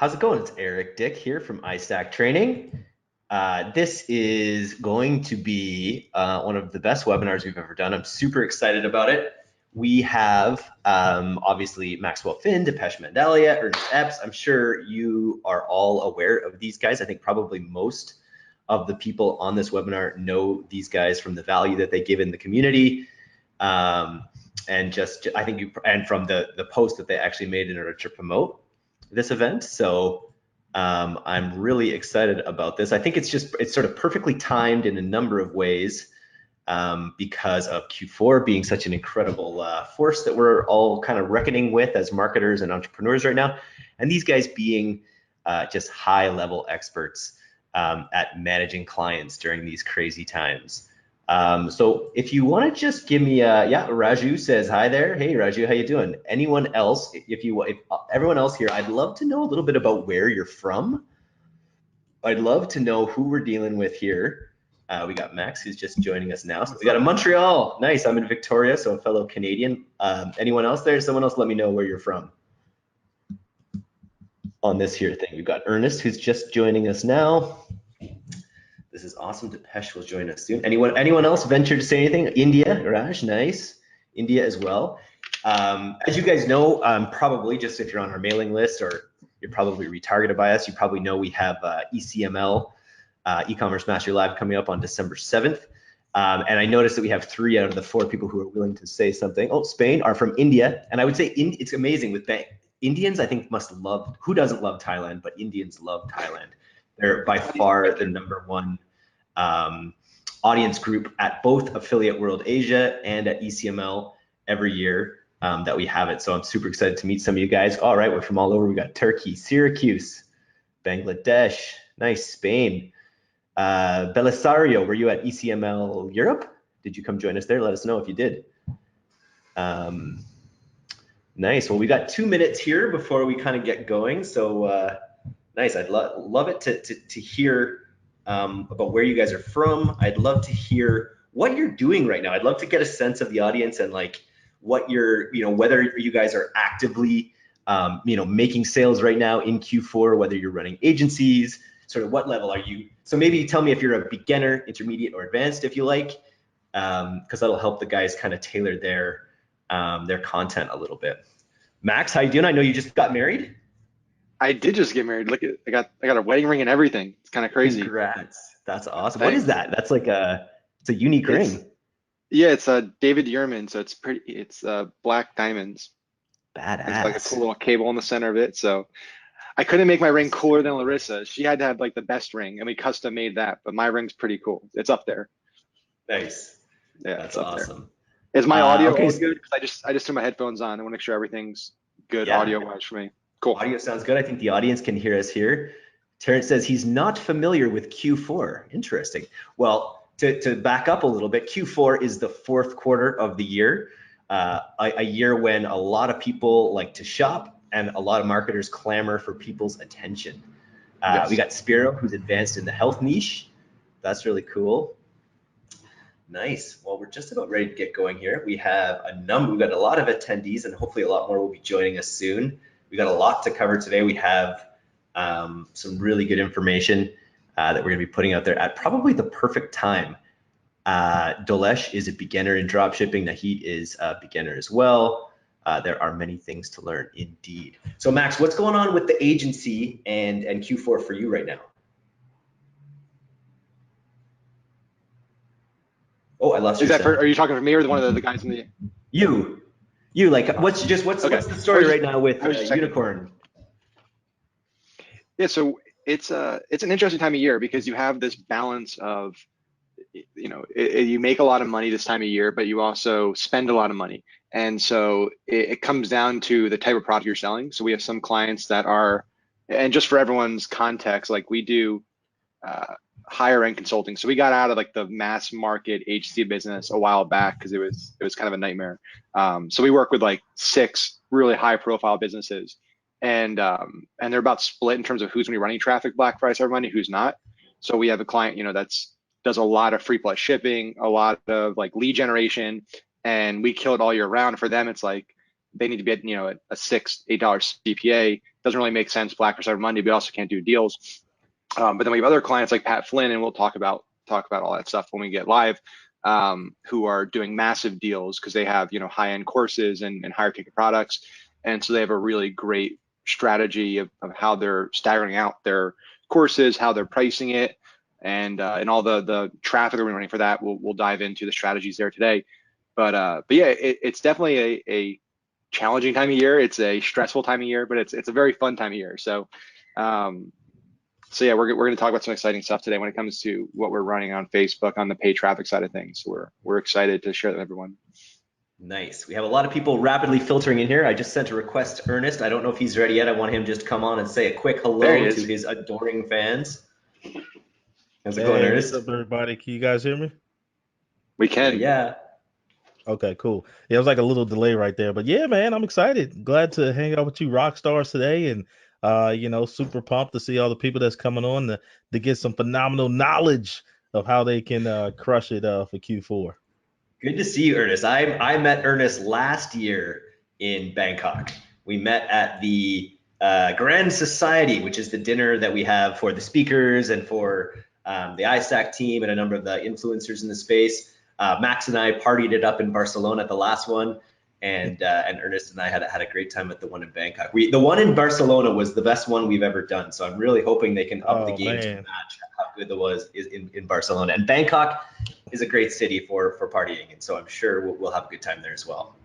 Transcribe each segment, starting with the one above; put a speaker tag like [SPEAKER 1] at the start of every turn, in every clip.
[SPEAKER 1] How's it going? It's Eric Dick here from iStack Training. This is going to be one of the best webinars we've ever done. I'm super excited about it. We have obviously Maxwell Finn, Depeche Mandalia, Ernest Epps. I'm sure you are all aware of these guys. I think probably most of the people on this webinar know these guys from the value that they give in the community. And just, I think and from the post that they actually made in order to promote this event. So I'm really excited about this. I think it's sort of perfectly timed in a number of ways because of Q4 being such an incredible force that we're all kind of reckoning with as marketers and entrepreneurs right now. And these guys being just high level experts at managing clients during these crazy times. So if you want to just give me yeah, Raju says hi there. Hey Raju, how you doing? Anyone else, if everyone else here, I'd love to know a little bit about where you're from. I'd love to know who we're dealing with here. We got Max who's just joining us now. So we got a Montreal. Nice. I'm in Victoria, so a fellow Canadian. Anyone else there? Someone else let me know where you're from on this here thing. We've got Ernest who's just joining us now. This is awesome. Depeche will join us soon. Anyone else venture to say anything? India, Raj, nice. India as well. As you guys know, probably just if you're on our mailing list or you're probably retargeted by us, you probably know we have ECML, e-commerce mastery live coming up on December 7th. And I noticed that we have 3 out of the 4 people who are willing to say something. Oh, Spain are from India. And I would say it's amazing with Indians, I think must love, who doesn't love Thailand, but Indians love Thailand. They're by far the #1 audience group at both Affiliate World Asia and at ECML every year that we have it. So I'm super excited to meet some of you guys. All right, we're from all over. We got Turkey, Syracuse, Bangladesh, nice, Spain. Belisario, were you at ECML Europe? Did you come join us there? Let us know if you did. Nice. Well, we got 2 minutes here before we kind of get going. So nice. I'd love it to hear about where you guys are from. I'd love to hear what you're doing right now. I'd love to get a sense of the audience and like what you're, whether you guys are actively, making sales right now in Q4, whether you're running agencies, sort of what level are you? So maybe tell me if you're a beginner, intermediate, or advanced, if you like, because that'll help the guys kind of tailor their content a little bit. Max, how you doing? I know you just got married.
[SPEAKER 2] I did just get married. Look, I got a wedding ring and everything. It's kind of crazy.
[SPEAKER 1] Congrats. That's awesome.
[SPEAKER 2] Thanks.
[SPEAKER 1] What is that? That's like it's a unique ring.
[SPEAKER 2] Yeah, it's a David Yurman, so it's pretty. It's black diamonds.
[SPEAKER 1] Badass.
[SPEAKER 2] It's like a cool little cable in the center of it. So I couldn't make my ring cooler than Larissa. She had to have like the best ring, and we custom made that. But my ring's pretty cool. It's up there.
[SPEAKER 1] Nice.
[SPEAKER 2] Yeah,
[SPEAKER 1] that's
[SPEAKER 2] it's up
[SPEAKER 1] awesome.
[SPEAKER 2] There. Is my audio
[SPEAKER 1] okay.
[SPEAKER 2] all good? Because I just threw my headphones on. I want to make sure everything's good audio-wise for me. Cool.
[SPEAKER 1] Audio sounds good. I think the audience can hear us here. Terrence says he's not familiar with Q4. Interesting. Well, to back up a little bit, Q4 is the 4th quarter of the year, a year when a lot of people like to shop and a lot of marketers clamor for people's attention.
[SPEAKER 2] Yes.
[SPEAKER 1] We got Spiro, who's advanced in the health niche. That's really cool. Nice. Well, we're just about ready to get going here. We've got a lot of attendees and hopefully a lot more will be joining us soon. We got a lot to cover today. We have some really good information that we're going to be putting out there at probably the perfect time. Dolesh is a beginner in dropshipping. Nahid is a beginner as well. There are many things to learn indeed. So Max, what's going on with the agency and Q4 for you right now? Oh, I lost your sound.
[SPEAKER 2] Are you talking for me or one of the guys in the?
[SPEAKER 1] You like what's the story right now with Unicorn?
[SPEAKER 2] Yeah, so it's an interesting time of year because you have this balance of, you make a lot of money this time of year, but you also spend a lot of money, and so it comes down to the type of product you're selling. So we have some clients that are, and just for everyone's context, like we do higher end consulting. So we got out of like the mass market agency business a while back because it was kind of a nightmare. So we work with like 6 really high profile businesses, and they're about split in terms of who's gonna be running traffic Black Friday, Cyber Monday, who's not. So we have a client, that's does a lot of free plus shipping, a lot of like lead generation, and we kill it all year round. For them, it's like they need to be at a $6-8 CPA, doesn't really make sense Black or Cyber Monday. We also can't do deals. But then we have other clients like Pat Flynn, and we'll talk about all that stuff when we get live, who are doing massive deals because they have, you know, high-end courses and higher ticket products. And so they have a really great strategy of how they're staggering out their courses, how they're pricing it, and all the traffic that we're running for that. We'll dive into the strategies there today. But yeah, it's definitely a challenging time of year. It's a stressful time of year, but it's a very fun time of year. So so yeah, we're going to talk about some exciting stuff today when it comes to what we're running on Facebook on the paid traffic side of things. So we're excited to share that with everyone.
[SPEAKER 1] Nice. We have a lot of people rapidly filtering in here. I just sent a request to Ernest. I don't know if he's ready yet. I want him just to come on and say a quick hello to his adoring fans. How's it going, Ernest?
[SPEAKER 3] What's up, everybody? Can you guys hear me?
[SPEAKER 2] We can.
[SPEAKER 1] Yeah.
[SPEAKER 3] Okay, cool. Yeah, it was like a little delay right there, but yeah, man, I'm excited. Glad to hang out with you rock stars today, and you know, super pumped to see all the people that's coming on to get some phenomenal knowledge of how they can crush it for Q4.
[SPEAKER 1] Good to see you, Ernest. I met Ernest last year in Bangkok. We met at the Grand Society, which is the dinner that we have for the speakers and for the iStack team and a number of the influencers in the space. Max and I partied it up in Barcelona at the last one, and Ernest and I had a great time at the one in Bangkok. The one in Barcelona was the best one we've ever done, so I'm really hoping they can up the game to match how good the was in Barcelona. And Bangkok is a great city for partying, and so I'm sure we'll have a good time there as well.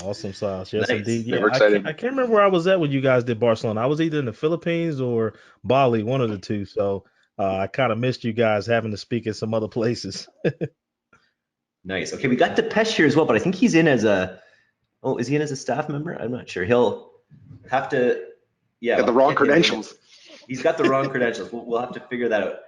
[SPEAKER 3] Awesome sauce. Yes,
[SPEAKER 1] nice.
[SPEAKER 3] Indeed.
[SPEAKER 2] Yeah, I
[SPEAKER 3] can't remember where I was at when you guys did Barcelona. I was either in the Philippines or Bali, one of the two. So I kind of missed you guys having to speak in some other places.
[SPEAKER 1] Nice. Okay, we got Depeche here as well, but I think he's in as is he in as a staff member? I'm not sure. He'll have to, yeah.
[SPEAKER 2] Got the wrong credentials.
[SPEAKER 1] He's got the wrong credentials. We'll have to figure that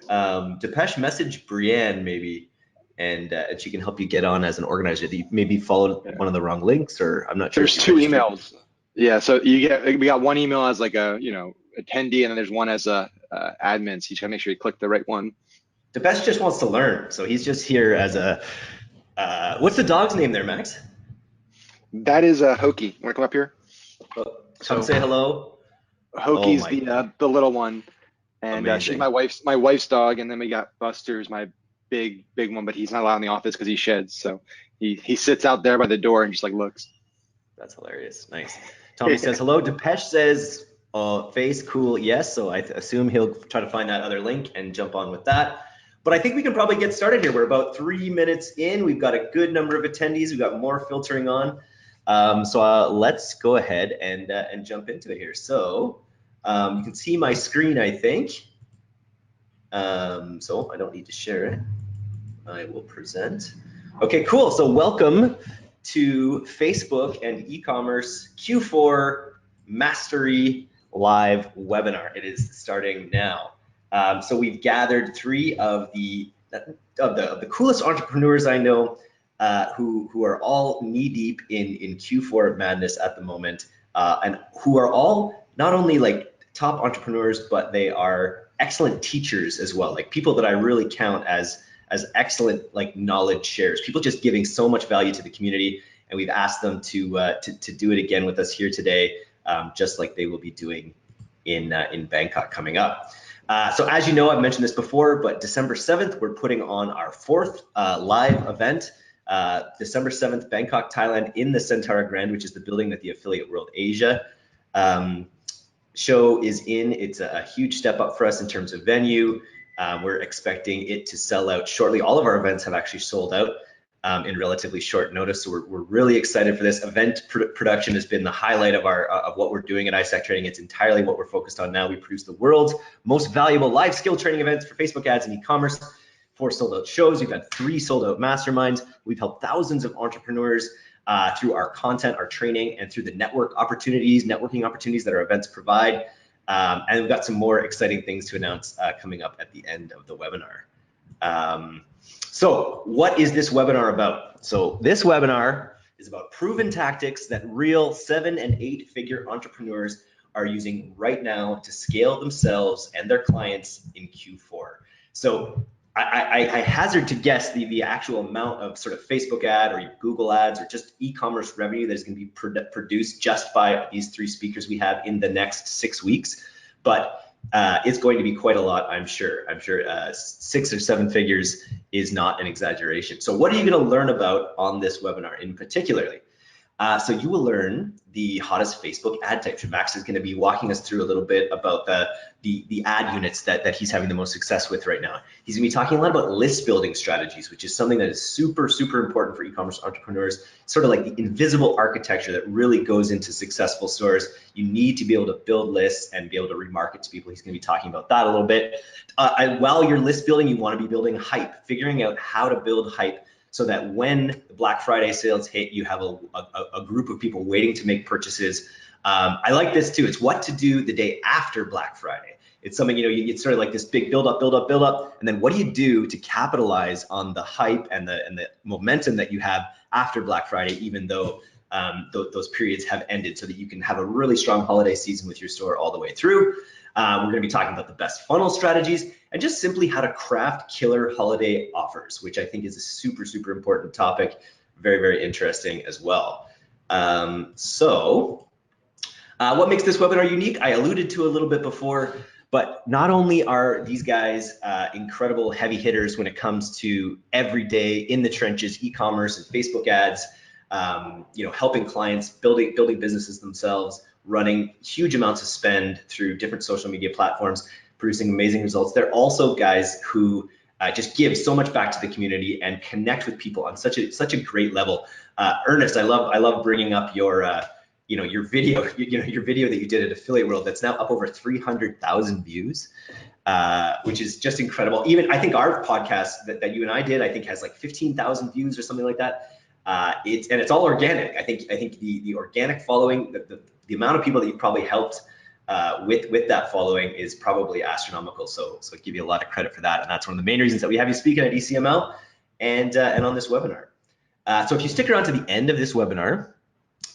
[SPEAKER 1] out. Depeche, message Brienne maybe, and she can help you get on as an organizer. You maybe followed one of the wrong links, or I'm not sure.
[SPEAKER 2] There's two emails. Yeah, so we got one email as like a, you know, attendee, and then there's one as a admin. So you gotta make sure you click the right one.
[SPEAKER 1] Depeche just wants to learn, so he's just here as a. What's the dog's name there, Max?
[SPEAKER 2] That is a Hokie. Want to come up here?
[SPEAKER 1] Come say hello.
[SPEAKER 2] Hokie's the little one, and she's my wife's dog. And then we got Buster's, my big one, but he's not allowed in the office because he sheds. So he sits out there by the door and just like looks.
[SPEAKER 1] That's hilarious. Nice. Tommy says hello. Depeche says face cool, yes. So I assume he'll try to find that other link and jump on with that. But I think we can probably get started here. We're about 3 minutes in. We've got a good number of attendees. We've got more filtering on. So let's go ahead and jump into it here. So you can see my screen, I think. So I don't need to share it. I will present. Okay, cool. So welcome to Facebook and e-commerce Q4 Mastery Live webinar. It is starting now. So we've gathered 3 of the coolest entrepreneurs I know, who are all knee deep in Q4 madness at the moment, and who are all not only like top entrepreneurs, but they are excellent teachers as well. Like people that I really count as excellent like knowledge sharers. People just giving so much value to the community, and we've asked them to do it again with us here today, just like they will be doing in Bangkok coming up. So as you know, I've mentioned this before, but December 7th, we're putting on our 4th live event. December 7th, Bangkok, Thailand, in the Centara Grand, which is the building that the Affiliate World Asia show is in. It's a huge step up for us in terms of venue. We're expecting it to sell out shortly. All of our events have actually sold out in relatively short notice. So we're really excited for this. Event production has been the highlight of what we're doing at iStack Training. It's entirely what we're focused on now. We produce the world's most valuable live skill training events for Facebook ads and e-commerce. 4 sold out shows. We've had 3 sold out masterminds. We've helped thousands of entrepreneurs through our content, our training, and through the networking opportunities that our events provide. And we've got some more exciting things to announce coming up at the end of the webinar. So what is this webinar about? So this webinar is about proven tactics that real 7- and 8-figure entrepreneurs are using right now to scale themselves and their clients in Q4. So I hazard to guess the actual amount of sort of Facebook ad or Google ads or just e-commerce revenue that is going to be produced just by these 3 speakers we have in the next 6 weeks. But it's going to be quite a lot, I'm sure. 6 or 7 figures is not an exaggeration. So what are you going to learn about on this webinar in particularly? So you will learn the hottest Facebook ad types. Max is going to be walking us through a little bit about the ad units that he's having the most success with right now. He's going to be talking a lot about list building strategies, which is something that is super, super important for e-commerce entrepreneurs. Sort of like the invisible architecture that really goes into successful stores. You need to be able to build lists and be able to remarket to people. He's going to be talking about that a little bit. While you're list building, you want to be building hype, figuring out how to build hype so that when the Black Friday sales hit, you have a group of people waiting to make purchases. I like this too. It's what to do the day after Black Friday. It's something, it's sort of like this big build up, and then what do you do to capitalize on the hype and the momentum that you have after Black Friday, even though those periods have ended, so that you can have a really strong holiday season with your store all the way through. We're going to be talking about the best funnel strategies and just simply how to craft killer holiday offers, which I think is a super, super important topic. Very, very interesting as well. What makes this webinar unique? I alluded to a little bit before, but not only are these guys incredible heavy hitters when it comes to everyday in the trenches e-commerce and Facebook ads, helping clients building businesses themselves, running huge amounts of spend through different social media platforms, producing amazing results. They're also guys who just give so much back to the community and connect with people on such a great level. Ernest, I love bringing up your your video, your video that you did at Affiliate World that's now up over 300,000 views, which is just incredible. Even I think our podcast that you and I did, I think has like 15,000 views or something like that. It's all organic. I think the organic following, the amount of people that you probably helped with that following is probably astronomical. So I give you a lot of credit for that, and that's one of the main reasons that we have you speaking at ECML and on this webinar. So if you stick around to the end of this webinar,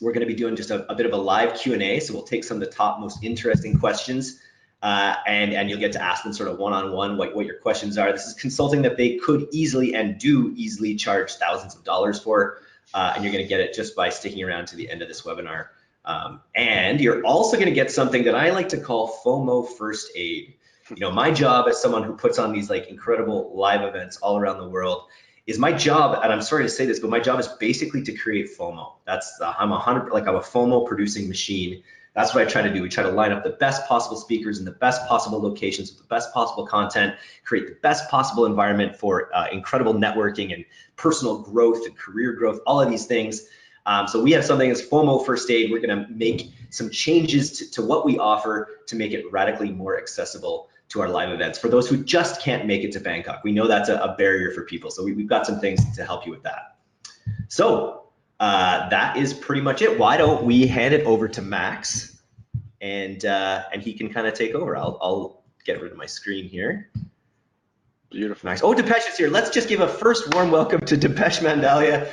[SPEAKER 1] we're going to be doing just a bit of a live Q&A. So we'll take some of the top most interesting questions, and you'll get to ask them sort of one-on-one what your questions are. This is consulting that they could easily and do easily charge thousands of dollars for, and you're going to get it just by sticking around to the end of this webinar. And you're also going to get something that I like to call FOMO first aid. My job as someone who puts on these like incredible live events all around the world is my job, and I'm sorry to say this, but my job is basically to create FOMO. I'm a FOMO producing machine. That's what I try to do. We try to line up the best possible speakers in the best possible locations with the best possible content, create the best possible environment for incredible networking and personal growth and career growth, all of these things. So we have something as FOMO first aid. We're going to make some changes to what we offer to make it radically more accessible to our live events for those who just can't make it to Bangkok. We know that's a barrier for people, so we've got some things to help you with that. So that is pretty much it. Why don't we hand it over to Max, and he can kind of take over. I'll get rid of my screen here.
[SPEAKER 2] Beautiful.
[SPEAKER 1] Nice. Oh, Depesh is here. Let's just give a first warm welcome to Depesh Mandalia.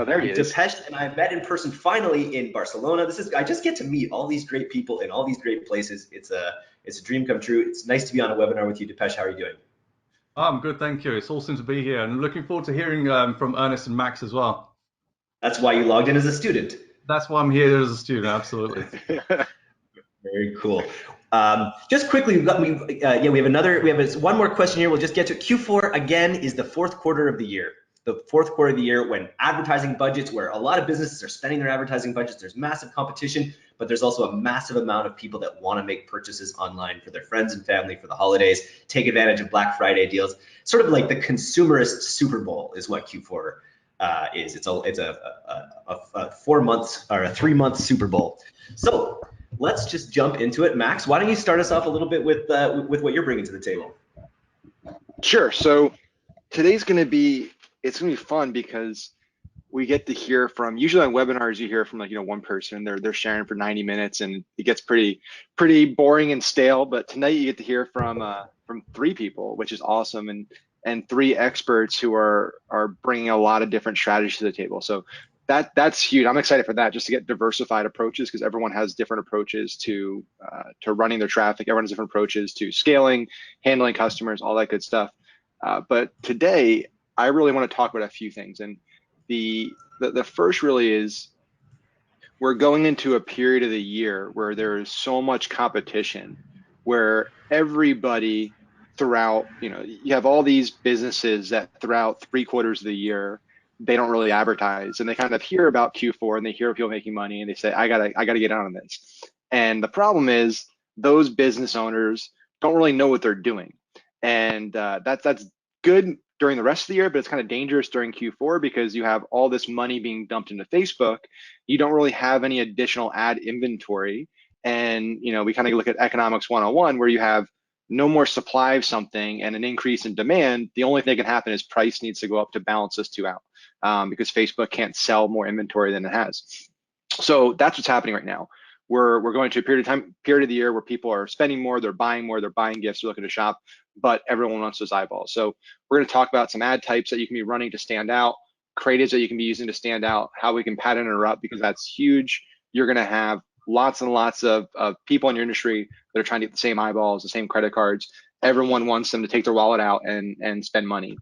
[SPEAKER 2] There he is.
[SPEAKER 1] Depesh and I met in person finally in Barcelona. I just get to meet all these great people in all these great places. It's a dream come true. It's nice to be on a webinar with you, Depesh. How are you doing?
[SPEAKER 4] I'm good, thank you. It's awesome to be here, and looking forward to hearing from Ernest and Max as well.
[SPEAKER 1] That's why you logged in as a student.
[SPEAKER 4] That's why I'm here as a student, absolutely.
[SPEAKER 1] Very cool. Just quickly, we have one more question here. We'll just get to it. Q4 again is the fourth quarter of the year. The fourth quarter of the year when advertising budgets, where a lot of businesses are spending their advertising budgets, there's massive competition, but there's also a massive amount of people that want to make purchases online for their friends and family for the holidays, take advantage of Black Friday deals. Sort of like the consumerist Super Bowl is what Q4 is. It's a 4 months or a 3 month Super Bowl. So let's just jump into it. Max, why don't you start us off a little bit with what you're bringing to the table?
[SPEAKER 2] Sure. So today's going to be fun because we get to hear from, usually on webinars you hear from one person, they're sharing for 90 minutes and it gets pretty boring and stale, but tonight you get to hear from 3 people, which is awesome, and 3 experts who are bringing a lot of different strategies to the table. So that's huge. I'm excited for that, just to get diversified approaches, because everyone has different approaches to running their traffic. Everyone has different approaches to scaling, handling customers, all that good stuff. But today, I really want to talk about a few things. And the first really is, we're going into a period of the year where there is so much competition, where everybody throughout, you have all these businesses that throughout 3/4 of the year, they don't really advertise, and they kind of hear about Q4 and they hear people making money and they say, I gotta get on this. And the problem is, those business owners don't really know what they're doing. And that's good during the rest of the year, but it's kind of dangerous during Q4 because you have all this money being dumped into Facebook. You don't really have any additional ad inventory. And we kind of look at economics 101, where you have no more supply of something and an increase in demand. The only thing that can happen is price needs to go up to balance those two out, because Facebook can't sell more inventory than it has. So that's what's happening right now. We're going to a period of the year where people are spending more, they're buying gifts, they're looking to shop, but everyone wants those eyeballs. So we're going to talk about some ad types that you can be running to stand out, creatives that you can be using to stand out, how we can pattern interrupt, because that's huge. You're going to have lots and lots of people in your industry that are trying to get the same eyeballs, the same credit cards. Everyone wants them to take their wallet out and spend money.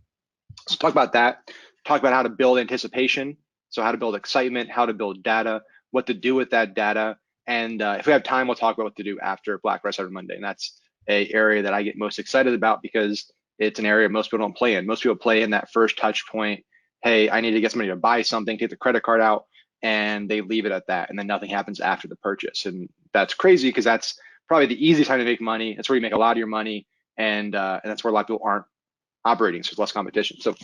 [SPEAKER 2] So talk about that. Talk about how to build anticipation. So how to build excitement, how to build data, what to do with that data. And if we have time, we'll talk about what to do after Black Friday, Cyber Monday. And that's an area that I get most excited about because it's an area most people don't play in. Most people play in that first touch point. Hey, I need to get somebody to buy something, take the credit card out, and they leave it at that. And then nothing happens after the purchase. And that's crazy because that's probably the easiest time to make money. That's where you make a lot of your money. And that's where a lot of people aren't operating. So there's less competition. So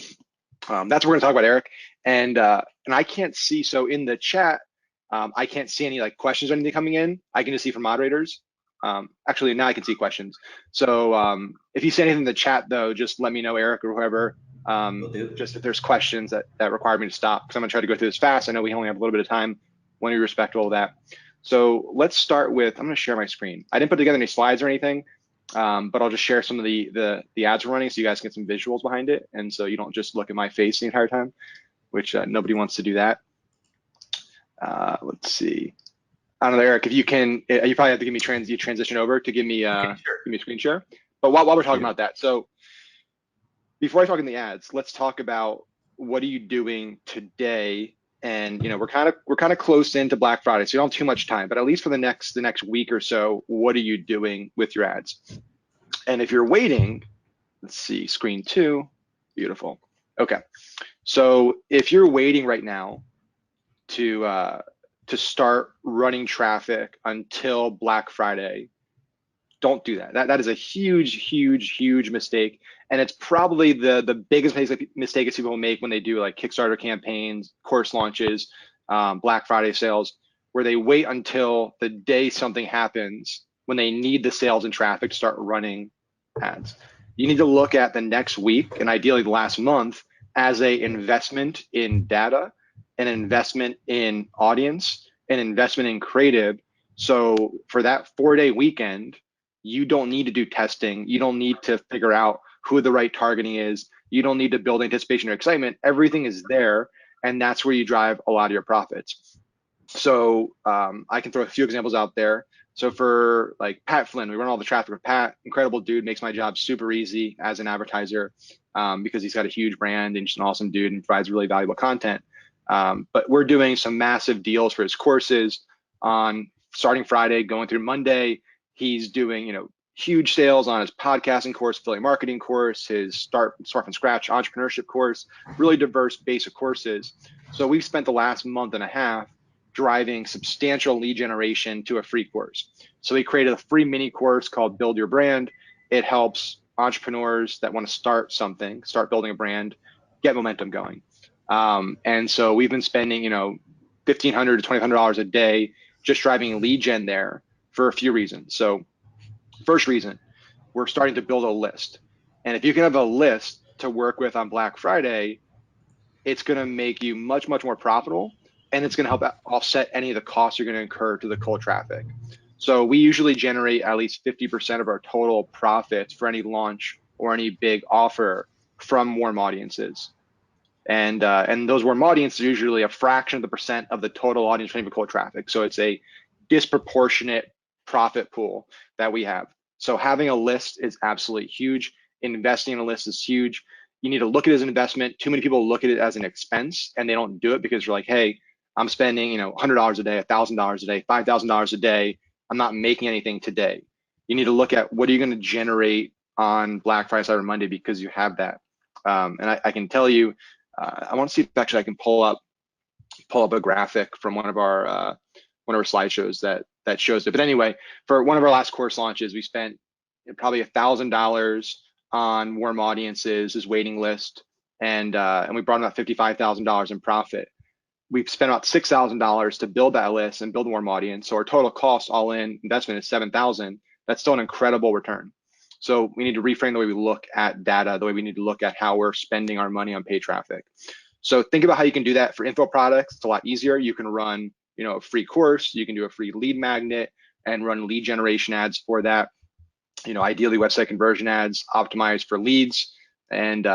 [SPEAKER 2] that's what we're going to talk about, Eric. And I can't see, so in the chat, I can't see any like questions or anything coming in. I can just see from moderators. Actually, now I can see questions. So if you see anything in the chat, though, just let me know, Eric or whoever. Just if there's questions that require me to stop, because I'm gonna try to go through this fast. I know we only have a little bit of time. Want to be respectful of that. So let's start with, I'm gonna share my screen. I didn't put together any slides or anything, but I'll just share some of the ads we're running so you guys can get some visuals behind it, and so you don't just look at my face the entire time, which nobody wants to do that. Let's see. I don't know, Eric, if you can, you probably have to give me transition over to give me
[SPEAKER 1] Sure.
[SPEAKER 2] give me a screen share. But while we're talking about that, so before I talk in the ads, let's talk about what are you doing today. And we're kind of close into Black Friday, so you don't have too much time. But at least for the next week or so, what are you doing with your ads? And if you're waiting, let's see, screen 2, beautiful. Okay, so if you're waiting right now to start running traffic until Black Friday, don't do that. That is a huge mistake. And it's probably the biggest mistake that people make when they do like Kickstarter campaigns, course launches, Black Friday sales, where they wait until the day something happens when they need the sales and traffic to start running ads. You need to look at the next week and ideally the last month as an investment in data, an investment in audience, an investment in creative. So for that 4-day weekend, you don't need to do testing. You don't need to figure out who the right targeting is. You don't need to build anticipation or excitement. Everything is there, and that's where you drive a lot of your profits. So I can throw a few examples out there. So for like Pat Flynn, we run all the traffic with Pat. Incredible dude, makes my job super easy as an advertiser because he's got a huge brand and just an awesome dude and provides really valuable content. But we're doing some massive deals for his courses on starting Friday, going through Monday. He's doing, huge sales on his podcasting course, affiliate marketing course, his start from scratch entrepreneurship course, really diverse basic courses. So we've spent the last month and a half driving substantial lead generation to a free course. So we created a free mini course called Build Your Brand. It helps entrepreneurs that want to start something, start building a brand, get momentum going. And so we've been spending, $1,500 to $2,500 a day just driving lead gen there for a few reasons. So first reason, we're starting to build a list. And if you can have a list to work with on Black Friday, it's going to make you much more profitable, and it's going to help offset any of the costs you're going to incur to the cold traffic. So we usually generate at least 50% of our total profits for any launch or any big offer from warm audiences. And those warm audiences are usually a fraction of the percent of the total audience for cold traffic. So it's a disproportionate profit pool that we have. So having a list is absolutely huge. investing in a list is huge. You need to look at it as an investment. Too many people look at it as an expense and they don't do it because you're like, hey, I'm spending, $100 a day, $1,000 a day, $5,000 a day. I'm not making anything today. You need to look at what are you going to generate on Black Friday, Cyber Monday, because you have that. And I can tell you, I want to see if actually I can pull up a graphic from one of our slideshows that shows it. But anyway, for one of our last course launches, we spent probably $1,000 on warm audiences, this waiting list, and we brought in about $55,000 in profit. We've spent about $6,000 to build that list and build a warm audience. So our total cost all in investment is $7,000. That's still an incredible return. So we need to reframe the way we look at data, the way we need to look at how we're spending our money on paid traffic. So think about how you can do that for info products. It's a lot easier. You can run, a free course. You can do a free lead magnet and run lead generation ads for that. Ideally website conversion ads optimized for leads. And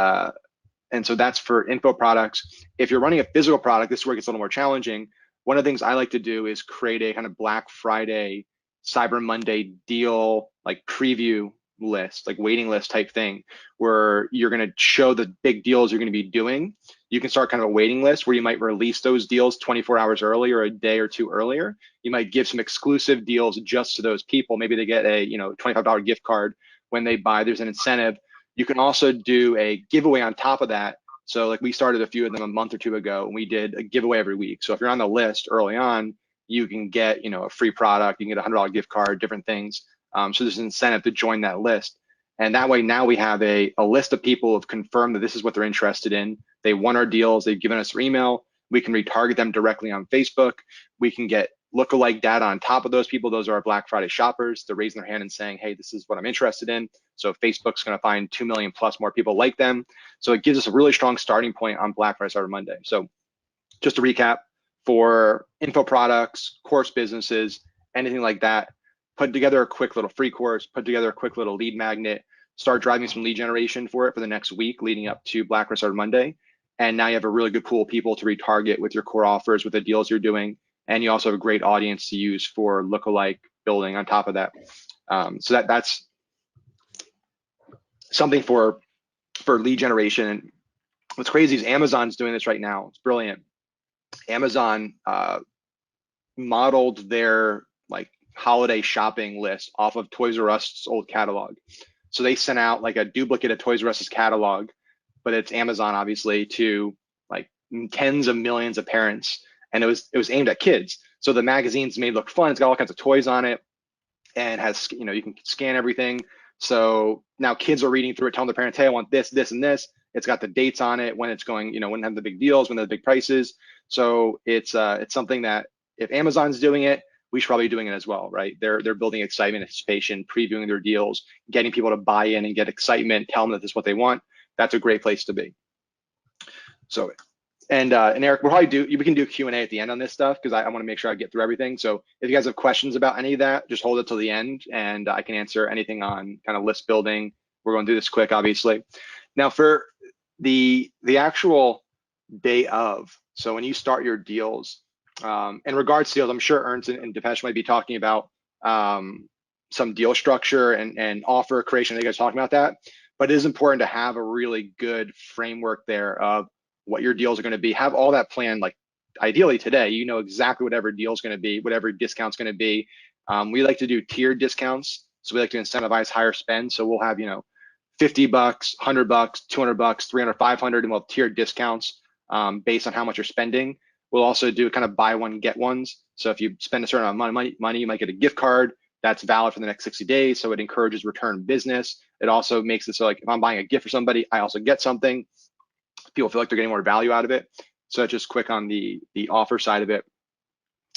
[SPEAKER 2] so that's for info products. If you're running a physical product, this is where it gets a little more challenging. One of the things I like to do is create a kind of Black Friday, Cyber Monday deal, like preview list, like waiting list type thing, where you're going to show the big deals you're going to be doing. You can start kind of a waiting list where you might release those deals 24 hours early or a day or two earlier. You might give some exclusive deals just to those people. Maybe they get a $25 gift card when they buy. There's an incentive. You can also do a giveaway on top of that. So like we started a few of them a month or two ago, and we did a giveaway every week. So if you're on the list early on, you can get a free product, you can get a $100 gift card, different things. So there's an incentive to join that list. And that way now we have a list of people who have confirmed that this is what they're interested in. They want our deals, they've given us their email. We can retarget them directly on Facebook. We can get lookalike data on top of those people. Those are our Black Friday shoppers. They're raising their hand and saying, hey, this is what I'm interested in. So Facebook's going to find 2 million plus more people like them. So it gives us a really strong starting point on Black Friday, Cyber Monday. So just to recap, for info products, course businesses, anything like that, put together a quick little free course, put together a quick little lead magnet, start driving some lead generation for it for the next week leading up to Black Friday, Cyber Monday. And now you have a really good pool of people to retarget with your core offers, with the deals you're doing. And you also have a great audience to use for lookalike building on top of that. So that's something for lead generation. And what's crazy is Amazon's doing this right now. It's brilliant. Amazon modeled their holiday shopping list off of Toys R Us's old catalog. So they sent out like a duplicate of Toys R Us's catalog, but it's Amazon obviously, to tens of millions of parents. And it was aimed at kids. So the magazine's made look fun. It's got all kinds of toys on it, and has, you can scan everything. So now kids are reading through it, telling their parents, hey, I want this, this, and this. It's got the dates on it, when it's going, when they have the big deals, when they have the big prices. So it's something that if Amazon's doing it, we should probably be doing it as well, right? They're building excitement, anticipation, previewing their deals, getting people to buy in and get excitement, tell them that this is what they want. That's a great place to be. So, and Eric, we can do Q&A at the end on this stuff, because I want to make sure I get through everything. So if you guys have questions about any of that, just hold it till the end, and I can answer anything on kind of list building. We're going to do this quick, obviously. Now for the actual day of, so when you start your deals, in regards to deals, I'm sure Ernst and Depeche might be talking about some deal structure and offer creation. You guys talking about that, but it is important to have a really good framework there of what your deals are going to be. Have all that planned, like ideally today. You know exactly whatever deal is going to be, whatever discount's going to be. We like to do tiered discounts, so we like to incentivize higher spend. So we'll have $50, $100, $200, $300, $500, and we'll have tiered discounts based on how much you're spending. We'll also do kind of buy one, get ones. So if you spend a certain amount of money, you might get a gift card that's valid for the next 60 days. So it encourages return business. It also makes it so if I'm buying a gift for somebody, I also get something. People feel like they're getting more value out of it. So just quick on the offer side of it.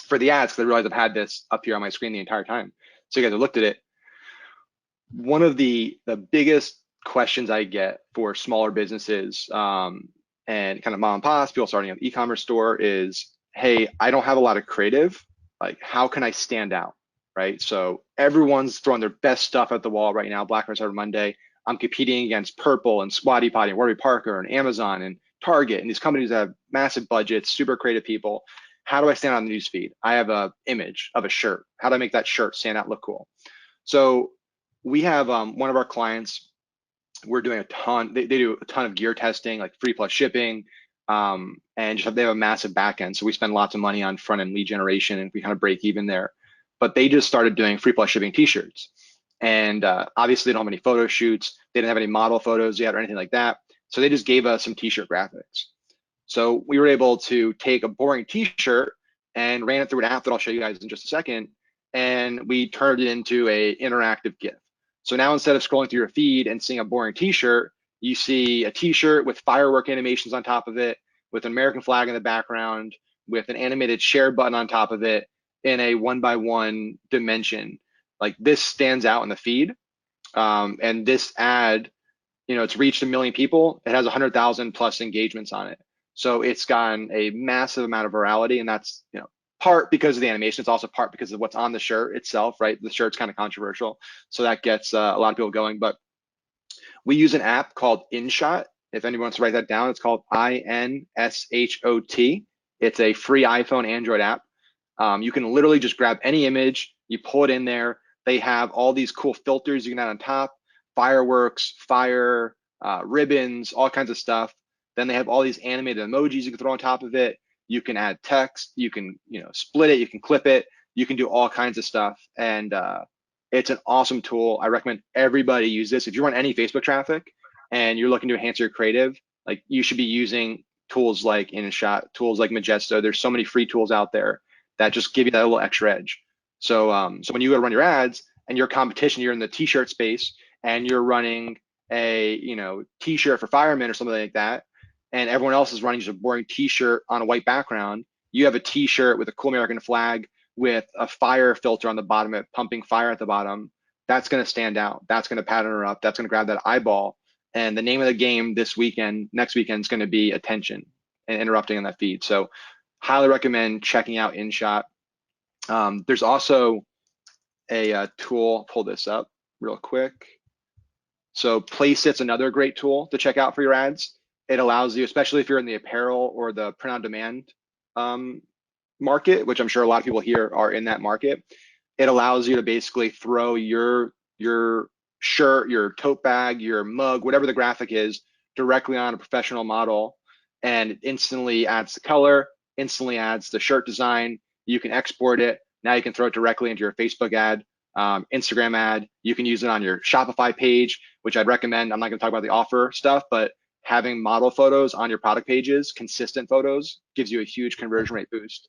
[SPEAKER 2] For the ads, because I realize I've had this up here on my screen the entire time, so you guys have looked at it. One of the biggest questions I get for smaller businesses and kind of mom and pops, people starting an e-commerce store is, hey, I don't have a lot of creative. How can I stand out, right? So everyone's throwing their best stuff at the wall right now, Black Friday, Cyber Monday. I'm competing against Purple and Squatty Potty and Warby Parker and Amazon and Target and these companies that have massive budgets, super creative people. How do I stand out on the newsfeed? I have an image of a shirt. How do I make that shirt stand out, look cool? So we have one of our clients we're doing a ton. They do a ton of gear testing, like free plus shipping, and just they have a massive backend. So we spend lots of money on front end lead generation, and we kind of break even there. But they just started doing free plus shipping T-shirts, and obviously they don't have any photo shoots. They didn't have any model photos yet or anything like that. So they just gave us some T-shirt graphics. So we were able to take a boring T-shirt and ran it through an app that I'll show you guys in just a second, and we turned it into a interactive GIF. So now instead of scrolling through your feed and seeing a boring T-shirt, you see a T-shirt with firework animations on top of it, with an American flag in the background, with an animated share button on top of it in a 1x1 dimension. Like this stands out in the feed. And this ad, it's reached 1 million people. It has 100,000 plus engagements on it. So it's gotten a massive amount of virality, and that's part because of the animation. It's also part because of what's on the shirt itself, right? The shirt's kind of controversial, so that gets a lot of people going. But we use an app called InShot. If anyone wants to write that down, it's called InShot. It's a free iPhone, Android app. You can literally just grab any image, you pull it in there. They have all these cool filters you can add on top, fireworks, fire, ribbons, all kinds of stuff. Then they have all these animated emojis you can throw on top of it. You can add text, you can split it, you can clip it, you can do all kinds of stuff. And it's an awesome tool. I recommend everybody use this. If you run any Facebook traffic and you're looking to enhance your creative, like you should be using tools like InShot, tools like Majesto. There's so many free tools out there that just give you that little extra edge. So so when you go to run your ads and your competition, you're in the T-shirt space and you're running a T-shirt for firemen or something like that, and everyone else is running just a boring T-shirt on a white background, you have a T-shirt with a cool American flag with a fire filter on the bottom, it pumping fire at the bottom. That's going to stand out. That's going to pattern her up. That's going to grab that eyeball. And the name of the game next weekend is going to be attention and interrupting on that feed. So highly recommend checking out InShot. There's also a tool, pull this up real quick. So Placeit's another great tool to check out for your ads. It allows you, especially if you're in the apparel or the print on demand market, which I'm sure a lot of people here are in that market. It allows you to basically throw your shirt, your tote bag, your mug, whatever the graphic is, directly on a professional model, and it instantly adds the color, instantly adds the shirt design. You can export it. Now you can throw it directly into your Facebook ad, Instagram ad. You can use it on your Shopify page, which I'd recommend. I'm not going to talk about the offer stuff, but having model photos on your product pages, consistent photos, gives you a huge conversion rate boost.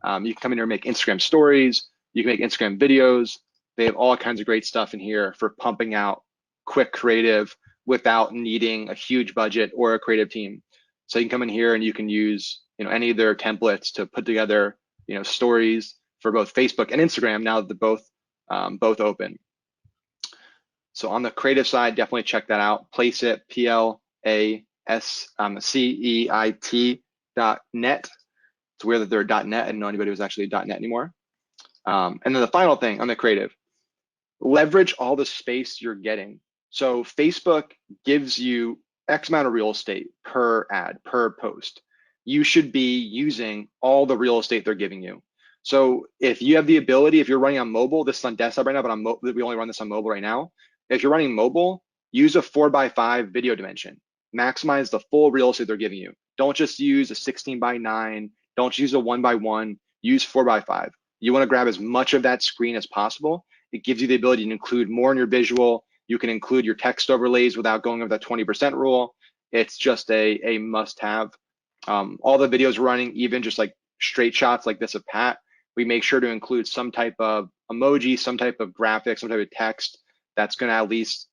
[SPEAKER 2] You can come in here and make Instagram stories. You can make Instagram videos. They have all kinds of great stuff in here for pumping out quick creative without needing a huge budget or a creative team. So you can come in here and you can use any of their templates to put together stories for both Facebook and Instagram now that they're both open. So on the creative side, definitely check that out. Placeit, Placeit.net. It's weird that they're a .net. I didn't know anybody was actually a .net anymore. And then the final thing on the creative, leverage all the space you're getting. So Facebook gives you X amount of real estate per ad, per post. You should be using all the real estate they're giving you. So if you have the ability, if you're running on mobile, this is on desktop right now, but we only run this on mobile right now. If you're running mobile, use a 4x5 video dimension. Maximize the full real estate they're giving you. Don't just use a 16:9. Don't use a 1x1. Use 4x5. You want to grab as much of that screen as possible. It gives you the ability to include more in your visual. You can include your text overlays without going over that 20% rule. It's just a must-have. All the videos we're running, even just like straight shots like this of Pat, we make sure to include some type of emoji, some type of graphic, some type of text that's going to at least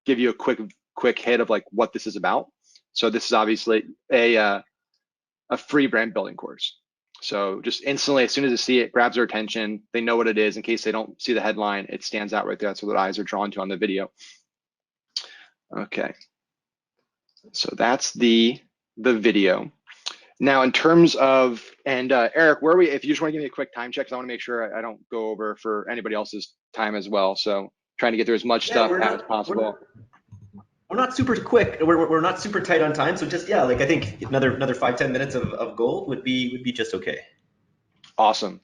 [SPEAKER 2] give you a quick hit of like what this is about. So this is obviously a free brand building course. So just instantly, as soon as they see it, grabs their attention. They know what it is. In case they don't see the headline, it stands out right there. That's what their eyes are drawn to on the video. Okay, so that's the video. Now, in terms of, and Eric, where are we? If you just want to give me a quick time check, because I want to make sure I don't go over for anybody else's time as well. So trying to get through as much stuff as possible.
[SPEAKER 1] We're not super quick. We're not super tight on time. So just I think another 5-10 minutes of gold would be just okay.
[SPEAKER 2] Awesome.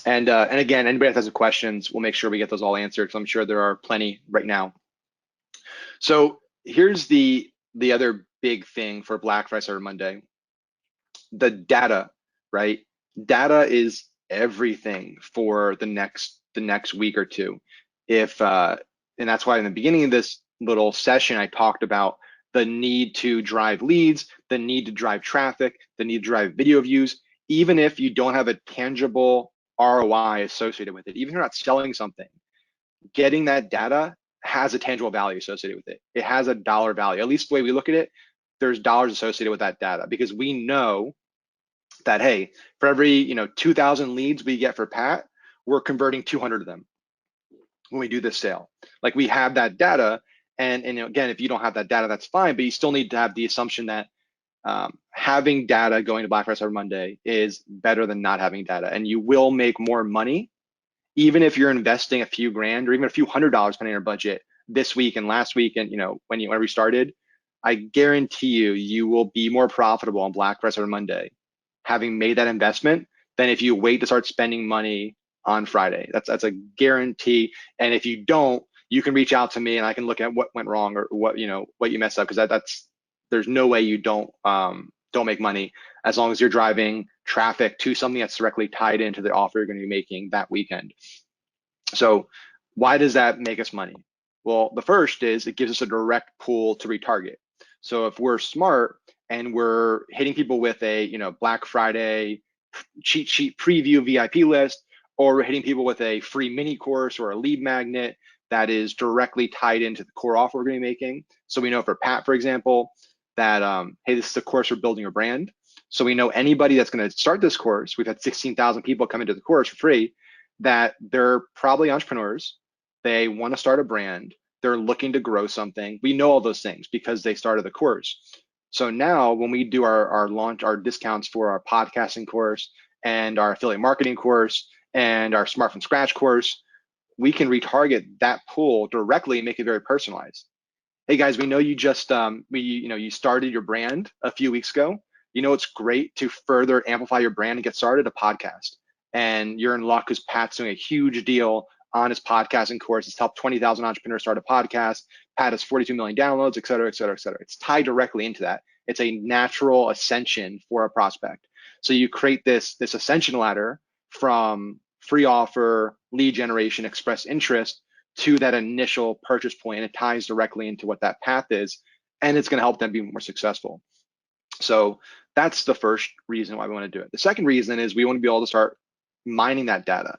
[SPEAKER 2] And again, anybody that has questions, we'll make sure we get those all answered, because I'm sure there are plenty right now. So here's the other big thing for Black Friday Cyber Monday, the data, right? Data is everything for the next week or two. If and that's why in the beginning of this little session I talked about the need to drive leads, the need to drive traffic, the need to drive video views, even if you don't have a tangible ROI associated with it, even if you're not selling something, getting that data has a tangible value associated with it. It has a dollar value. At least the way we look at it, there's dollars associated with that data, because we know that, hey, for every 2,000 leads we get for Pat, we're converting 200 of them when we do this sale. Like, we have that data, and again, if you don't have that data, that's fine, but you still need to have the assumption that having data going to Black Friday Cyber Monday is better than not having data, and you will make more money even if you're investing a few grand or even a few $100s depending on your budget this week and last week, and whenever we started. I guarantee you will be more profitable on Black Friday Cyber Monday having made that investment than if you wait to start spending money on Friday. That's a guarantee. And if you don't, you can reach out to me and I can look at what went wrong or what you messed up, because that's there's no way you don't make money as long as you're driving traffic to something that's directly tied into the offer you're going to be making that weekend. So why does that make us money? Well, the first is it gives us a direct pool to retarget. So if we're smart and we're hitting people with a Black Friday cheat sheet preview VIP list, or we're hitting people with a free mini course or a lead magnet that is directly tied into the core offer we're going to be making. So we know for Pat, for example, that hey, this is a course for building a brand. So we know anybody that's going to start this course, we've had 16,000 people come into the course for free, that they're probably entrepreneurs. They want to start a brand. They're looking to grow something. We know all those things because they started the course. So now when we do our launch, our discounts for our podcasting course and our affiliate marketing course and our Smart from Scratch course, we can retarget that pool directly and make it very personalized. Hey guys, we know you just you started your brand a few weeks ago. It's great to further amplify your brand and get started, a podcast. And you're in luck because Pat's doing a huge deal on his podcasting course. It's helped 20,000 entrepreneurs start a podcast. Pat has 42 million downloads, et cetera, et cetera, et cetera. It's tied directly into that. It's a natural ascension for a prospect. So you create this ascension ladder from free offer, lead generation, express interest to that initial purchase point, and it ties directly into what that path is, and it's going to help them be more successful. So that's the first reason why we want to do it. The second reason is we want to be able to start mining that data.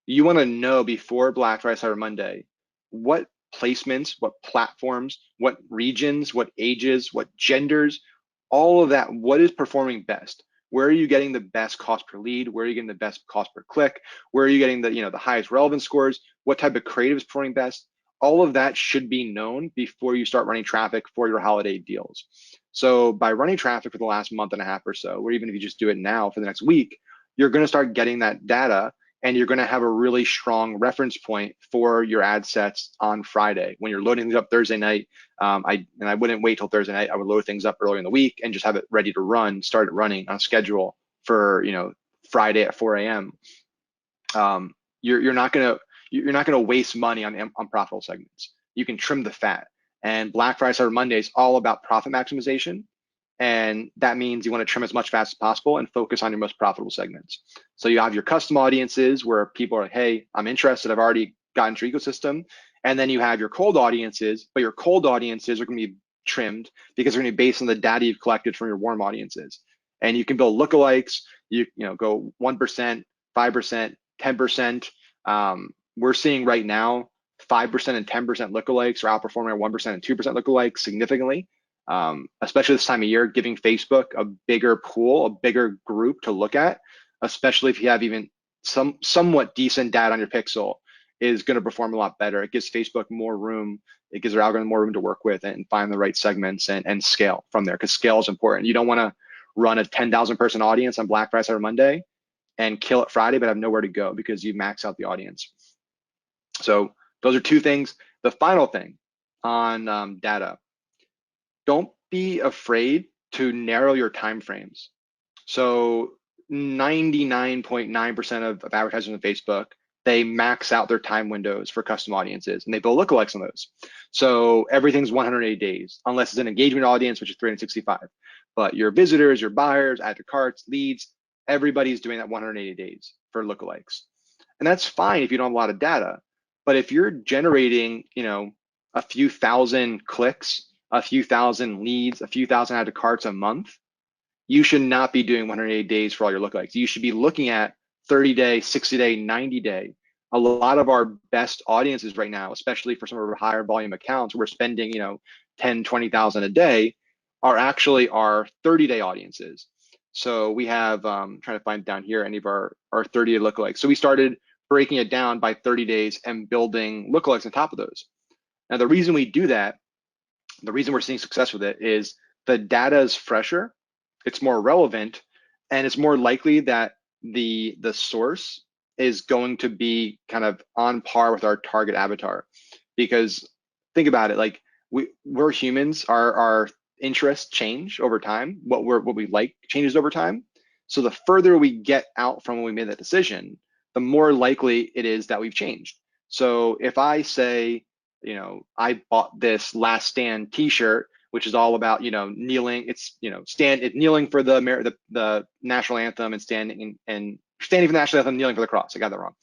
[SPEAKER 2] You want to know before Black Friday Cyber Monday what placements, what platforms, what regions, what ages, what genders, all of that, what is performing best. Where are you getting the best cost per lead? Where are you getting the best cost per click? Where are you getting the highest relevance scores? What type of creative is performing best? All of that should be known before you start running traffic for your holiday deals. So by running traffic for the last month and a half or so, or even if you just do it now for the next week, you're going to start getting that data, and you're going to have a really strong reference point for your ad sets on Friday when you're loading things up Thursday night. I wouldn't wait till Thursday night. I would load things up early in the week and just have it ready to run, start it running on a schedule for Friday at 4 a.m. You're not gonna waste money on unprofitable segments. You can trim the fat. And Black Friday Cyber Monday is all about profit maximization. And that means you want to trim as much fat as possible and focus on your most profitable segments. So you have your custom audiences where people are like, hey, I'm interested, I've already gotten into your ecosystem. And then you have your cold audiences, but your cold audiences are going to be trimmed because they're going to be based on the data you've collected from your warm audiences. And you can build lookalikes, you go 1%, 5%, 10%. We're seeing right now 5% and 10% lookalikes are outperforming our 1% and 2% lookalikes significantly. Especially this time of year, giving Facebook a bigger pool, a bigger group to look at, especially if you have even somewhat decent data on your pixel, is going to perform a lot better. It gives Facebook more room. It gives their algorithm more room to work with and find the right segments and scale from there, because scale is important. You don't want to run a 10,000 person audience on Black Friday or Monday and kill it Friday, but have nowhere to go because you max out the audience. So those are two things. The final thing on data, don't be afraid to narrow your timeframes. So 99.9% of advertisers on Facebook, they max out their time windows for custom audiences and they build lookalikes on those. So everything's 180 days, unless it's an engagement audience, which is 365. But your visitors, your buyers, add to carts, leads, everybody's doing that 180 days for lookalikes. And that's fine if you don't have a lot of data. But if you're generating, a few thousand clicks, a few thousand leads, a few thousand add to carts a month, you should not be doing 180 days for all your lookalikes. You should be looking at 30-day, 60-day, 90-day. A lot of our best audiences right now, especially for some of our higher volume accounts, we're spending, 10, 20,000 a day, are actually our 30-day audiences. So we have, trying to find down here any of our 30-day lookalikes. So we started breaking it down by 30 days and building lookalikes on top of those. Now, the reason we do that, the reason we're seeing success with it is the data is fresher, it's more relevant, and it's more likely that the source is going to be kind of on par with our target avatar. Because think about it, like we're humans, our interests change over time. What we like changes over time. So the further we get out from when we made that decision, the more likely it is that we've changed. So if I say, I bought this Last Stand T-shirt, which is all about, kneeling. It's, kneeling for the national anthem and standing for the national anthem, kneeling for the cross. I got that wrong.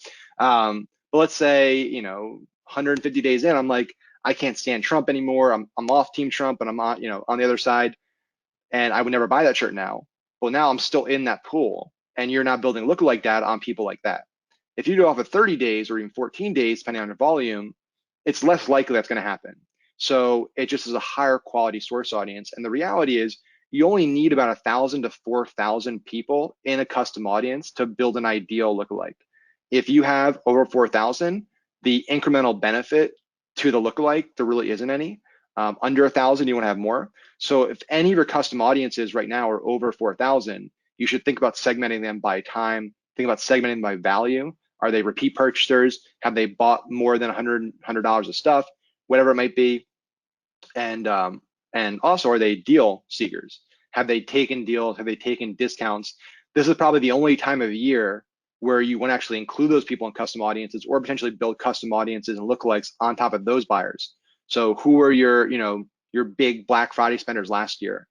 [SPEAKER 2] But let's say, 150 days in, I'm like, I can't stand Trump anymore. I'm off Team Trump, and I'm on, on the other side, and I would never buy that shirt now. Well, now I'm still in that pool, and you're not building lookalike data on people like that. If you do off of 30 days or even 14 days, depending on your volume, it's less likely that's going to happen. So it just is a higher quality source audience. And the reality is you only need about 1,000 to 4,000 people in a custom audience to build an ideal lookalike. If you have over 4,000, the incremental benefit to the lookalike, there really isn't any. Under 1,000, you want to have more. So if any of your custom audiences right now are over 4,000, you should think about segmenting them by time, think about segmenting them by value. Are they repeat purchasers? Have they bought more than $100 of stuff? Whatever it might be. And also, are they deal seekers? Have they taken deals? Have they taken discounts? This is probably the only time of year where you want to actually include those people in custom audiences, or potentially build custom audiences and lookalikes on top of those buyers. So who are your big Black Friday spenders last year?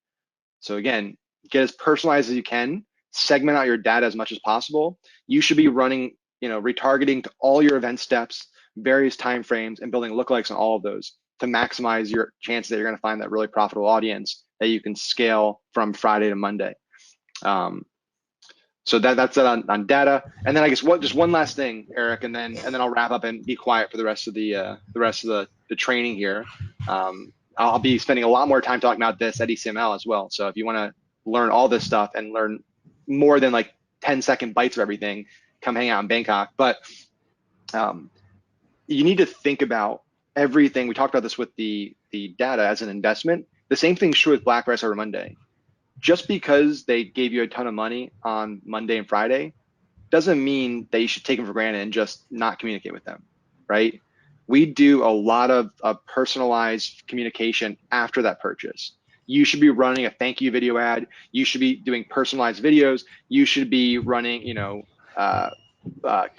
[SPEAKER 2] So again, get as personalized as you can, segment out your data as much as possible. You should be running, retargeting to all your event steps, various timeframes, and building lookalikes on all of those to maximize your chances that you're going to find that really profitable audience that you can scale from Friday to Monday. So that's it on data. And then I guess just one last thing, Eric, and then I'll wrap up and be quiet for the rest of the training here. I'll be spending a lot more time talking about this at ECML as well. So if you want to learn all this stuff and learn more than like 10-second bites of everything, come hang out in Bangkok. But you need to think about everything. We talked about this with the data as an investment. The same thing's true with Black Friday Cyber Monday. Just because they gave you a ton of money on Monday and Friday doesn't mean that you should take them for granted and just not communicate with them, right? We do a lot of personalized communication after that purchase. You should be running a thank you video ad. You should be doing personalized videos. You should be running, kind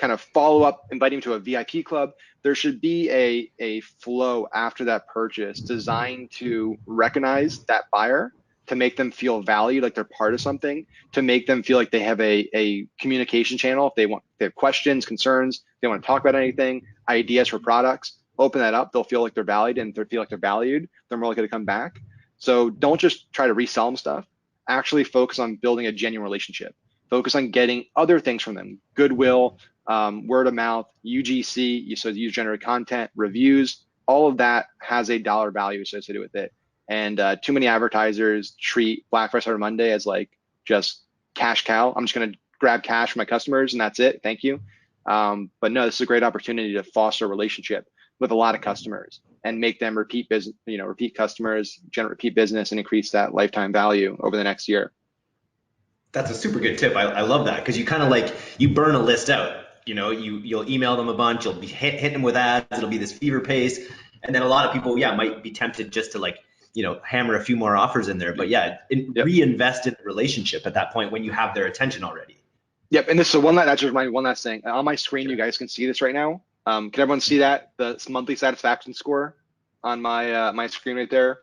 [SPEAKER 2] of follow up, inviting them to a VIP club. There should be a flow after that purchase designed to recognize that buyer, to make them feel valued, like they're part of something, to make them feel like they have a communication channel. If they have questions, concerns, they want to talk about anything, ideas for products, open that up. They'll feel like they're valued, and if they feel like they're valued, they're more likely to come back. So don't just try to resell them stuff. Actually focus on building a genuine relationship. Focus on getting other things from them: goodwill, word of mouth, UGC, so user-generated content, reviews. All of that has a dollar value associated with it. And too many advertisers treat Black Friday Cyber Monday as like just cash cow. I'm just going to grab cash from my customers and that's it. Thank you. But no, this is a great opportunity to foster a relationship with a lot of customers and make them repeat business, repeat customers, generate repeat business, and increase that lifetime value over the next year.
[SPEAKER 1] That's a super good tip. I love that, because you kind of you burn a list out. You'll email them a bunch. You'll be hitting them with ads. It'll be this fever pace, and then a lot of people, might be tempted just to hammer a few more offers in there. But reinvest in the relationship at that point when you have their attention already.
[SPEAKER 2] Yep, and this is that's just my one last thing. On my screen, you guys can see this right now. Can everyone see that? The monthly satisfaction score on my my screen right there.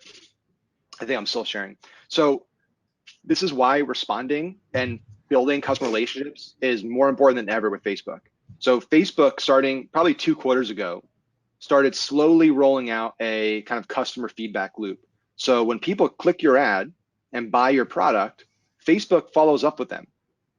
[SPEAKER 2] I think I'm still sharing. So this is why responding and building customer relationships is more important than ever with Facebook. So Facebook, starting probably 2 quarters ago, started slowly rolling out a kind of customer feedback loop. So when people click your ad and buy your product, Facebook follows up with them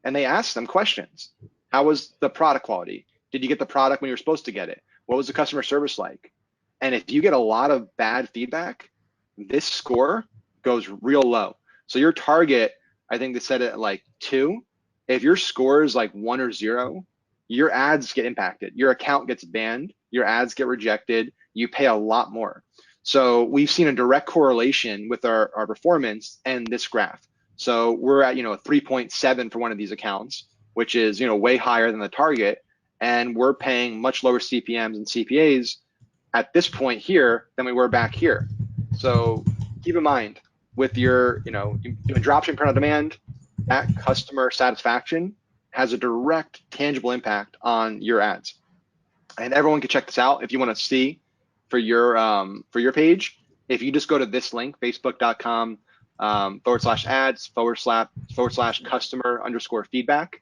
[SPEAKER 2] and they ask them questions. How was the product quality? Did you get the product when you were supposed to get it? What was the customer service like? And if you get a lot of bad feedback, this score goes real low. So your target, I think they said it at like 2. If your score is like 1 or 0, your ads get impacted. Your account gets banned. Your ads get rejected. You pay a lot more. So we've seen a direct correlation with our performance and this graph. So we're at, a 3.7 for one of these accounts, which is, way higher than the target. And we're paying much lower CPMs and CPAs at this point here than we were back here. So keep in mind with your, doing dropshipping print on demand, that customer satisfaction has a direct tangible impact on your ads. And everyone can check this out if you want to see for your page. If you just go to this link, facebook.com /ads / customer_feedback,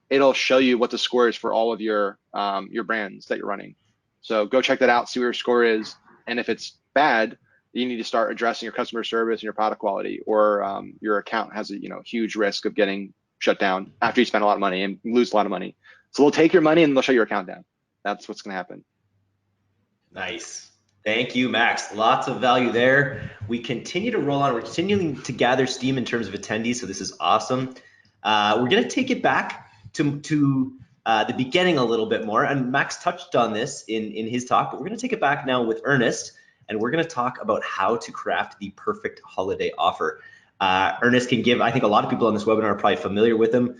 [SPEAKER 2] it'll show you what the score is for all of your brands that you're running. So go check that out, see what your score is, and if it's bad, you need to start addressing your customer service and your product quality, or your account has a huge risk of getting shut down after you spend a lot of money and lose a lot of money. So they'll take your money and they'll shut your account down. That's what's going to happen.
[SPEAKER 1] Nice. Thank you, Max. Lots of value there. We continue to roll on. We're continuing to gather steam in terms of attendees, so this is awesome. We're going to take it back to the beginning a little bit more, and Max touched on this in his talk, but we're going to take it back now with Ernest, and we're going to talk about how to craft the perfect holiday offer. Ernest can give, I think a lot of people on this webinar are probably familiar with him,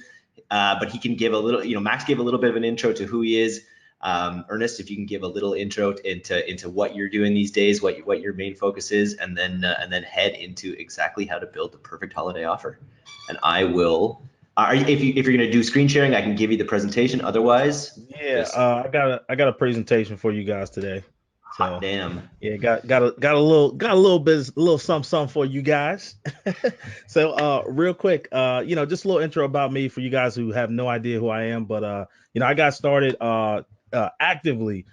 [SPEAKER 1] but he can give a little, Max gave a little bit of an intro to who he is. Ernest, if you can give a little intro into what you're doing these days, what your main focus is, and then head into exactly how to build the perfect holiday offer. And I will, if you're going to do screen sharing, I can give you the presentation. Otherwise,
[SPEAKER 3] yeah, I got a presentation for you guys today. So
[SPEAKER 1] hot damn.
[SPEAKER 3] Yeah, got a little something for you guys. So real quick, just a little intro about me for you guys who have no idea who I am, but I got started actively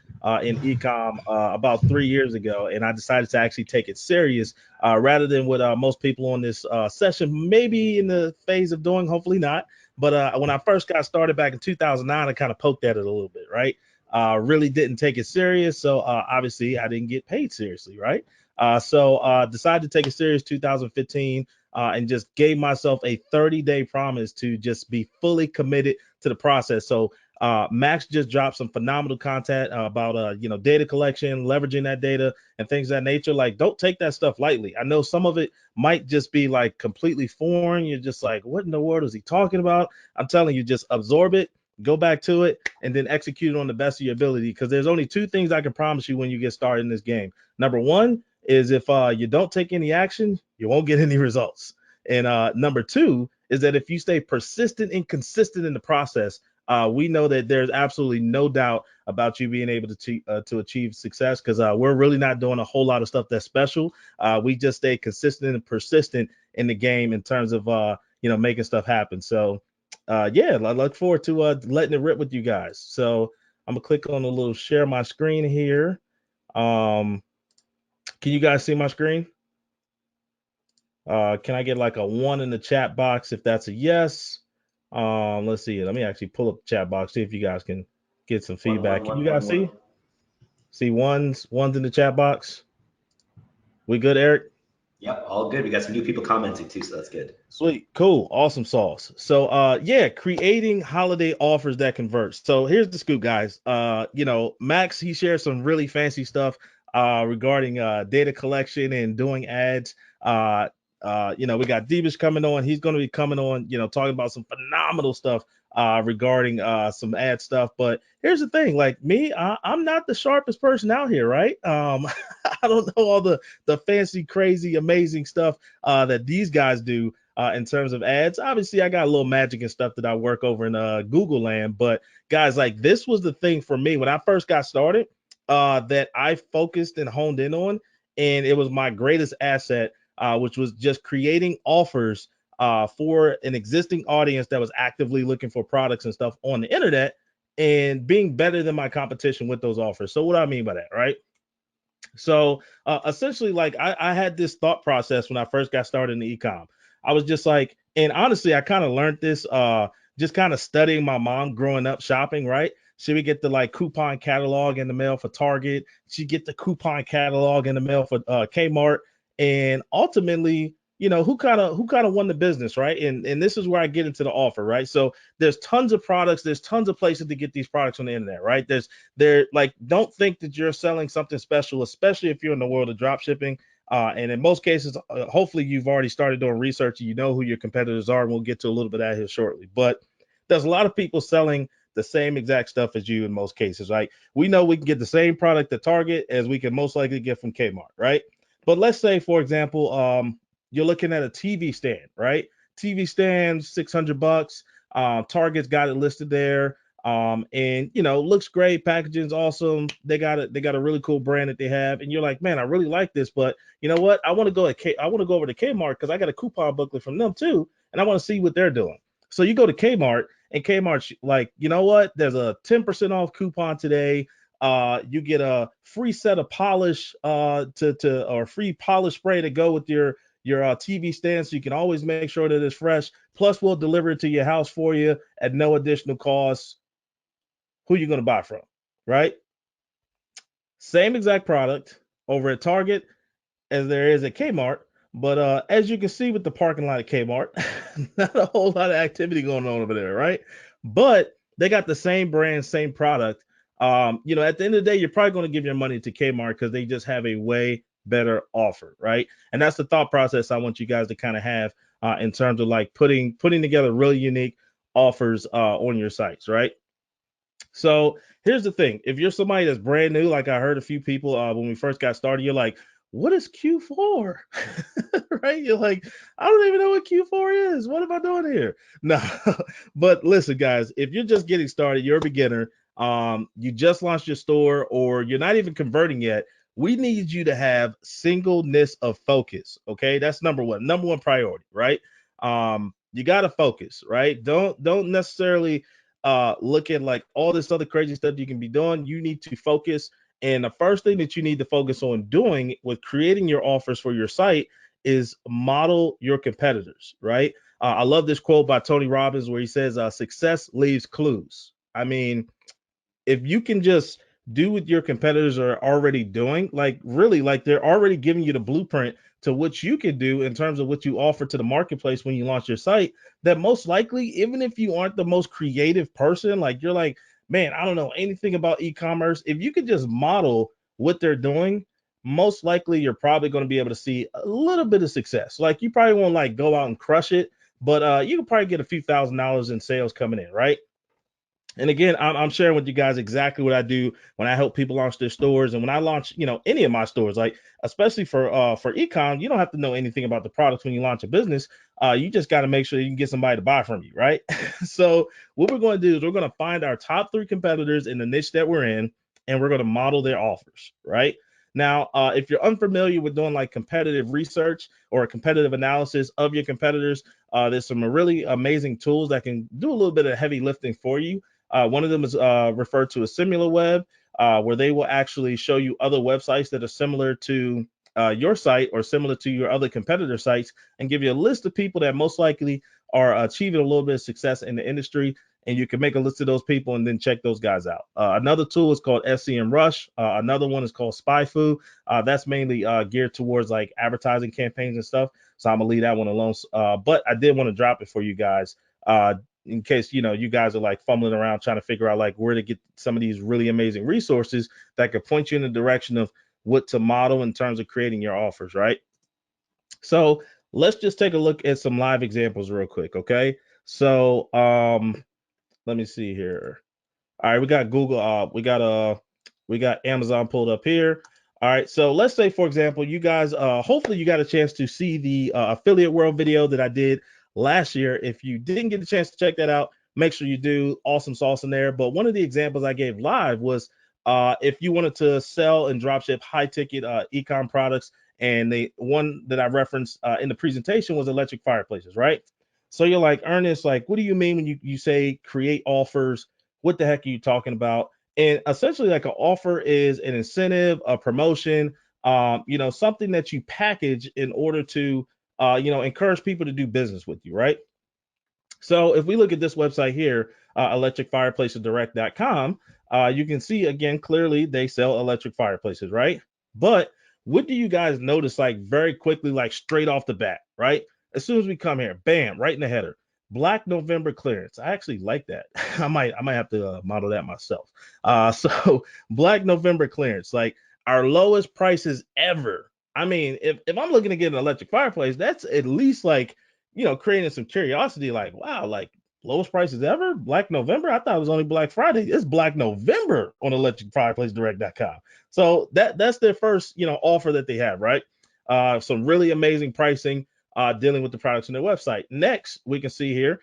[SPEAKER 3] in ecom about 3 years ago, and I decided to actually take it serious rather than what most people on this session maybe in the phase of doing, hopefully not. But when I first got started back in 2009, I kind of poked at it a little bit, right? Really didn't take it serious, so obviously I didn't get paid seriously, right? So decided to take it serious 2015 and just gave myself a 30-day promise to just be fully committed to the process. So Max just dropped some phenomenal content about data collection, leveraging that data and things of that nature. Like, don't take that stuff lightly. I know some of it might just be like completely foreign. You're just like, what in the world is he talking about? I'm telling you, just absorb it, go back to it, and then execute it on the best of your ability, because there's only 2 things I can promise you when you get started in this game. Number 1 is if you don't take any action, you won't get any results. And number 2 is that if you stay persistent and consistent in the process, we know that there's absolutely no doubt about you being able to achieve success, because we're really not doing a whole lot of stuff that's special. We just stay consistent and persistent in the game in terms of making stuff happen. So yeah, I look forward to letting it rip with you guys. So I'm gonna click on a little share my screen here. Can you guys see my screen? Can I get like a 1 in the chat box if that's a yes? Let's see. Let me actually pull up the chat box, see if you guys can get some feedback. Can you guys see? See ones in the chat box? We good, Eric?
[SPEAKER 1] Yep, all good. We got some new people commenting too, so that's good.
[SPEAKER 3] Sweet, cool, awesome sauce. So yeah, creating holiday offers that convert. So here's the scoop, guys. Max, he shared some really fancy stuff regarding data collection and doing ads. We got Deebish coming on. He's going to be coming on, talking about some phenomenal stuff regarding some ad stuff. But here's the thing, like me, I'm not the sharpest person out here, right? I don't know all the fancy, crazy, amazing stuff that these guys do. in terms of ads. Obviously, I got a little magic and stuff that I work over in Google land. But guys, like this was the thing for me when I first got started that I focused and honed in on, and it was my greatest asset, which was just creating offers for an existing audience that was actively looking for products and stuff on the internet, and being better than my competition with those offers. So what do I mean by that, right? So essentially, like I had this thought process when I first got started in the ecom. I was just like, and honestly, I kind of learned this just kind of studying my mom growing up shopping, right? She would get the like coupon catalog in the mail for Target. She'd get the coupon catalog in the mail for Kmart. And ultimately, who kind of won the business, right? And this is where I get into the offer, right? So there's tons of products, there's tons of places to get these products on the internet, right? They're like, don't think that you're selling something special, especially if you're in the world of drop shipping. And in most cases, hopefully you've already started doing research and you know who your competitors are. And we'll get to a little bit of that here shortly. But there's a lot of people selling the same exact stuff as you in most cases, right? We know we can get the same product at Target as we can most likely get from Kmart, right? But let's say, for example, you're looking at a TV stand, right? TV stand, $600. Target's got it listed there. And looks great, packaging's awesome. They got a really cool brand that they have, and you're like, man, I really like this, but you know what? I want to go over to Kmart because I got a coupon booklet from them too, and I want to see what they're doing. So you go to Kmart, and Kmart's like, you know what? There's a 10% off coupon today. You get a free set of polish or free polish spray to go with your TV stand, so you can always make sure that it's fresh. Plus, we'll deliver it to your house for you at no additional cost. Who you going to buy from, right? Same exact product over at Target as there is at Kmart, but as you can see with the parking lot at Kmart, not a whole lot of activity going on over there, right? But they got the same brand, same product. At the end of the day, you're probably going to give your money to Kmart because they just have a way better offer, right? And that's the thought process I want you guys to kind of have in terms of like putting together really unique offers on your sites, right? So here's the thing. If you're somebody that's brand new, like I heard a few people when we first got started, you're like, what is Q4? Right? You're like, I don't even know what Q4 is. What am I doing here? No, but listen, guys, if you're just getting started, you're a beginner, you just launched your store, or you're not even converting yet, we need you to have singleness of focus. Okay. That's number one priority, right? You got to focus, right? Don't necessarily look at like all this other crazy stuff you can be doing. You need to focus. And the first thing that you need to focus on doing with creating your offers for your site is model your competitors, right? I love this quote by Tony Robbins where he says, success leaves clues. I mean, if you can just do what your competitors are already doing, like really, like they're already giving you the blueprint to what you can do in terms of what you offer to the marketplace when you launch your site, that most likely, even if you aren't the most creative person, like you're like, man, I don't know anything about e-commerce. If you could just model what they're doing, most likely you're probably going to be able to see a little bit of success. Like you probably won't like go out and crush it, but you can probably get a few $1,000s in sales coming in, right? And again, I'm sharing with you guys exactly what I do when I help people launch their stores, and when I launch, any of my stores, like especially for ecom, you don't have to know anything about the products when you launch a business. You just got to make sure you can get somebody to buy from you, right? So what we're going to do is we're going to find our top 3 competitors in the niche that we're in, and we're going to model their offers, right? Now, if you're unfamiliar with doing like competitive research or a competitive analysis of your competitors, there's some really amazing tools that can do a little bit of heavy lifting for you. One of them is referred to as SimilarWeb, where they will actually show you other websites that are similar to your site or similar to your other competitor sites, and give you a list of people that most likely are achieving a little bit of success in the industry. And you can make a list of those people and then check those guys out. Another tool is called SEM Rush. Another one is called SpyFu. That's mainly geared towards like advertising campaigns and stuff. So I'm gonna leave that one alone. But I did want to drop it for you guys. In case you guys are like fumbling around trying to figure out like where to get some of these really amazing resources that could point you in the direction of what to model in terms of creating your offers, right? So let's just take a look at some live examples real quick, okay? So let me see here. All right, we got Google, we got Amazon pulled up here. All right, so let's say, for example, you guys, hopefully you got a chance to see the Affiliate World video that I did last year. If you didn't get a chance to check that out, make sure you do. Awesome sauce in there. But one of the examples I gave live was if you wanted to sell and dropship high ticket ecom products, and the one that I referenced in the presentation was electric fireplaces, right? So you're like, Ernest, like, what do you mean when you say create offers? What the heck are you talking about? And essentially, like, an offer is an incentive, a promotion, something that you package in order to, encourage people to do business with you, right? So if we look at this website here, electricfireplacesdirect.com, you can see again clearly they sell electric fireplaces, right? But what do you guys notice, like, very quickly, like straight off the bat, right? As soon as we come here, bam, right in the header, Black November clearance. I actually like that. I might have to model that myself. So Black November clearance, like our lowest prices ever. I mean, if I'm looking to get an electric fireplace, that's at least like, creating some curiosity, like, wow, like lowest prices ever, Black November. I thought it was only Black Friday. It's Black November on electricfireplacedirect.com. So that's their first, offer that they have, right? Some really amazing pricing dealing with the products on their website. Next, we can see here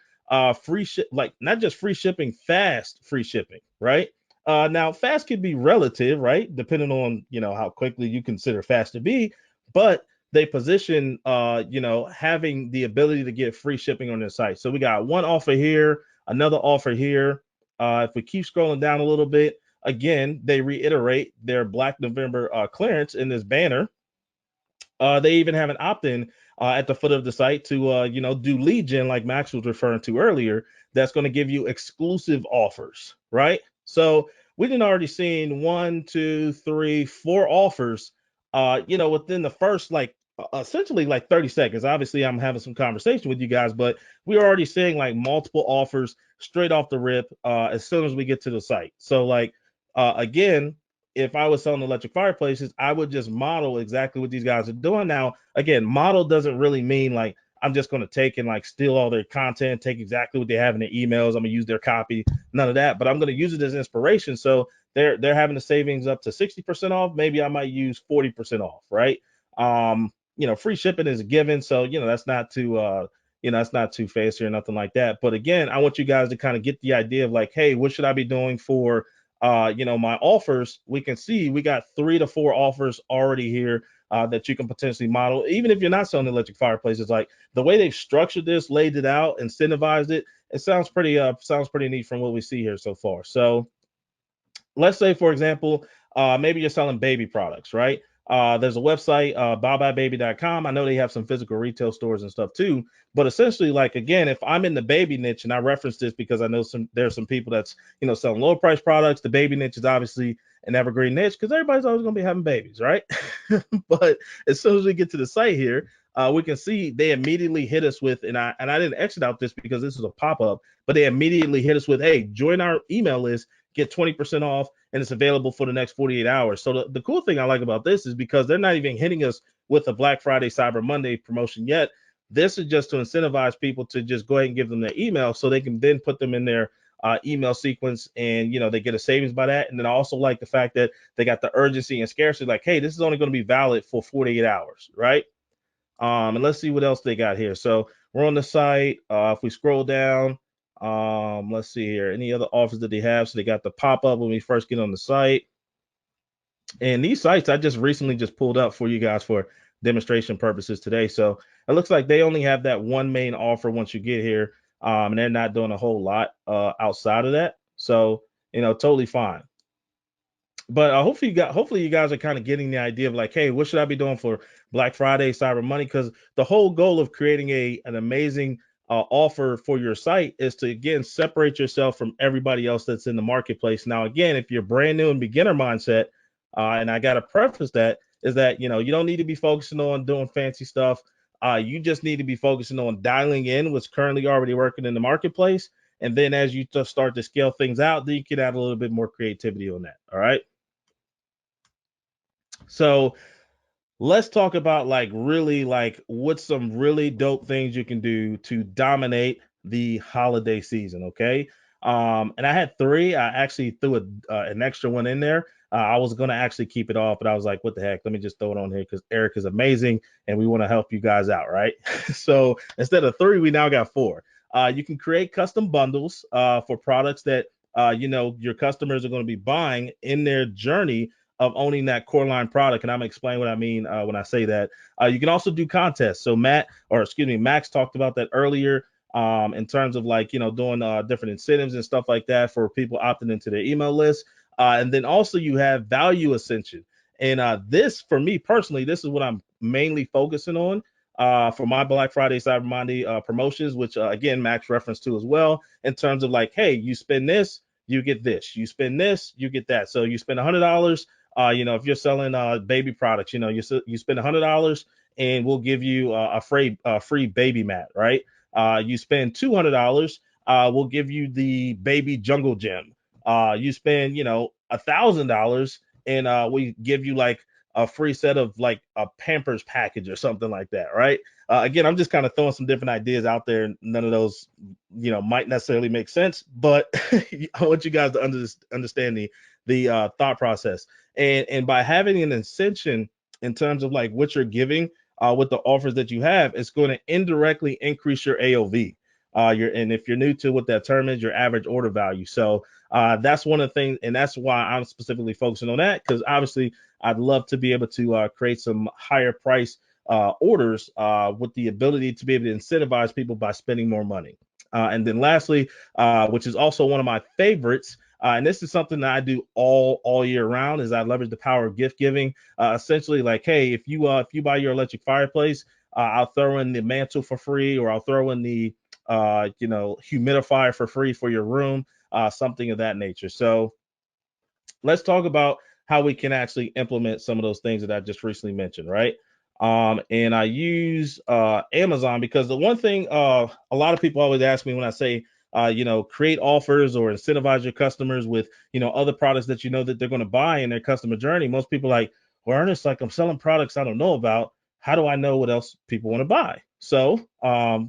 [SPEAKER 3] free ship, like not just free shipping, fast free shipping, right? Now, fast could be relative, right? Depending on, how quickly you consider fast to be, but they position, having the ability to get free shipping on their site. So we got one offer here, another offer here. If we keep scrolling down a little bit, again, they reiterate their Black November clearance in this banner. They even have an opt-in at the foot of the site to, do lead gen like Max was referring to earlier. That's going to give you exclusive offers, right? So we didn't already seen 1, 2, 3, 4 offers, within the first essentially like 30 seconds. Obviously, I'm having some conversation with you guys, but we're already seeing like multiple offers straight off the rip as soon as we get to the site. So like, again, if I was selling electric fireplaces, I would just model exactly what these guys are doing. Now, again, model doesn't really mean like I'm just going to take and like steal all their content, take exactly what they have in their emails. I'm going to use their copy, none of that, but I'm going to use it as inspiration. So they're having the savings up to 60% off. Maybe I might use 40% off, right? Free shipping is a given. So, that's not too, that's not too fancy or nothing like that. But again, I want you guys to kind of get the idea of like, hey, what should I be doing for my offers? We can see we got 3 to 4 offers already here that you can potentially model, even if you're not selling electric fireplaces. Like the way they've structured this, laid it out, incentivized it, it sounds pretty neat from what we see here so far. So let's say, for example, maybe you're selling baby products, right? There's a website, buybybaby.com. I know they have some physical retail stores and stuff too, but essentially, like, again, if I'm in the baby niche, and I reference this because I know there's some people that's, selling lower price products. The baby niche is obviously an evergreen niche because everybody's always going to be having babies, right? But as soon as we get to the site here, we can see they immediately hit us with, and I didn't exit out this because this is a pop-up, but they immediately hit us with, hey, join our email list, get 20% off, and it's available for the next 48 hours. So the cool thing I like about this is because they're not even hitting us with a Black Friday, Cyber Monday promotion yet. This is just to incentivize people to just go ahead and give them their email so they can then put them in their email sequence, and they get a savings by that. And then I also like the fact that they got the urgency and scarcity, like, hey, this is only going to be valid for 48 hours, right? And let's see what else they got here. So we're on the site. If we scroll down, let's see here. Any other offers that they have? So they got the pop-up when we first get on the site. And these sites I just recently just pulled up for you guys for demonstration purposes today. So it looks like they only have that one main offer once you get here. And they're not doing a whole lot outside of that. So, totally fine. But hopefully you guys are kind of getting the idea of like, hey, what should I be doing for Black Friday, Cyber Monday? Because the whole goal of creating an amazing offer for your site is to, again, separate yourself from everybody else that's in the marketplace. Now, again, if you're brand new and beginner mindset, and I got to preface that, is that, you don't need to be focusing on doing fancy stuff. You just need to be focusing on dialing in what's currently already working in the marketplace. And then as you just start to scale things out, then you can add a little bit more creativity on that. All right. So let's talk about what's some really dope things you can do to dominate the holiday season. Okay. And I had 3. I actually threw an extra one in there. I was going to actually keep it off, but I was like, what the heck? Let me just throw it on here because Eric is amazing and we want to help you guys out, right? So instead of 3, we now got 4. You can create custom bundles for products that your customers are going to be buying in their journey of owning that core line product. And I'm gonna explain what I mean when I say that. You can also do contests. So Max talked about that earlier in terms of doing different incentives and stuff like that for people opting into their email list. And then also you have value ascension. And this, for me personally, this is what I'm mainly focusing on for my Black Friday, Cyber Monday promotions, which again, Max referenced to as well, in terms of hey, you spend this, you get this. You spend this, you get that. So you spend $100. If you're selling baby products, you spend $100 and we'll give you a free baby mat, right? You spend $200, we'll give you the baby jungle gym. You spend, $1,000 and we give you a free set of a Pampers package or something like that, right? Again, I'm just kind of throwing some different ideas out there. None of those, might necessarily make sense, but I want you guys to understand the thought process. And by having an ascension in terms of what you're giving with the offers that you have, it's going to indirectly increase your AOV. And if you're new to what that term is, your average order value. So that's one of the things, and that's why I'm specifically focusing on that, because obviously I'd love to be able to create some higher price orders with the ability to be able to incentivize people by spending more money. And then lastly, which is also one of my favorites, and this is something that I do all year round, is I leverage the power of gift giving. Essentially, hey, if you buy your electric fireplace, I'll throw in the mantle for free, or I'll throw in the humidifier for free for your room, something of that nature. So let's talk about how we can actually implement some of those things that I just recently mentioned, right? And I use Amazon because the one thing a lot of people always ask me when I say, create offers or incentivize your customers with, other products that that they're going to buy in their customer journey. Most people well, Ernest, I'm selling products I don't know about. How do I know what else people want to buy? So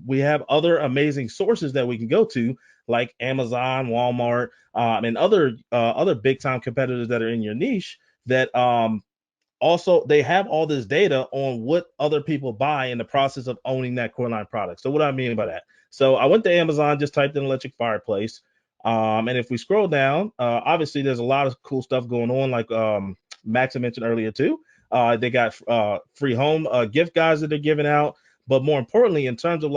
[SPEAKER 3] we have other amazing sources that we can go to, like Amazon, Walmart, and other big time competitors that are in your niche that also they have all this data on what other people buy in the process of owning that core line product. So what do I mean by that? So I went to Amazon, just typed in electric fireplace. And if we scroll down, obviously there's a lot of cool stuff going on, like Max mentioned earlier too. They got free home gift guides that they're giving out. But more importantly, in terms of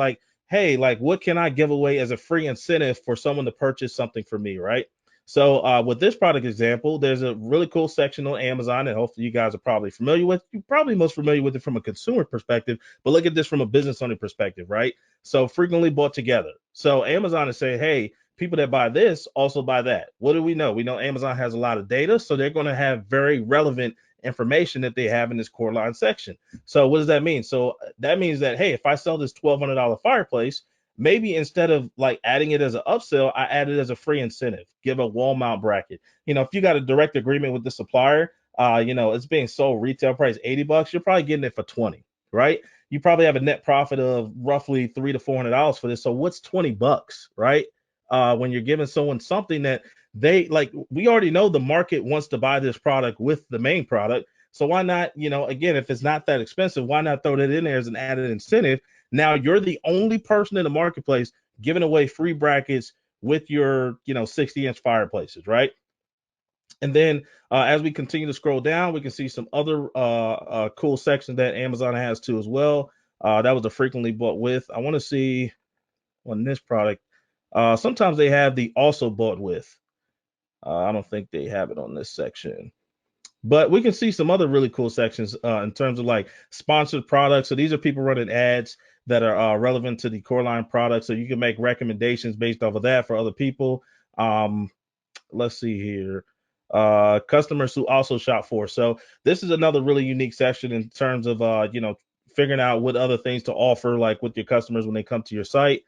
[SPEAKER 3] hey, what can I give away as a free incentive for someone to purchase something for me, right? So with this product example, there's a really cool section on Amazon that hopefully you guys are probably familiar with. You're probably most familiar with it from a consumer perspective, but look at this from a business owner perspective, right? So frequently bought together. So Amazon is saying, hey, people that buy this also buy that. What do we know? We know Amazon has a lot of data, so they're going to have very relevant information that they have in this core line section. So what does that mean? So that means that, hey, if I sell this $1,200 fireplace, maybe instead of adding it as an upsell, I add it as a free incentive, give a wall mount bracket. If you got a direct agreement with the supplier, it's being sold retail price $80, you're probably getting it for 20, right? You probably have a net profit of roughly $300 to $400 for this. So what's $20, right? When you're giving someone something that they we already know the market wants to buy this product with the main product. So why not, again, if it's not that expensive, why not throw that in there as an added incentive? Now you're the only person in the marketplace giving away free brackets with your, 60-inch fireplaces, right? And then as we continue to scroll down, we can see some other cool sections that Amazon has too as well. That was a frequently bought with. I want to see on this product. Sometimes they have the also bought with. I don't think they have it on this section. But we can see some other really cool sections in terms of sponsored products. So these are people running ads that are relevant to the core line product. So you can make recommendations based off of that for other people. Let's see here. Customers who also shop for. So this is another really unique section in terms of, figuring out what other things to offer, with your customers when they come to your site.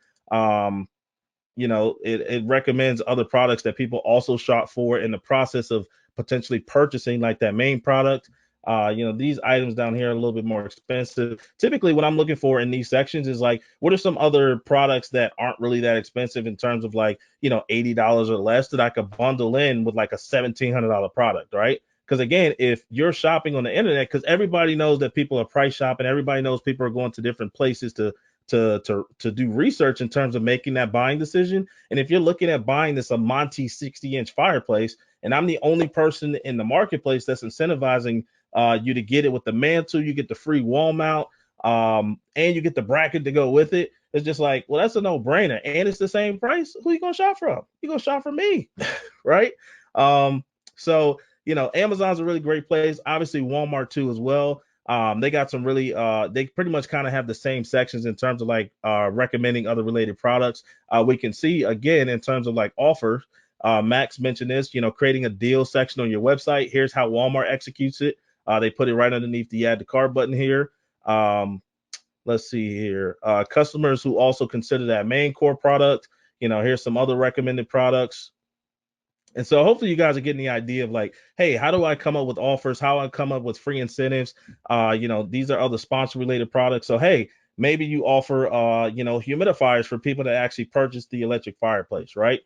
[SPEAKER 3] It recommends other products that people also shop for in the process of potentially purchasing that main product. These items down here are a little bit more expensive. Typically what I'm looking for in these sections is what are some other products that aren't really that expensive in terms of $80 or less that I could bundle in with a $1,700 product, right? Because again, if you're shopping on the internet, because everybody knows that people are price shopping, everybody knows people are going to different places to do research in terms of making that buying decision. And if you're looking at buying this a Monty 60-inch fireplace, and I'm the only person in the marketplace that's incentivizing you to get it with the mantle, you get the free wall mount, and you get the bracket to go with it. It's just like, well, that's a no-brainer, and it's the same price. Who you gonna shop from? You gonna shop from me, right? So Amazon's a really great place. Obviously, Walmart too as well. They got some really, they pretty much kind of have the same sections in terms of like recommending other related products. We can see again in terms of like offers. Max mentioned this, creating a deal section on your website. Here's how Walmart executes it. They put it right underneath the add to cart button here. Let's see here. Customers who also consider that main core product. Here's some other recommended products. And so hopefully you guys are getting the idea of like, hey, how do I come up with offers? How I come up with free incentives? These are other sponsor related products. So, hey, maybe you offer, humidifiers for people that actually purchase the electric fireplace, right?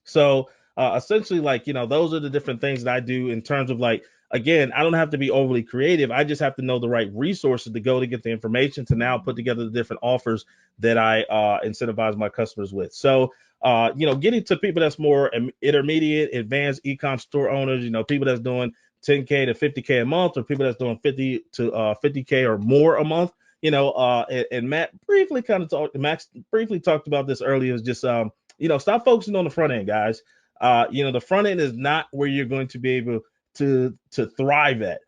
[SPEAKER 3] So essentially, like, those are the different things that I do in terms of like, again, I don't have to be overly creative. I just have to know the right resources to go to get the information to now put together the different offers that I incentivize my customers with. So, getting to people that's more intermediate, advanced e-com store owners, people that's doing 10K to 50K a month, or people that's doing 50 to 50K or more a month, and Max briefly talked about this earlier, is just, stop focusing on the front end, guys. The front end is not where you're going to be able to thrive at.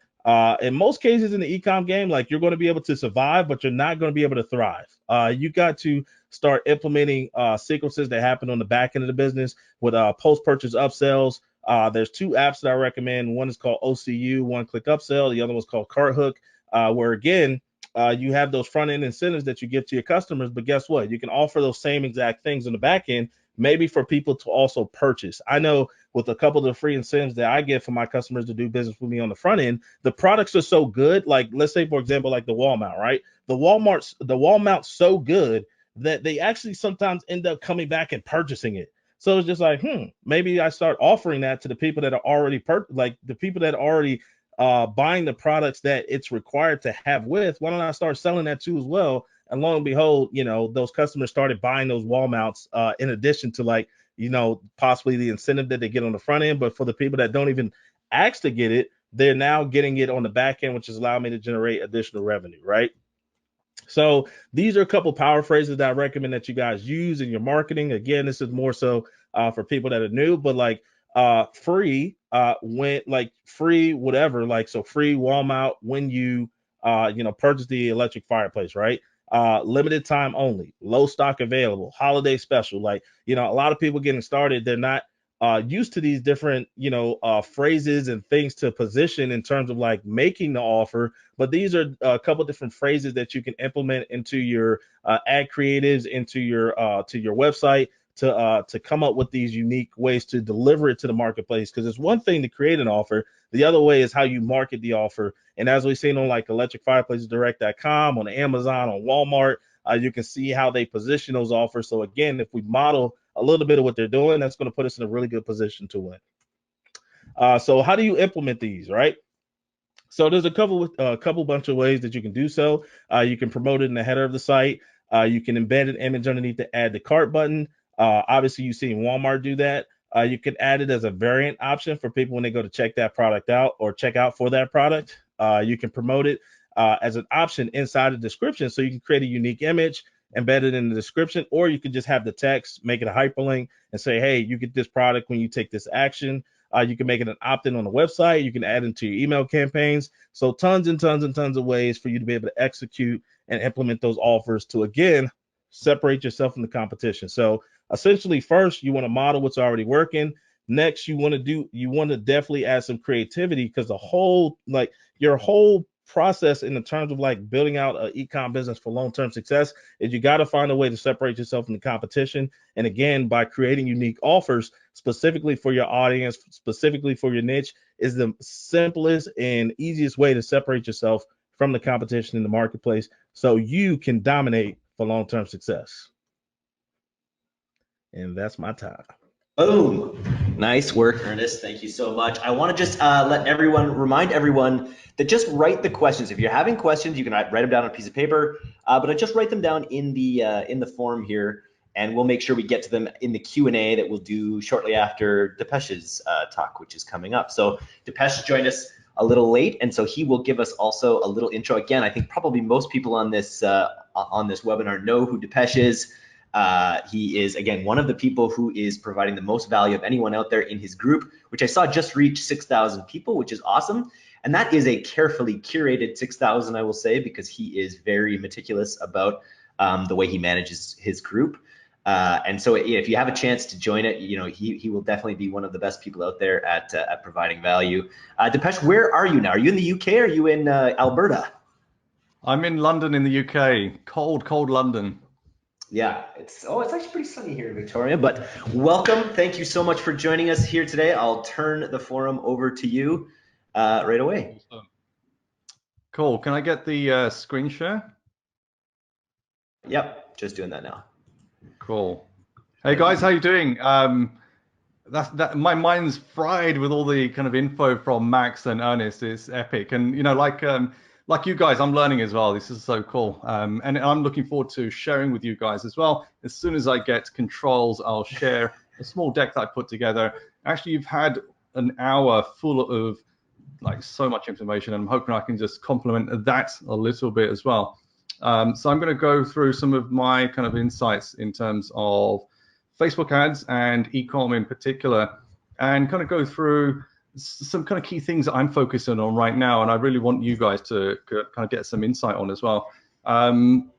[SPEAKER 3] In most cases in the e-com game, like, you're going to be able to survive, but you're not going to be able to thrive. You got to start implementing sequences that happen on the back end of the business with post-purchase upsells. There's two apps that I recommend. One is called OCU, One Click Upsell. The other one's called Cart Hook, where again, you have those front end incentives that you give to your customers, but guess what? You can offer those same exact things on the back end, maybe for people to also purchase. I know with a couple of the free incentives that I get for my customers to do business with me on the front end, the products are so good. Like, let's say, for example, like the wall mount, right? The wall mount's so good that they actually sometimes end up coming back and purchasing it. So it's just like, maybe I start offering that to the people that are already buying the products that it's required to have with. Why don't I start selling that too as well? And lo and behold, those customers started buying those wall mounts in addition to, like, possibly the incentive that they get on the front end. But for the people that don't even ask to get it, they're now getting it on the back end, which is allowing me to generate additional revenue, right? So these are a couple power phrases that I recommend that you guys use in your marketing. Again, this is more so for people that are new, but like free free whatever, like, so free wall mount when you purchase the electric fireplace, right? Limited time only, low stock available, holiday special. Like, a lot of people getting started, they're not used to these different, phrases and things to position in terms of like making the offer. But these are a couple different phrases that you can implement into your ad creatives, into your to your website to come up with these unique ways to deliver it to the marketplace. Because it's one thing to create an offer. The other way is how you market the offer. And as we've seen on like electricfireplacesdirect.com, on Amazon, on Walmart, you can see how they position those offers. So again, if we model a little bit of what they're doing, that's going to put us in a really good position to win. So how do you implement these, right? So there's a couple bunch of ways that you can do so. You can promote it in the header of the site. You can embed an image underneath the add to cart button. Obviously, you've seen Walmart do that. You can add it as a variant option for people when they go to check that product out or check out for that product. You can promote it as an option inside the description, so you can create a unique image, embed it in the description, or you can just have the text, make it a hyperlink, and say, hey, you get this product when you take this action. You can make it an opt-in on the website. You can add into your email campaigns. So tons and tons and tons of ways for you to be able to execute and implement those offers to, again, separate yourself from the competition. So essentially, first, you want to model what's already working. Next, you want to definitely add some creativity, because your whole process in the terms of like building out an e-com business for long-term success is you got to find a way to separate yourself from the competition. And again, by creating unique offers specifically for your audience, specifically for your niche, is the simplest and easiest way to separate yourself from the competition in the marketplace so you can dominate for long-term success. And that's my time.
[SPEAKER 1] Boom. Nice work, Ernest. Thank you so much. I want to just remind everyone that just write the questions. If you're having questions, you can write them down on a piece of paper, but I just write them down in the form here, and we'll make sure we get to them in the Q&A that we'll do shortly after Depesh's talk, which is coming up. So Depesh joined us a little late, and so he will give us also a little intro. Again, I think probably most people on this webinar know who Depesh is. He is, again, one of the people who is providing the most value of anyone out there in his group, which I saw just reach 6,000 people, which is awesome. And that is a carefully curated 6,000, I will say, because he is very meticulous about the way he manages his group. And so if you have a chance to join it, he will definitely be one of the best people out there at providing value. Depesh, where are you now? Are you in the UK? Or are you in Alberta?
[SPEAKER 4] I'm in London in the UK. Cold, cold London.
[SPEAKER 1] Yeah, it's actually pretty sunny here in Victoria, but welcome. Thank you so much for joining us here today. I'll turn the forum over to you right away.
[SPEAKER 4] Awesome. Cool. Can I get the screen share?
[SPEAKER 1] Yep, just doing that now.
[SPEAKER 4] Cool. Hey guys, how you doing? My mind's fried with all the kind of info from Max and Ernest. It's epic, and like you guys, I'm learning as well. This is so cool, and I'm looking forward to sharing with you guys as well. As soon as I get controls, I'll share a small deck that I put together. Actually, you've had an hour full of so much information, and I'm hoping I can just complement that a little bit as well. So I'm going to go through some of my kind of insights in terms of Facebook ads and Ecom in particular, and kind of go through some kind of key things that I'm focusing on right now, and I really want you guys to kind of get some insight on as well. Can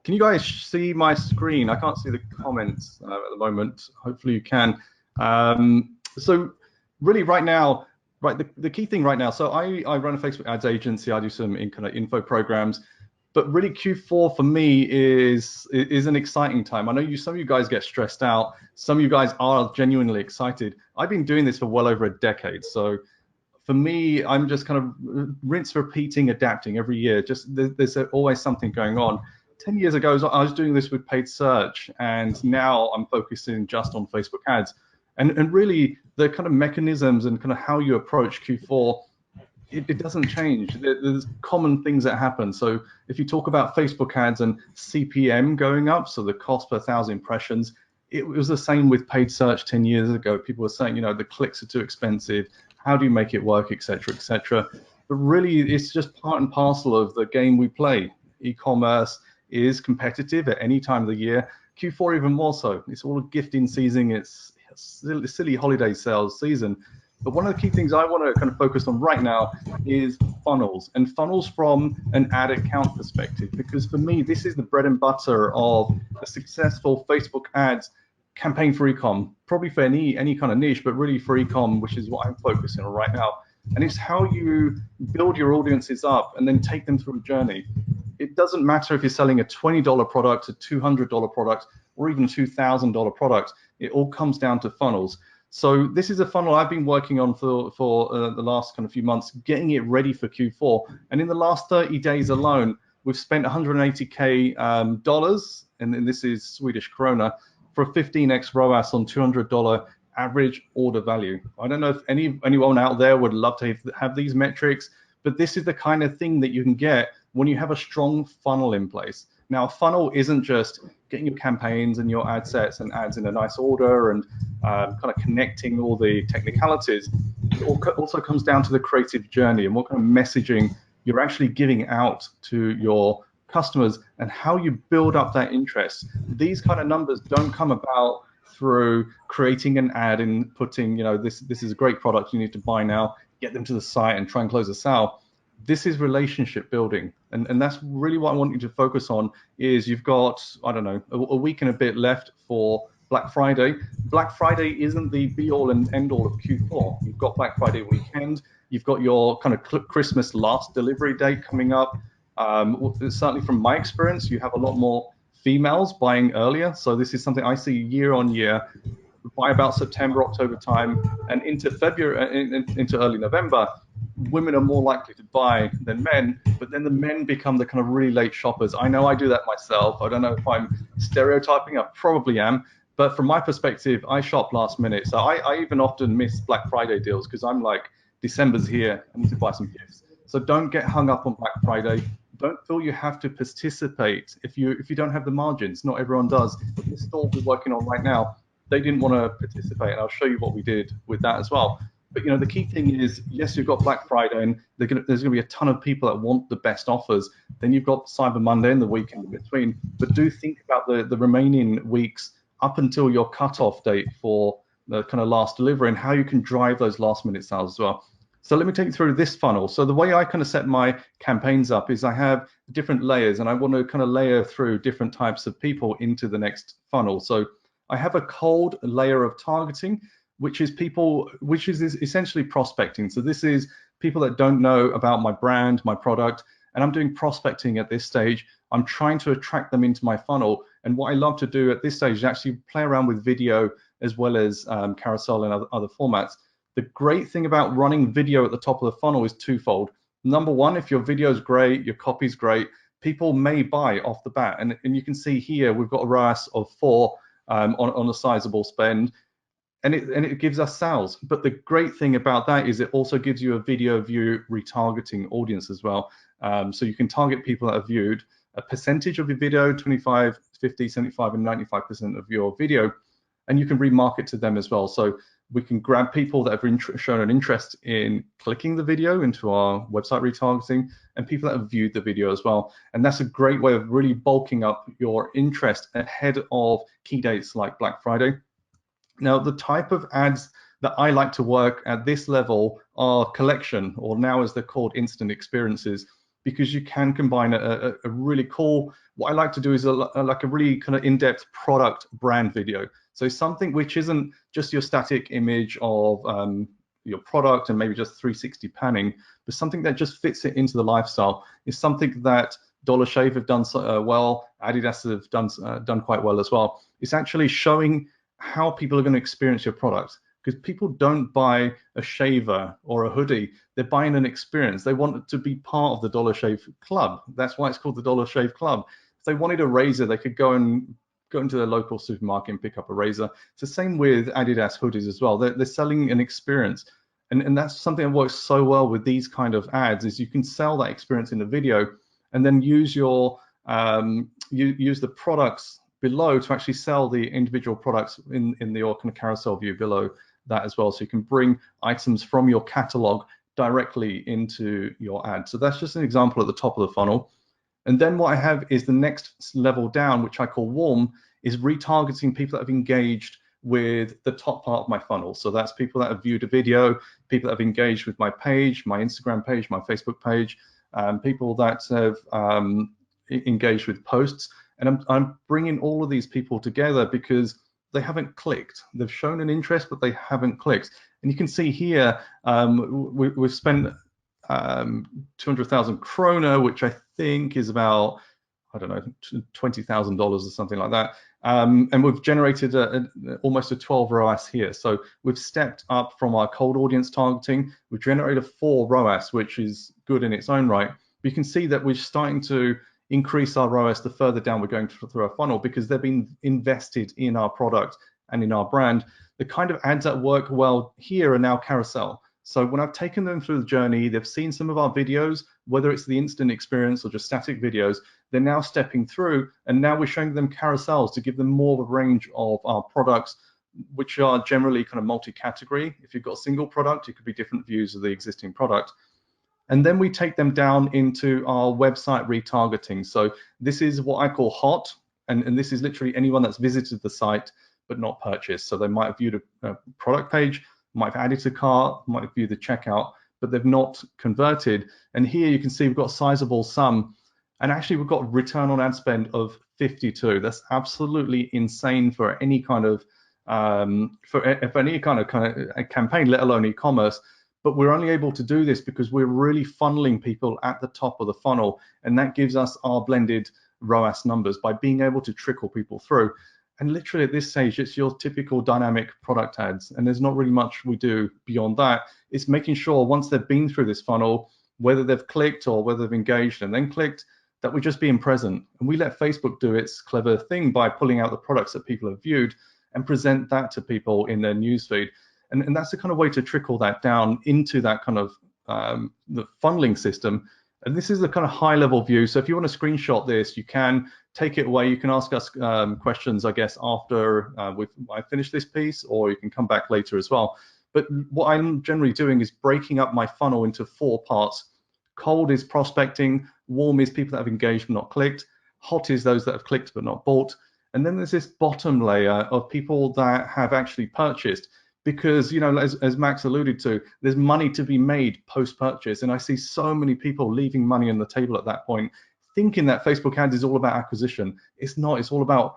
[SPEAKER 4] you guys see my screen? I can't see the comments at the moment. Hopefully you can. So really right now, the key thing right now, so I run a Facebook ads agency. I do some kind of info programs. But really, Q4 for me is an exciting time. I know some of you guys get stressed out. Some of you guys are genuinely excited. I've been doing this for well over a decade. So for me, I'm just kind of rinse, repeating, adapting every year. Just there's always something going on. 10 years ago, I was doing this with paid search, and now I'm focusing just on Facebook ads. And really, the kind of mechanisms and kind of how you approach Q4, it doesn't change. There's common things that happen. So if you talk about Facebook ads and CPM going up, so the cost per 1,000 impressions, it was the same with paid search 10 years ago. People were saying, the clicks are too expensive. How do you make it work, et cetera, et cetera. But really, it's just part and parcel of the game we play. E-commerce is competitive at any time of the year. Q4 even more so. It's all gifting season. It's silly holiday sales season. But one of the key things I want to kind of focus on right now is funnels, and funnels from an ad account perspective, because for me, this is the bread and butter of a successful Facebook ads campaign for Ecom, probably for any kind of niche, but really for Ecom, which is what I'm focusing on right now. And it's how you build your audiences up and then take them through a journey. It doesn't matter if you're selling a $20 product, a $200 product, or even a $2,000 product. It all comes down to funnels. So this is a funnel I've been working on for the last kind of few months, getting it ready for Q4. And in the last 30 days alone, we've spent $180K dollars, and this is Swedish krona, for a 15x ROAS on $200 average order value. I don't know if anyone out there would love to have these metrics, but this is the kind of thing that you can get when you have a strong funnel in place. Now, a funnel isn't just getting your campaigns and your ad sets and ads in a nice order and kind of connecting all the technicalities. It also comes down to the creative journey and what kind of messaging you're actually giving out to your customers and how you build up that interest. These kind of numbers don't come about through creating an ad and putting, this is a great product you need to buy now, get them to the site and try and close a sale. This is relationship building, and that's really what I want you to focus on. Is you've got, I don't know, a week and a bit left for Black Friday. Black Friday isn't the be all and end all of Q4. You've got Black Friday weekend. You've got your kind of Christmas last delivery date coming up. Certainly from my experience, you have a lot more females buying earlier. So this is something I see year on year. By about September, October time, and into February, into early November, women are more likely to buy than men, but then the men become the kind of really late shoppers. I know I do that myself. I don't know if I'm stereotyping, I probably am, But from my perspective, I shop last minute. So I even often miss Black Friday deals because I'm like, December's here, I need to buy some gifts. So don't get hung up on Black Friday. Don't feel you have to participate if you don't have the margins. Not everyone does. This store we're working on right now, they didn't want to participate, and I'll show you what we did with that as well. But you know, the key thing is, yes, you've got Black Friday, and there's going to be a ton of people that want the best offers. Then you've got Cyber Monday and the weekend in between. But do think about the remaining weeks up until your cutoff date for the kind of last delivery and how you can drive those last minute sales as well. So let me take you through this funnel. So the way I kind of set my campaigns up is I have different layers, and I want to kind of layer through different types of people into the next funnel. So I have a cold layer of targeting, which is essentially prospecting. So this is people that don't know about my brand, my product, and I'm doing prospecting at this stage. I'm trying to attract them into my funnel. And what I love to do at this stage is actually play around with video as well as carousel and other formats. The great thing about running video at the top of the funnel is twofold. Number one, if your video is great, your copy is great, people may buy off the bat. And you can see here, we've got a ROAS of 4 on a sizable spend. And it gives us sales. But the great thing about that is it also gives you a video view retargeting audience as well. So you can target people that have viewed a percentage of your video, 25, 50, 75, and 95% of your video, and you can remarket to them as well. So we can grab people that have shown an interest in clicking the video into our website retargeting, and people that have viewed the video as well. And that's a great way of really bulking up your interest ahead of key dates like Black Friday. Now, the type of ads that I like to work at this level are collection, or now as they're called, instant experiences, because you can combine a really cool, what I like to do is like a really kind of in-depth product brand video. So something which isn't just your static image of your product and maybe just 360 panning, but something that just fits it into the lifestyle. Is something that Dollar Shave have done well, Adidas have done quite well as well. It's actually showing how people are going to experience your product, because people don't buy a shaver or a hoodie, they're buying an experience. They want it to be part of the Dollar Shave Club. That's why it's called the Dollar Shave Club. If they wanted a razor, they could go into their local supermarket and pick up a razor. It's the same with Adidas hoodies as well. They're selling an experience, and that's something that works so well with these kind of ads, is you can sell that experience in the video and then use your use the products below to actually sell the individual products in your kind of carousel view below that as well. So you can bring items from your catalog directly into your ad. So that's just an example at the top of the funnel. And then what I have is the next level down, which I call warm, is retargeting people that have engaged with the top part of my funnel. So that's people that have viewed a video, people that have engaged with my page, my Instagram page, my Facebook page, people that have engaged with posts. And I'm bringing all of these people together because they haven't clicked. They've shown an interest, but they haven't clicked. And you can see here, we've spent 200,000 krona, which I think is about, I don't know, $20,000 or something like that. And we've generated almost a 12 ROAS here. So we've stepped up from our cold audience targeting. We've generated a 4 ROAS, which is good in its own right. But you can see that we're starting to increase our ROAS the further down we're going through our funnel, because they've been invested in our product and in our brand. The kind of ads that work well here are now carousel. So when I've taken them through the journey, they've seen some of our videos, whether it's the instant experience or just static videos, they're now stepping through, and now we're showing them carousels to give them more of a range of our products, which are generally kind of multi-category. If you've got a single product, it could be different views of the existing product. And then we take them down into our website retargeting. So this is what I call hot, and this is literally anyone that's visited the site but not purchased. So they might have viewed a product page, might have added to cart, might have viewed the checkout, but they've not converted. And here you can see we've got a sizable sum, and actually we've got return on ad spend of 52. That's absolutely insane for any kind of a campaign, let alone e-commerce. But we're only able to do this because we're really funneling people at the top of the funnel, and that gives us our blended ROAS numbers by being able to trickle people through. And literally at this stage, it's your typical dynamic product ads, and there's not really much we do beyond that. It's making sure once they've been through this funnel, whether they've clicked or whether they've engaged and then clicked, that we're just being present. And we let Facebook do its clever thing by pulling out the products that people have viewed. and present that to people in their newsfeed. And that's the kind of way to trickle that down into that kind of the funneling system. And this is the kind of high level view. So if you want to screenshot this, you can take it away. You can ask us questions, I guess, after I finish this piece, or you can come back later as well. But what I'm generally doing is breaking up my funnel into 4 parts. Cold is prospecting, warm is people that have engaged but not clicked, hot is those that have clicked but not bought, and then there's this bottom layer of people that have actually purchased. Because, you know, as Max alluded to, there's money to be made post-purchase, and I see so many people leaving money on the table at that point, thinking that Facebook ads is all about acquisition. It's not. It's all about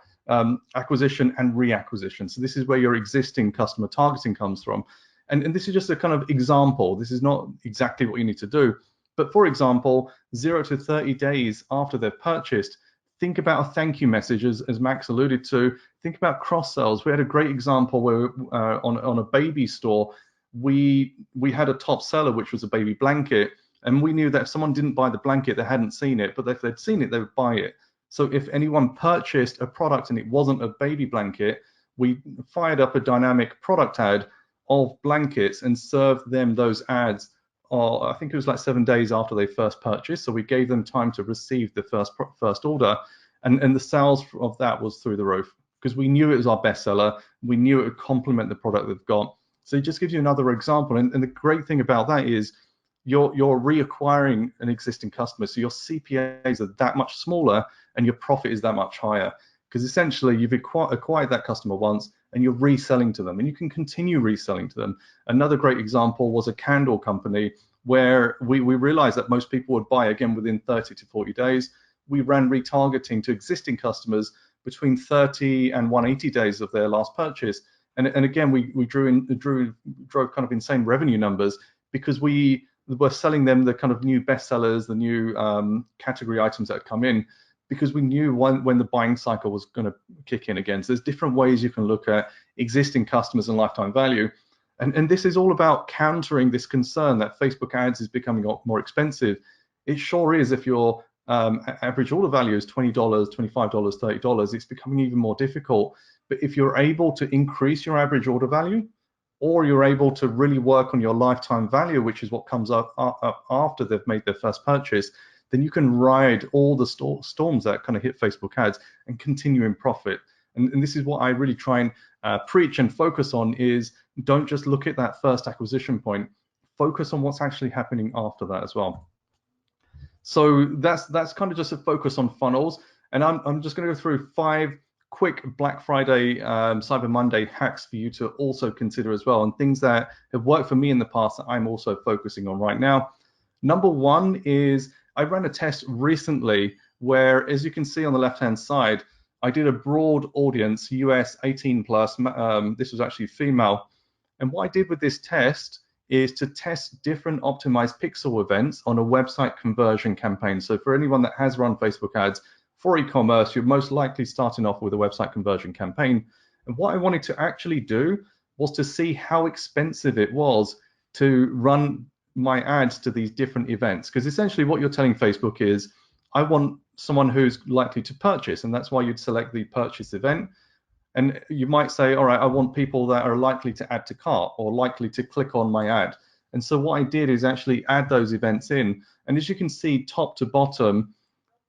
[SPEAKER 4] acquisition and reacquisition. So this is where your existing customer targeting comes from. And this is just a kind of example. This is not exactly what you need to do. But for example, 0 to 30 days after they've purchased, think about a thank you message, as Max alluded to. Think about cross sells. We had a great example where on a baby store, we had a top seller, which was a baby blanket. And we knew that if someone didn't buy the blanket, they hadn't seen it. But if they'd seen it, they would buy it. So if anyone purchased a product and it wasn't a baby blanket, we fired up a dynamic product ad of blankets and served them those ads. I think it was like 7 days after they first purchased. So we gave them time to receive the first order, and the sales of that was through the roof because we knew it was our bestseller. We knew it would complement the product they've got. So it just gives you another example. And the great thing about that is you're reacquiring an existing customer. So your CPAs are that much smaller and your profit is that much higher, because essentially you've acquired that customer once and you're reselling to them, and you can continue reselling to them. Another great example was a candle company where we realized that most people would buy again within 30 to 40 days. We ran retargeting to existing customers between 30 and 180 days of their last purchase. And again, we drove kind of insane revenue numbers because we were selling them the kind of new bestsellers, the new category items that had come in, because we knew when the buying cycle was going to kick in again. So there's different ways you can look at existing customers and lifetime value. And this is all about countering this concern that Facebook ads is becoming more expensive. It sure is. If your average order value is $20, $25, $30, it's becoming even more difficult. But if you're able to increase your average order value, or you're able to really work on your lifetime value, which is what comes up after they've made their first purchase, then you can ride all the storms that kind of hit Facebook ads and continue in profit. And this is what I really try and preach and focus on, is don't just look at that first acquisition point, focus on what's actually happening after that as well. So that's kind of just a focus on funnels. And I'm just going to go through 5 quick Black Friday, Cyber Monday hacks for you to also consider as well, and things that have worked for me in the past that I'm also focusing on right now. Number 1 is I ran a test recently where, as you can see on the left-hand side, I did a broad audience, US 18 plus. This was actually female. And what I did with this test is to test different optimized pixel events on a website conversion campaign. So for anyone that has run Facebook ads for e-commerce, you're most likely starting off with a website conversion campaign. And what I wanted to actually do was to see how expensive it was to run my ads to these different events. Because essentially what you're telling Facebook is, I want someone who's likely to purchase, and that's why you'd select the purchase event. And you might say, all right, I want people that are likely to add to cart or likely to click on my ad. And so what I did is actually add those events in. And as you can see, top to bottom,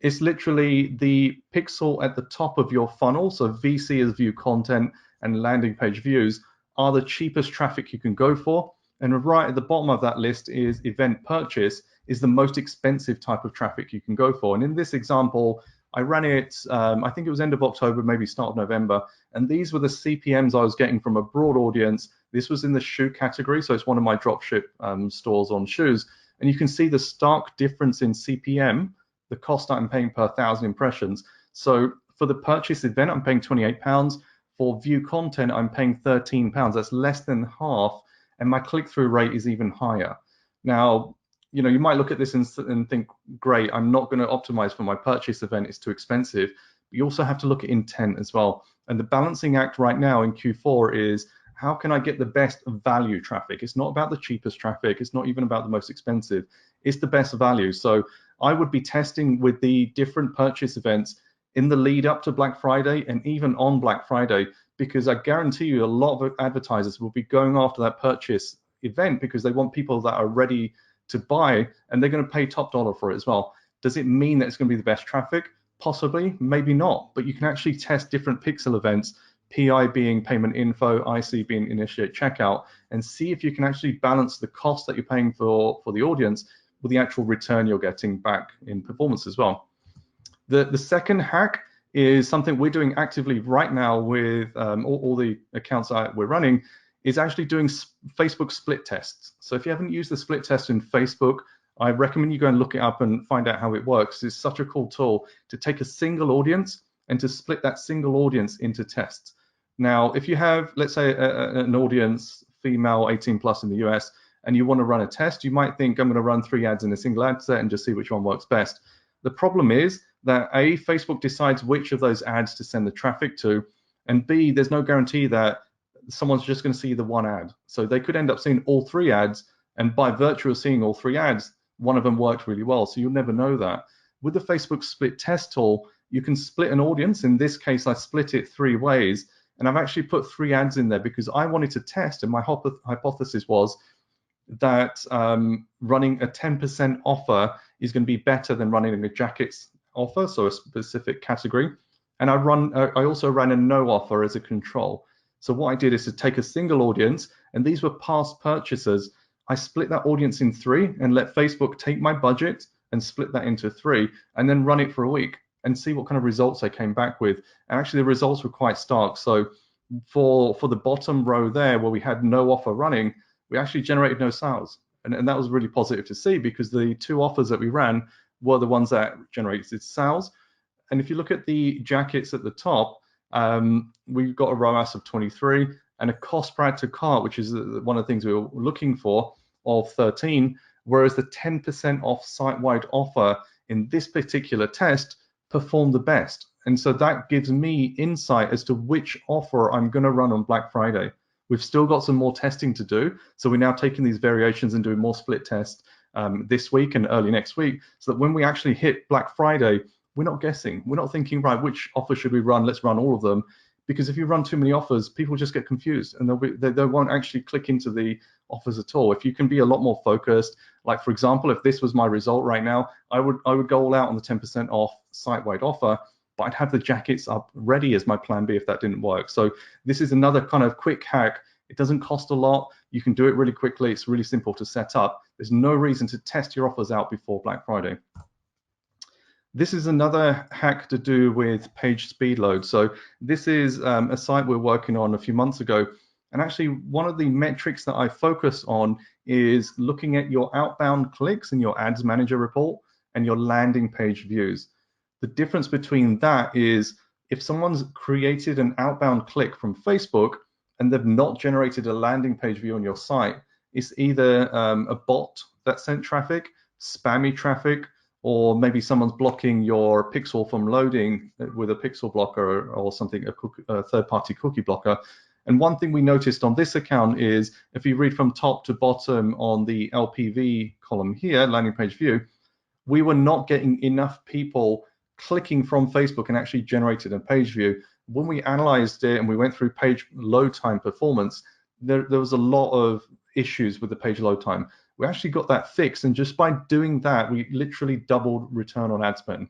[SPEAKER 4] it's literally the pixel at the top of your funnel. So VC is view content and landing page views are the cheapest traffic you can go for. And right at the bottom of that list is event purchase, is the most expensive type of traffic you can go for. And in this example, I ran it, I think it was end of October, maybe start of November. And these were the CPMs I was getting from a broad audience. This was in the shoe category. So it's one of my dropship stores on shoes. And you can see the stark difference in CPM, the cost that I'm paying per 1,000 impressions. So for the purchase event, I'm paying £28. For view content, I'm paying £13. That's less than half. And my click-through rate is even higher. Now, you know, you might look at this and think, great, I'm not going to optimize for my purchase event, it's too expensive. But you also have to look at intent as well. And the balancing act right now in Q4 is, how can I get the best value traffic? It's not about the cheapest traffic. It's not even about the most expensive. It's the best value. So I would be testing with the different purchase events in the lead up to Black Friday and even on Black Friday, because I guarantee you a lot of advertisers will be going after that purchase event because they want people that are ready to buy, and they're going to pay top dollar for it as well. Does it mean that it's going to be the best traffic? Possibly, maybe not, but you can actually test different pixel events, PI being payment info, IC being initiate checkout, and see if you can actually balance the cost that you're paying for the audience with the actual return you're getting back in performance as well. The second hack is something we're doing actively right now with all the accounts that we're running, is actually doing Facebook split tests. So if you haven't used the split test in Facebook, I recommend you go and look it up and find out how it works. It's such a cool tool to take a single audience and to split that single audience into tests. Now, if you have, let's say, an audience, female 18 plus in the US, and you want to run a test, you might think, I'm going to run 3 ads in a single ad set and just see which one works best. The problem is that A, Facebook decides which of those ads to send the traffic to, and B, there's no guarantee that someone's just going to see the one ad. So they could end up seeing all 3 ads, and by virtue of seeing all 3 ads, one of them worked really well. So you'll never know that. With the Facebook split test tool, you can split an audience. In this case, I split it 3 ways, and I've actually put 3 ads in there because I wanted to test, and my hypothesis was that running a 10% offer is going to be better than running a jackets offer, so a specific category. And I also ran a no offer as a control. So what I did is to take a single audience, and these were past purchasers. I split that audience in 3 and let Facebook take my budget and split that into 3, and then run it for a week and see what kind of results I came back with. And actually the results were quite stark. So for the bottom row there, where we had no offer running, we actually generated no sales. And that was really positive to see, because the 2 offers that we ran were the ones that generated sales. And if you look at the jackets at the top, we've got a ROAS of 23 and a cost per add to cart, which is one of the things we were looking for, of 13, whereas the 10% off site-wide offer in this particular test performed the best. And so that gives me insight as to which offer I'm going to run on Black Friday. We've still got some more testing to do, so we're now taking these variations and doing more split tests this week and early next week, so that when we actually hit Black Friday, we're not guessing. We're not thinking, right, which offer should we run? Let's run all of them. Because if you run too many offers, people just get confused, and they won't actually click into the offers at all. If you can be a lot more focused, like for example, if this was my result right now, I would go all out on the 10% off site-wide offer, but I'd have the jackets up ready as my plan B if that didn't work. So this is another kind of quick hack. It doesn't cost a lot. You can do it really quickly. It's really simple to set up. There's no reason to test your offers out before Black Friday. This is another hack to do with page speed load. So this is a site we're working on a few months ago. And actually, one of the metrics that I focus on is looking at your outbound clicks in your ads manager report and your landing page views. The difference between that is if someone's created an outbound click from Facebook and they've not generated a landing page view on your site, it's either a bot that sent traffic, spammy traffic, or maybe someone's blocking your pixel from loading with a pixel blocker or something, a third-party cookie blocker. And one thing we noticed on this account is if you read from top to bottom on the LPV column here, landing page view, we were not getting enough people clicking from Facebook and actually generated a page view. When we analyzed it and we went through page load time performance, there was a lot of issues with the page load time. We actually got that fixed, and just by doing that, we literally doubled return on ad spend.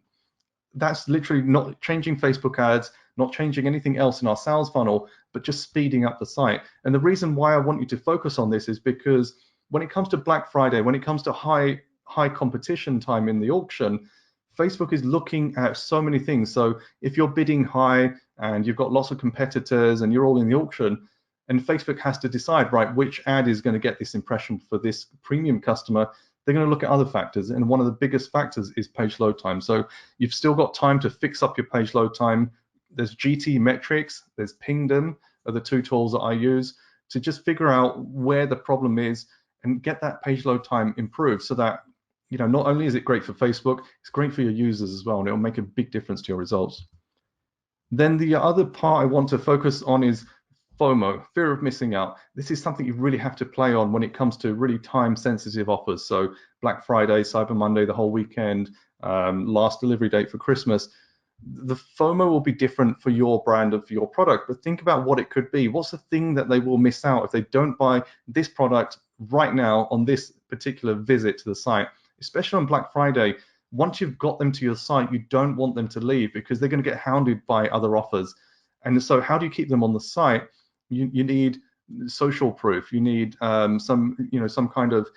[SPEAKER 4] That's literally not changing Facebook ads, not changing anything else in our sales funnel, but just speeding up the site. And the reason why I want you to focus on this is because when it comes to Black Friday, when it comes to high competition time in the auction, Facebook is looking at so many things. So if you're bidding high and you've got lots of competitors and you're all in the auction, and Facebook has to decide, right, which ad is going to get this impression for this premium customer, they're going to look at other factors. And one of the biggest factors is page load time. So you've still got time to fix up your page load time. There's GT metrics, there's Pingdom, are the 2 tools that I use to just figure out where the problem is and get that page load time improved, so that, you know, not only is it great for Facebook, it's great for your users as well, and it'll make a big difference to your results. Then the other part I want to focus on is FOMO, fear of missing out. This is something you really have to play on when it comes to really time-sensitive offers. So Black Friday, Cyber Monday, the whole weekend, last delivery date for Christmas. the FOMO will be different for your brand and for your product, but think about what it could be. What's the thing that they will miss out if they don't buy this product right now on this particular visit to the site, especially on Black Friday? Once you've got them to your site, you don't want them to leave because they're going to get hounded by other offers. And so how do you keep them on the site? You need social proof. You need some kind of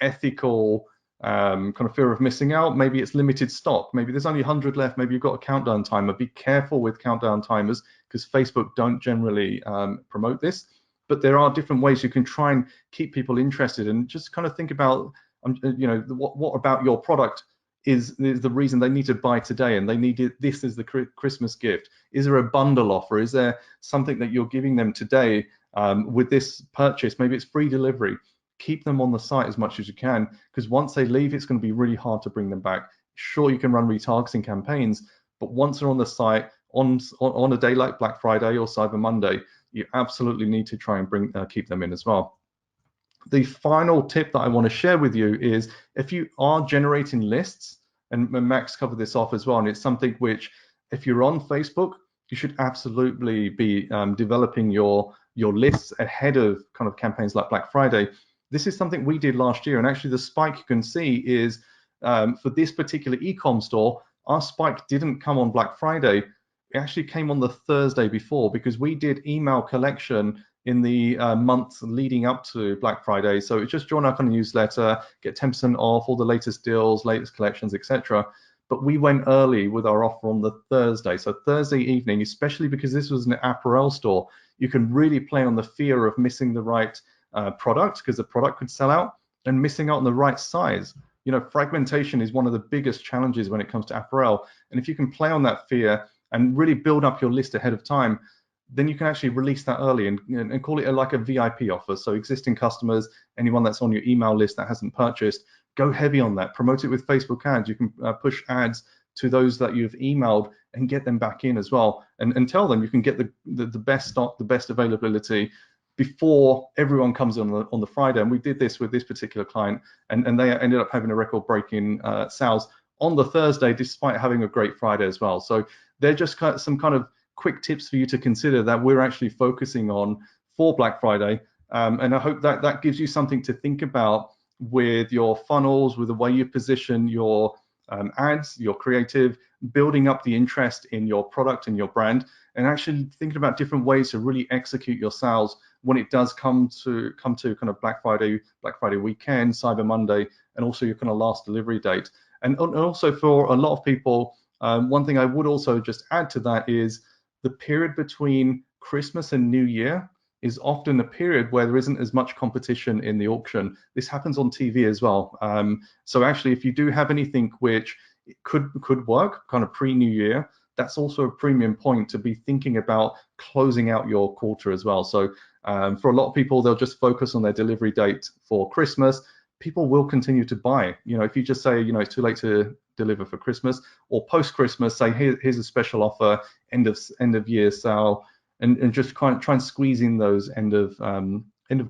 [SPEAKER 4] ethical kind of fear of missing out. Maybe it's limited stock. Maybe there's only 100 left. Maybe you've got a countdown timer. Be careful with countdown timers because Facebook don't generally promote this. But there are different ways you can try and keep people interested, and just kind of think about, what about your product is the reason they need to buy today, and they need it. This is the Christmas gift. Is there a bundle offer? Is there something that you're giving them today with this purchase? Maybe it's free delivery. Keep them on the site as much as you can, because once they leave, it's going to be really hard to bring them back. Sure, you can run retargeting campaigns, but once they're on the site on a day like Black Friday or Cyber Monday, you absolutely need to try and keep them in as well. The final tip that I want to share with you is if you are generating lists, and Max covered this off as well, and it's something which, if you're on Facebook, you should absolutely be developing your lists ahead of kind of campaigns like Black Friday. This is something we did last year, and actually the spike you can see is for this particular Ecom store, our spike didn't come on Black Friday. It actually came on the Thursday before, because we did email collection in the months leading up to Black Friday. So it's just join our kind of newsletter, get 10% off all the latest deals, latest collections, etc. But we went early with our offer on the Thursday. So Thursday evening, especially because this was an apparel store, you can really play on the fear of missing the right product, because the product could sell out, and missing out on the right size. Fragmentation is one of the biggest challenges when it comes to apparel. And if you can play on that fear and really build up your list ahead of time, then you can actually release that early and call it like a VIP offer. So existing customers, anyone that's on your email list that hasn't purchased, go heavy on that. Promote it with Facebook ads. You can push ads to those that you've emailed and get them back in as well. And tell them you can get the best stock, the best availability before everyone comes on the Friday. And we did this with this particular client, and they ended up having a record-breaking sales on the Thursday, despite having a great Friday as well. So they're just some kind of quick tips for you to consider that we're actually focusing on for Black Friday. And I hope that gives you something to think about with your funnels, with the way you position your ads, your creative, building up the interest in your product and your brand, and actually thinking about different ways to really execute your sales when it does come to kind of Black Friday weekend, Cyber Monday, and also your kind of last delivery date. And also for a lot of people, one thing I would also just add to that is the period between Christmas and New Year is often a period where there isn't as much competition in the auction. This happens on TV as well. So actually, if you do have anything which could work kind of pre-New Year, that's also a premium point to be thinking about closing out your quarter as well. So for a lot of people, they'll just focus on their delivery date for Christmas. People will continue to buy. If you just say, it's too late to deliver for Christmas, or post-Christmas, say, here's a special offer, end of year sale, and just try and squeeze in those end of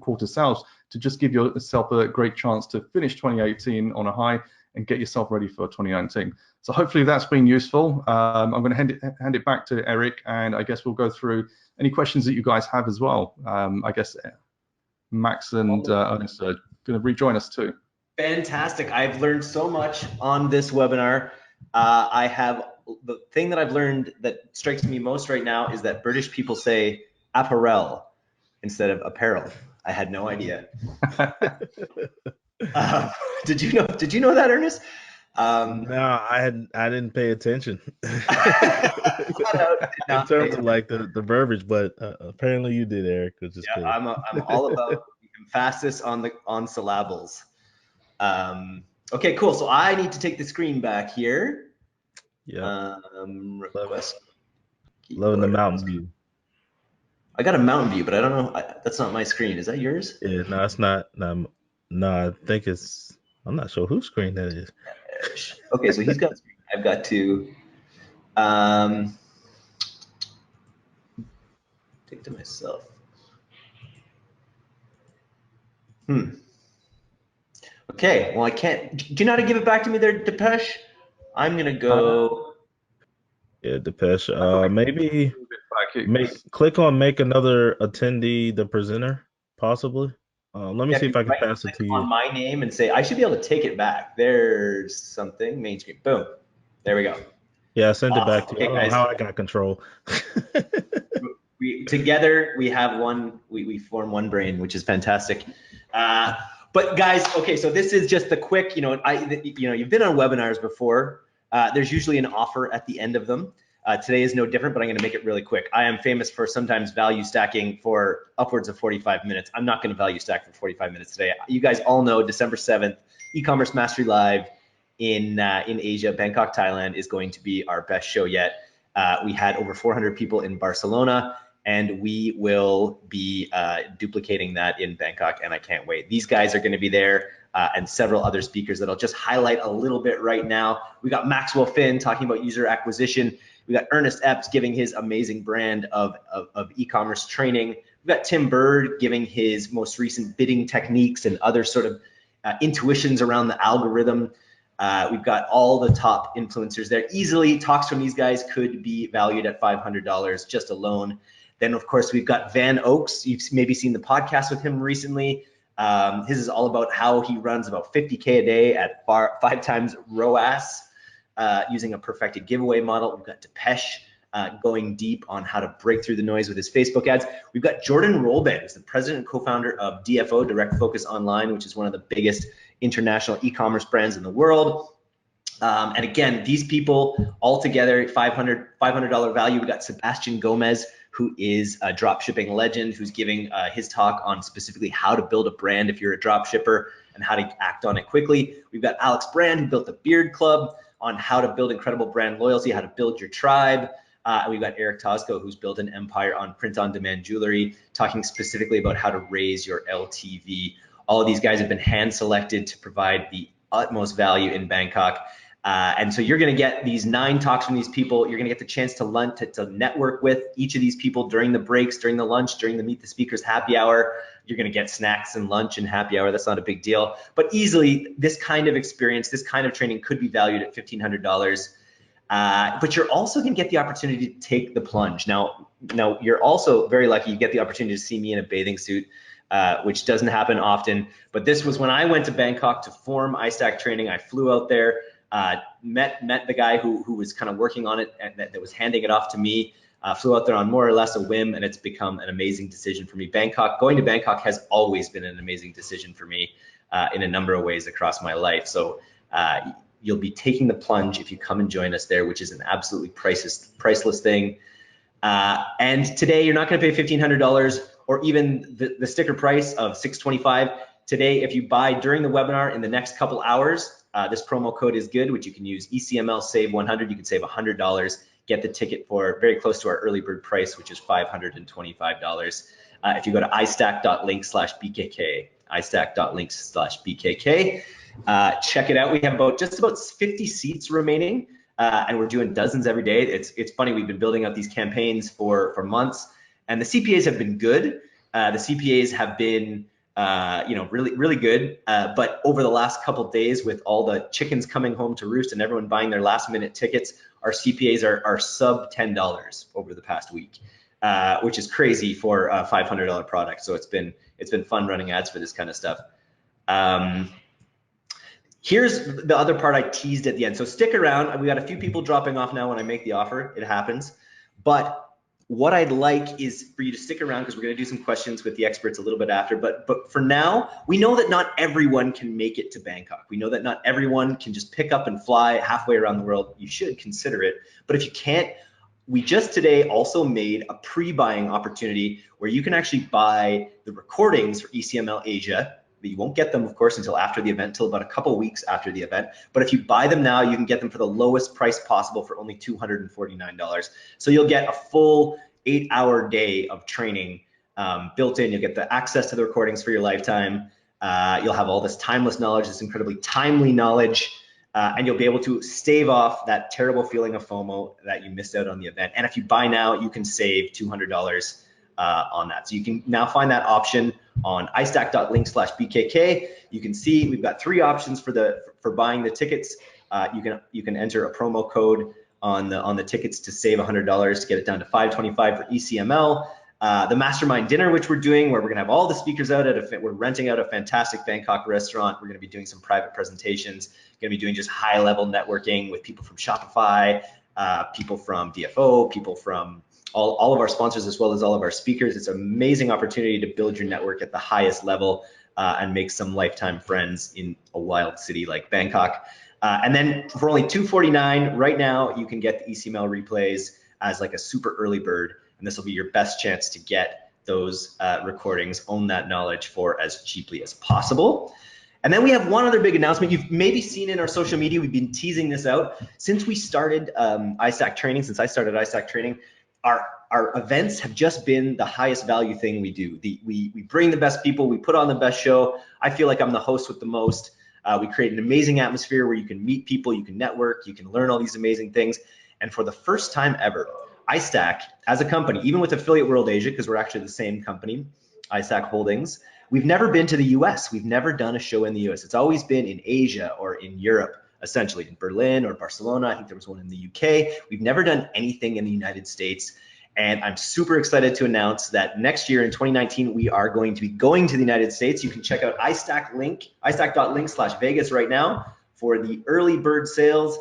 [SPEAKER 4] quarter sales to just give yourself a great chance to finish 2018 on a high and get yourself ready for 2019. So hopefully that's been useful. I'm going to hand it back to Eric, and I guess we'll go through any questions that you guys have as well. I guess Max and Ernest are going to rejoin us too.
[SPEAKER 1] Fantastic. I've learned so much on this webinar. I have the thing that I've learned that strikes me most right now is that British people say apparel instead of apparel. I had no idea. Did you know that, Ernest?
[SPEAKER 3] No, I didn't pay attention in terms of like the verbiage, but apparently you did, Eric, which is cool.
[SPEAKER 1] I'm all about the emphasis on syllables. Okay, cool. So I need to take the screen back here.
[SPEAKER 3] Yeah.
[SPEAKER 1] Request.
[SPEAKER 3] Loving the mountain view.
[SPEAKER 1] I got a mountain view, but I don't know. That's not my screen. Is that yours?
[SPEAKER 3] Yeah, no, it's not. No, I think it's. I'm not sure whose screen that is.
[SPEAKER 1] Okay, so he's got. I've got two. Take to myself. Okay, well I can't. Do you know how to give it back to me there, Depeche? I'm gonna go.
[SPEAKER 3] Yeah, Depeche. Maybe
[SPEAKER 4] It's
[SPEAKER 3] click on make another attendee the presenter, possibly. Let me
[SPEAKER 1] Yeah,
[SPEAKER 3] see
[SPEAKER 1] if you
[SPEAKER 3] if I can
[SPEAKER 1] right
[SPEAKER 3] pass it
[SPEAKER 1] click
[SPEAKER 3] to you.
[SPEAKER 1] on my name and say, I should be able to take it back. There's something, main screen. Boom. There we go.
[SPEAKER 3] Yeah, I sent it
[SPEAKER 1] Awesome.
[SPEAKER 3] back to you. I
[SPEAKER 1] Okay,
[SPEAKER 3] don't know
[SPEAKER 1] guys.
[SPEAKER 3] how I got control.
[SPEAKER 1] We together we have one. We form one brain, which is fantastic. Uh, but guys, okay, so this is just the quick. You've been on webinars before. There's usually an offer at the end of them. Today is no different, but I'm going to make it really quick. I am famous for sometimes value stacking for upwards of 45 minutes. I'm not going to value stack for 45 minutes today. You guys all know December 7th, e-commerce mastery live in Asia, Bangkok, Thailand is going to be our best show yet. We had over 400 people in Barcelona, and we will be duplicating that in Bangkok, and I can't wait. These guys are going to be there, and several other speakers that I'll just highlight a little bit right now. We got Maxwell Finn talking about user acquisition. We got Ernest Epps giving his amazing brand of e-commerce training. We've got Tim Bird giving his most recent bidding techniques and other sort of intuitions around the algorithm. We've got all the top influencers there. Easily, talks from these guys could be valued at $500 just alone. Then, of course, we've got Van Oaks. You've maybe seen the podcast with him recently. His is all about how he runs about 50K a day at 5 times ROAS using a perfected giveaway model. We've got Depeche going deep on how to break through the noise with his Facebook ads. We've got Jordan Rolben, who's the president and co-founder of DFO, Direct Focus Online, which is one of the biggest international e-commerce brands in the world. And again, these people all together, $500 value. We got Sebastian Gomez, who is a drop shipping legend, who's giving his talk on specifically how to build a brand if you're a drop shipper and how to act on it quickly. We've got Alex Brand, who built the Beard Club, on how to build incredible brand loyalty, how to build your tribe. And we've got Eric Tosco, who's built an empire on print-on-demand jewelry, talking specifically about how to raise your LTV. All of these guys have been hand-selected to provide the utmost value in Bangkok. And so you're going to get these 9 talks from these people. You're going to get the chance to network with each of these people during the breaks, during the lunch, during the Meet the Speakers happy hour. You're going to get snacks and lunch and happy hour. That's not a big deal. But easily, this kind of experience, this kind of training could be valued at $1,500. But you're also going to get the opportunity to take the plunge. Now, you're also very lucky. You get the opportunity to see me in a bathing suit, which doesn't happen often. But this was when I went to Bangkok to form iStack training. I flew out there. Met the guy who was kind of working on it and that was handing it off to me. Flew out there on more or less a whim, and it's become an amazing decision for me. Going to Bangkok has always been an amazing decision for me in a number of ways across my life. So you'll be taking the plunge if you come and join us there, which is an absolutely priceless thing. And today you're not going to pay $1,500 or even the sticker price of $625. Today, if you buy during the webinar in the next couple hours, this promo code is good, which you can use ECML save 100. You can save $100, get the ticket for very close to our early bird price, which is $525. If you go to iStack.link/BKK, iStack.link/BKK, check it out. We have just about 50 seats remaining, and we're doing dozens every day. It's funny, we've been building out these campaigns for months, and the CPAs have been good. The CPAs have been really good. But over the last couple of days, with all the chickens coming home to roost and everyone buying their last minute tickets, our CPAs are sub $10 over the past week, which is crazy for a $500 product. So it's been fun running ads for this kind of stuff. Here's the other part I teased at the end. So stick around. We got a few people dropping off now when I make the offer. It happens. But what I'd like is for you to stick around because we're going to do some questions with the experts a little bit after. But for now, we know that not everyone can make it to Bangkok. We know that not everyone can just pick up and fly halfway around the world. You should consider it. But if you can't, we just today also made a pre-buying opportunity where you can actually buy the recordings for ECML Asia. But you won't get them, of course, until after the event, until about a couple weeks after the event. But if you buy them now, you can get them for the lowest price possible for only $249. So you'll get a full 8-hour day of training built in. You'll get the access to the recordings for your lifetime. You'll have all this timeless knowledge, this incredibly timely knowledge, and you'll be able to stave off that terrible feeling of FOMO that you missed out on the event. And if you buy now, you can save $200 on that. So you can now find that option on iStack.link/BKK. You can see we've got 3 options for buying the tickets. You can enter a promo code on the tickets to save $100 to get it down to $525 for ECML. The mastermind dinner, which we're doing, where we're gonna have all the speakers out we're renting out a fantastic Bangkok restaurant. We're gonna be doing some private presentations, gonna be doing just high level networking with people from Shopify, people from DFO, people from all of our sponsors, as well as all of our speakers. It's an amazing opportunity to build your network at the highest level and make some lifetime friends in a wild city like Bangkok. And then for only $249 right now, you can get the ECML replays as like a super early bird. And this will be your best chance to get those recordings, own that knowledge for as cheaply as possible. And then we have one other big announcement. You've maybe seen in our social media, we've been teasing this out. Since we started iStack training, since I started iStack training, our events have just been the highest value thing we do. We bring the best people, we put on the best show. I feel like I'm the host with the most. We create an amazing atmosphere where you can meet people, you can network, you can learn all these amazing things. And for the first time ever, iStack as a company, even with Affiliate World Asia, because we're actually the same company, iStack Holdings, we've never been to the US. We've never done a show in the US. It's always been in Asia or in Europe, essentially in Berlin or Barcelona. I think there was one in the UK. We've never done anything in the United States. And I'm super excited to announce that next year in 2019, we are going to be going to the United States. You can check out iStack.link/Vegas right now for the early bird sales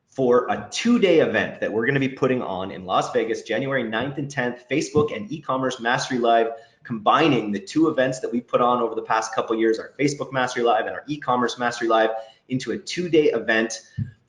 [SPEAKER 1] for a 2-day event that we're going to be putting on in Las Vegas, January 9th and 10th, Facebook and e-commerce mastery live, combining the two events that we put on over the past couple years, our Facebook mastery live and our e-commerce mastery live, into a 2-day event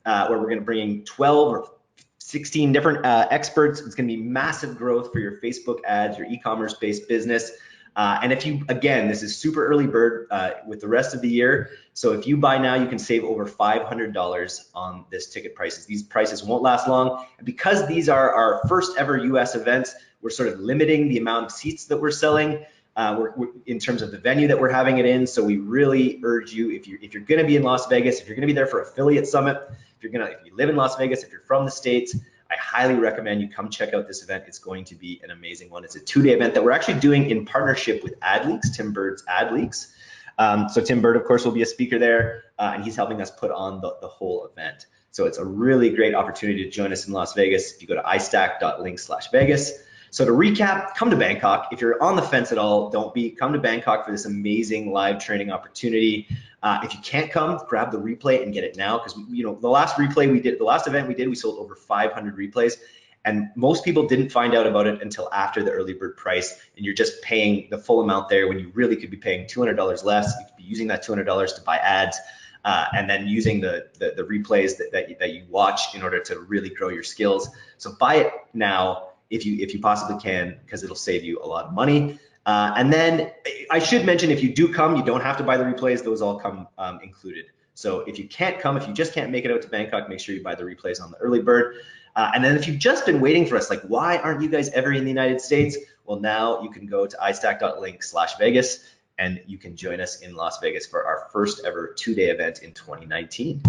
[SPEAKER 1] where we're going to bring in 12 or 16 different experts. It's going to be massive growth for your Facebook ads, your e-commerce based business. And if you, again, this is super early bird with the rest of the year. So if you buy now, you can save over $500 on this ticket prices. These prices won't last long. And because these are our first ever US events, we're sort of limiting the amount of seats that we're selling we're in terms of the venue that we're having it in. So we really urge you, if you're going to be in Las Vegas, if you're going to be there for Affiliate Summit, if you live in Las Vegas, if you're from the States, I highly recommend you come check out this event. It's going to be an amazing one. It's a 2-day event that we're actually doing in partnership with AdLeaks, Tim Bird's AdLeaks. So Tim Bird, of course, will be a speaker there, and he's helping us put on the whole event. So it's a really great opportunity to join us in Las Vegas. If you go to iStack.link/Vegas. So to recap, come to Bangkok. If you're on the fence at all, come to Bangkok for this amazing live training opportunity. If you can't come, grab the replay and get it now, because the last event we did, we sold over 500 replays, and most people didn't find out about it until after the early bird price, and you're just paying the full amount there when you really could be paying $200 less. You could be using that $200 to buy ads, and then using the replays that you watch in order to really grow your skills. So buy it now if you possibly can, because it'll save you a lot of money. And then I should mention, if you do come, you don't have to buy the replays. Those all come included. So if you can't come, if you just can't make it out to Bangkok, make sure you buy the replays on the early bird. And then if you've just been waiting for us, like, why aren't you guys ever in the United States? Well, now you can go to iStack.link/Vegas and you can join us in Las Vegas for our first ever 2-day event in 2019.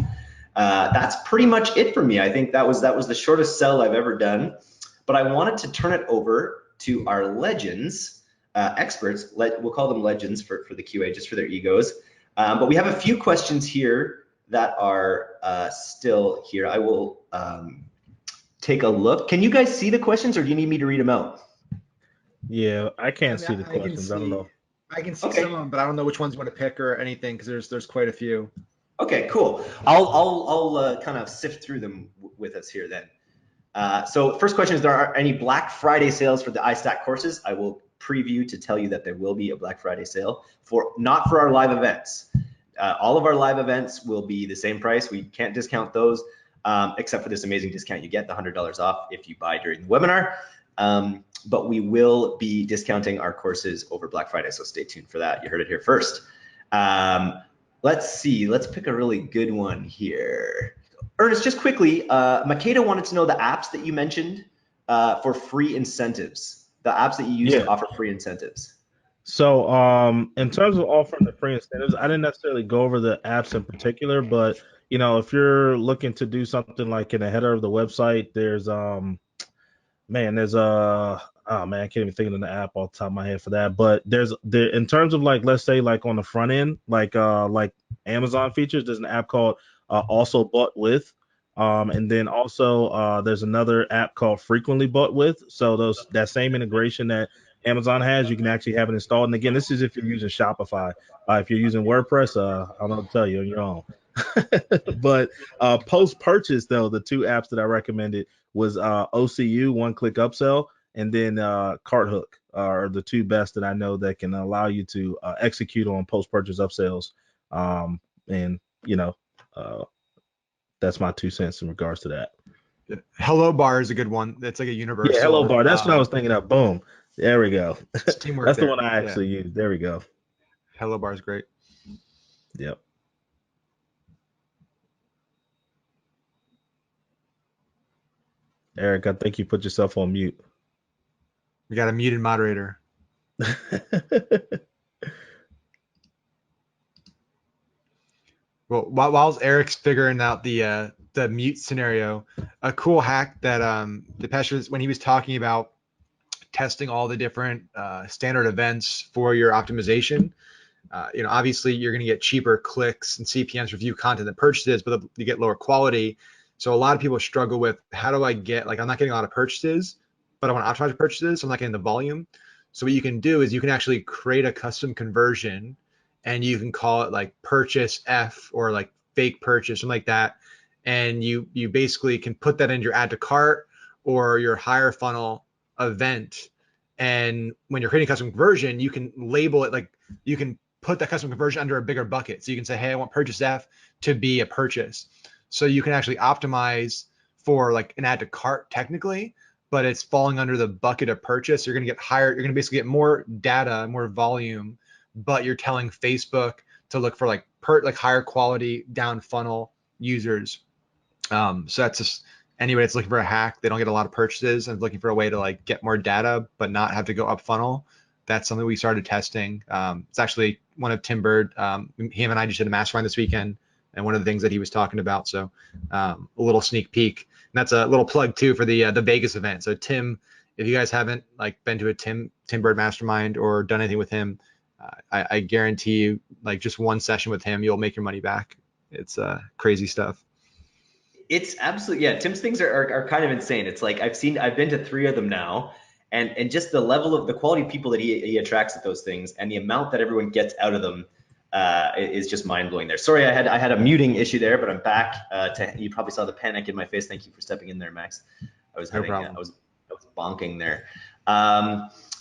[SPEAKER 1] That's pretty much it for me. I think that was the shortest sell I've ever done. But I wanted to turn it over to our legends, experts. We'll call them legends for the QA, just for their egos. But we have a few questions here that are still here. I will take a look. Can you guys see the questions, or do you need me to read them out?
[SPEAKER 3] Yeah, I can't see the questions. I don't know.
[SPEAKER 5] I can see some of them, but I don't know which ones you want to pick or anything, because there's quite a few.
[SPEAKER 1] Okay, cool. I'll kind of sift through them with us here then. So first question is, there are any Black Friday sales for the iStack courses? I will preview to tell you that there will be a Black Friday sale, not for our live events. All of our live events will be the same price. We can't discount those, except for this amazing discount you get, the $100 off if you buy during the webinar. But we will be discounting our courses over Black Friday, so stay tuned for that. You heard it here first. Let's see, let's pick a really good one here. Ernest, just quickly, Makeda wanted to know the apps that you mentioned for free incentives, the apps that you use to offer free incentives.
[SPEAKER 3] So in terms of offering the free incentives, I didn't necessarily go over the apps in particular, but if you're looking to do something like in the header of the website, there's I can't even think of the app off the top of my head for that. But in terms of, like, let's say, like on the front end, like Amazon features, there's an app called Also Bought With. And then also there's another app called Frequently Bought With. So that same integration that Amazon has, you can actually have it installed. And again, this is if you're using Shopify. If you're using WordPress, I don't know what to tell you on your own. But post purchase though, the two apps that I recommended was OCU, One Click Upsell, and then Cart Hook are the two best that I know that can allow you to execute on post purchase upsells. And that's my 2 cents in regards to that.
[SPEAKER 5] Hello Bar is a good one. That's like a universal.
[SPEAKER 3] Yeah, Hello Bar. That's what I was thinking of. Boom. There we go.
[SPEAKER 5] It's teamwork.
[SPEAKER 3] That's the
[SPEAKER 5] there.
[SPEAKER 3] one I actually use. There we go.
[SPEAKER 5] Hello Bar is great.
[SPEAKER 3] Yep. Eric, I think you put yourself on mute.
[SPEAKER 5] We got a muted moderator. Well, while Eric's figuring out the mute scenario, a cool hack that Depeche was when he was talking about testing all the different standard events for your optimization. Obviously you're going to get cheaper clicks and CPMs for view content than purchases, but you get lower quality. So a lot of people struggle with how do I get, like, I'm not getting a lot of purchases, but I want to optimize purchases, so I'm not getting the volume. So what you can do is you can actually create a custom conversion, and you can call it like purchase F or like fake purchase, something like that. And you basically can put that in your add to cart or your higher funnel event. And when you're creating custom conversion, you can label it, like you can put that custom conversion under a bigger bucket. So you can say, hey, I want purchase F to be a purchase. So you can actually optimize for like an add to cart technically, but it's falling under the bucket of purchase. You're going to get higher. You're going to basically get more data, more volume, but you're telling Facebook to look for like higher quality down funnel users. So that's just anybody that's looking for a hack. They don't get a lot of purchases and looking for a way to like get more data, but not have to go up funnel. That's something we started testing. It's actually one of Tim Bird. Him and I just did a mastermind this weekend, and one of the things that he was talking about. So a little sneak peek. And that's a little plug too for the Vegas event. So Tim, if you guys haven't like been to a Tim Bird mastermind or done anything with him, I guarantee you, like just one session with him, you'll make your money back. It's crazy stuff.
[SPEAKER 1] It's absolutely, yeah. Tim's things are kind of insane. It's like I've been to 3 of them now, and just the level of the quality of people that he attracts at those things and the amount that everyone gets out of them is just mind blowing there. Sorry, I had a muting issue there, but I'm back. You probably saw the panic in my face. Thank you for stepping in there, Max. I was bonking there.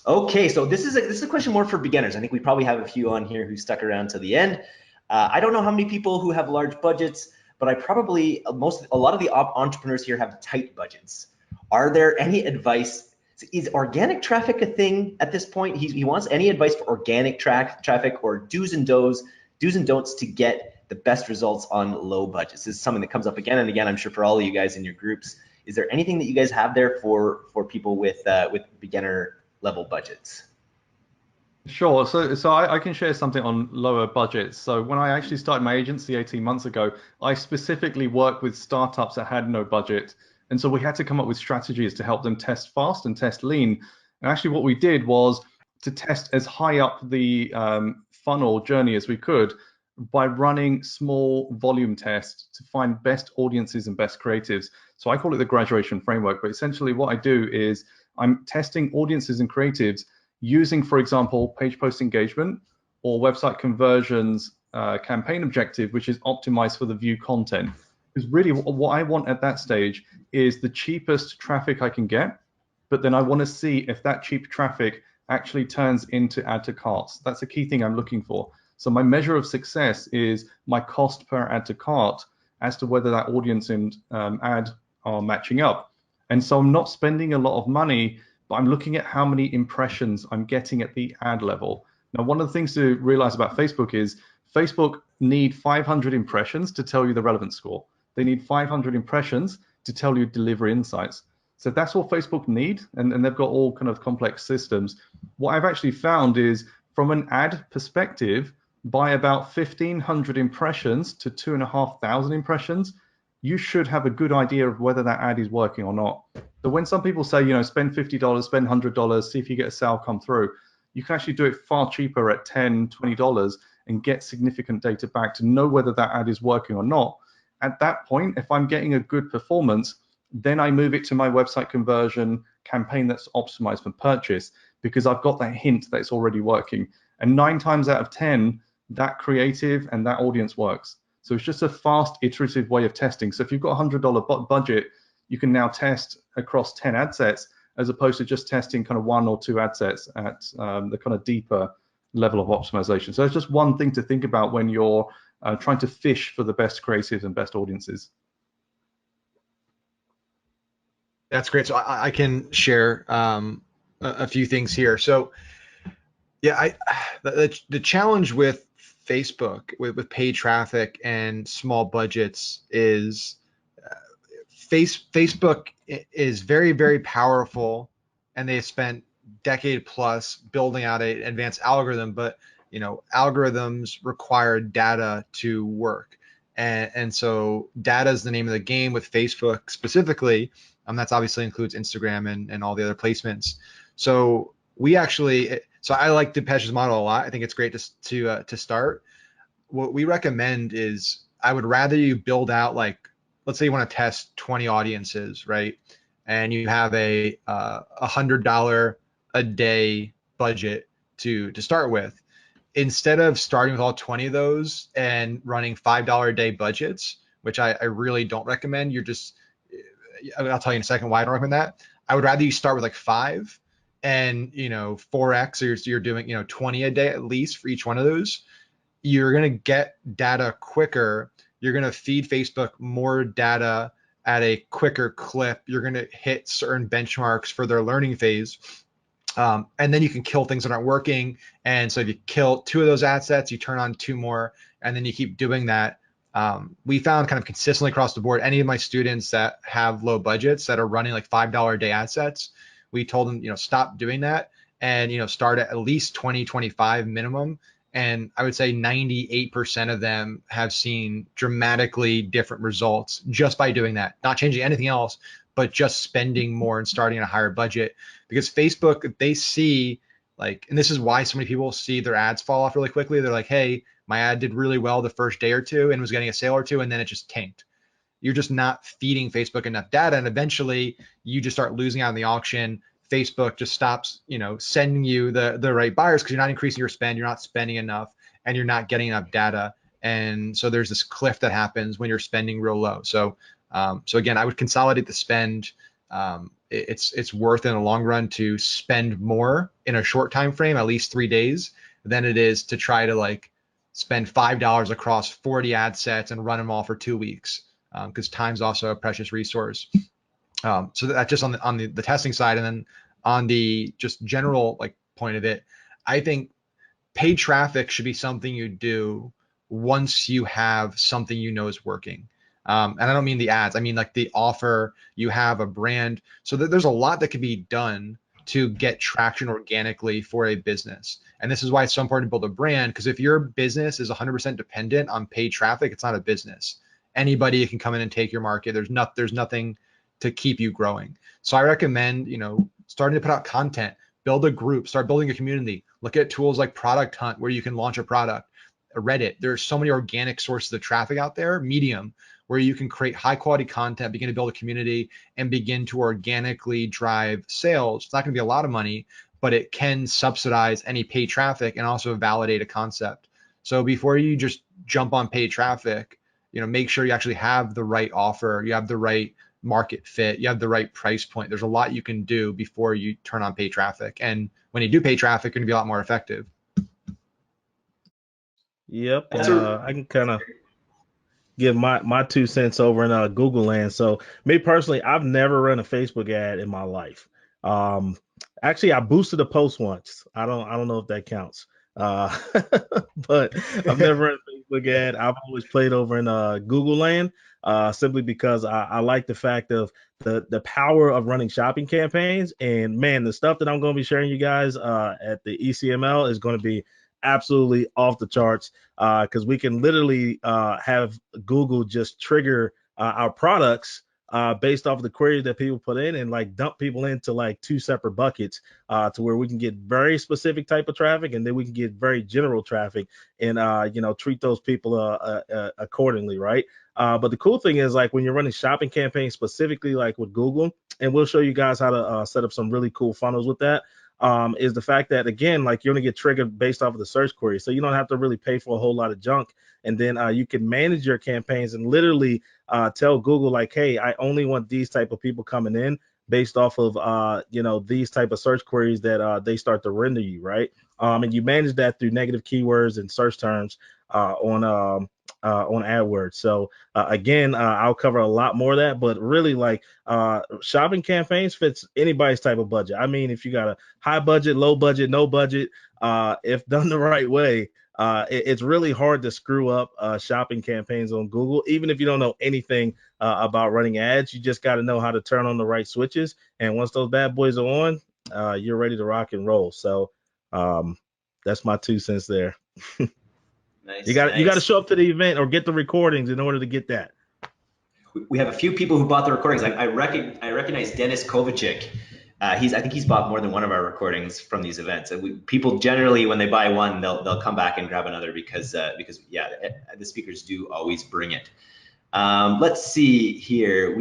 [SPEAKER 1] Okay, so this is a question more for beginners. I think we probably have a few on here who stuck around to the end. I don't know how many people who have large budgets, but a lot of the entrepreneurs here have tight budgets. Are there any advice? Is organic traffic a thing at this point? He wants any advice for organic traffic or do's and don'ts to get the best results on low budgets. This is something that comes up again and again, I'm sure, for all of you guys in your groups. Is there anything that you guys have there for people with beginner level budgets?
[SPEAKER 4] Sure. So I can share something on lower budgets. So when I actually started my agency 18 months ago, I specifically worked with startups that had no budget. And so we had to come up with strategies to help them test fast and test lean. And actually what we did was to test as high up the funnel journey as we could by running small volume tests to find best audiences and best creatives. So I call it the graduation framework. But essentially what I do is I'm testing audiences and creatives using, for example, page post engagement or website conversions campaign objective, which is optimized for the view content. Because really what I want at that stage is the cheapest traffic I can get, but then I want to see if that cheap traffic actually turns into add to carts. That's a key thing I'm looking for. So my measure of success is my cost per add to cart as to whether that audience and ad are matching up. And so I'm not spending a lot of money, but I'm looking at how many impressions I'm getting at the ad level. Now, one of the things to realize about Facebook is Facebook need 500 impressions to tell you the relevance score. They need 500 impressions to tell you delivery insights. So that's what Facebook need, and they've got all kind of complex systems. What I've actually found is from an ad perspective, by about 1,500 impressions to 2,500 impressions, you should have a good idea of whether that ad is working or not. So when some people say, spend $50, spend $100, see if you get a sale come through, you can actually do it far cheaper at $10, $20 and get significant data back to know whether that ad is working or not. At that point, if I'm getting a good performance, then I move it to my website conversion campaign that's optimized for purchase, because I've got that hint that it's already working. And 9 times out of 10, that creative and that audience works. So it's just a fast, iterative way of testing. So if you've got a $100 budget, you can now test across 10 ad sets, as opposed to just testing kind of 1 or 2 ad sets at the kind of deeper level of optimization. So it's just one thing to think about when you're trying to fish for the best creatives and best audiences.
[SPEAKER 5] That's great. So I can share a few things here. So yeah, the challenge with Facebook with paid traffic and small budgets is Facebook is very, very powerful, and they spent decade plus building out an advanced algorithm, but algorithms require data to work. And so data is the name of the game with Facebook specifically. That's obviously includes Instagram and all the other placements. So I like Depesh's model a lot. I think it's great to start. What we recommend is, I would rather you build out, like, let's say you want to test 20 audiences, right? And you have a $100 a day budget to start with. Instead of starting with all 20 of those and running $5 a day budgets, which I really don't recommend, I'll tell you in a second why I don't recommend that. I would rather you start with like 5 and 4x, or you're doing 20 a day at least for each one of those. You're going to get data quicker. You're going to feed Facebook more data at a quicker clip. You're going to hit certain benchmarks for their learning phase. And then you can kill things that aren't working. And so if you kill 2 of those ad sets, you turn on 2 more, and then you keep doing that. We found kind of consistently across the board, any of my students that have low budgets that are running like $5 a day ad sets, we told them, stop doing that, and, start at least 20, 25 minimum. And I would say 98% of them have seen dramatically different results just by doing that, not changing anything else, but just spending more and starting at a higher budget. Because Facebook, they see, like, and this is why so many people see their ads fall off really quickly. They're like, hey, my ad did really well the first day or two and was getting a sale or two, and then it just tanked. You're just not feeding Facebook enough data, and eventually you just start losing out in the auction. Facebook just stops, sending you the right buyers, because you're not increasing your spend, you're not spending enough, and you're not getting enough data. And so there's this cliff that happens when you're spending real low. So again, I would consolidate the spend. It's worth in the long run to spend more in a short time frame, at least 3 days, than it is to try to like spend $5 across 40 ad sets and run them all for 2 weeks, because time's also a precious resource. So that's just on the testing side. And then on the just general like point of it, I think paid traffic should be something you do once you have something is working. And I don't mean the ads, I mean like the offer, you have a brand. So there's a lot that can be done to get traction organically for a business. And this is why it's so important to build a brand, because if your business is 100% dependent on paid traffic, it's not a business. Anybody can come in and take your market. There's nothing to keep you growing. So I recommend, starting to put out content, build a group, start building a community, look at tools like Product Hunt, where you can launch a product, Reddit. There's so many organic sources of traffic out there, Medium, where you can create high quality content, begin to build a community, and begin to organically drive sales. It's not going to be a lot of money, but it can subsidize any paid traffic and also validate a concept. So before you just jump on paid traffic, make sure you actually have the right offer, you have the right market fit, you have the right price point. There's a lot you can do before you turn on paid traffic. And when you do paid traffic, you're going to be a lot more effective.
[SPEAKER 3] Yep. I can kind of give my 2 cents over in Google land. So me personally, I've never run a Facebook ad in my life. Actually, I boosted a post once. I don't know if that counts. But I've never run a Facebook ad. I've always played over in Google land, simply because I like the fact of the power of running shopping campaigns. And man, the stuff that I'm going to be sharing you guys at the ECML is going to be absolutely off the charts, because we can literally have Google just trigger our products based off of the queries that people put in, and like dump people into like 2 separate buckets, to where we can get very specific type of traffic, and then we can get very general traffic, and treat those people accordingly, right? But the cool thing is, like, when you're running shopping campaigns specifically, like with Google, and we'll show you guys how to set up some really cool funnels with that. Is the fact that, again, like, you're gonna get triggered based off of the search query, so you don't have to really pay for a whole lot of junk, and then you can manage your campaigns and literally tell Google, like, hey, I only want these type of people coming in based off of these type of search queries that they start to render you, right? And you manage that through negative keywords and search terms on AdWords. So again, I'll cover a lot more of that, but really, like, shopping campaigns fits anybody's type of budget. I mean, if you got a high budget, low budget, no budget, if done the right way, it's really hard to screw up shopping campaigns on Google. Even if you don't know anything about running ads, you just got to know how to turn on the right switches. And once those bad boys are on, you're ready to rock and roll. So that's my 2 cents there.
[SPEAKER 1] Nice.
[SPEAKER 3] You got to show up to the event or get the recordings in order to get that.
[SPEAKER 1] We have a few people who bought the recordings. I recognize Dennis Kovacic. I think he's bought more than one of our recordings from these events. And people generally, when they buy one, they'll come back and grab another because the speakers do always bring it. Let's see here.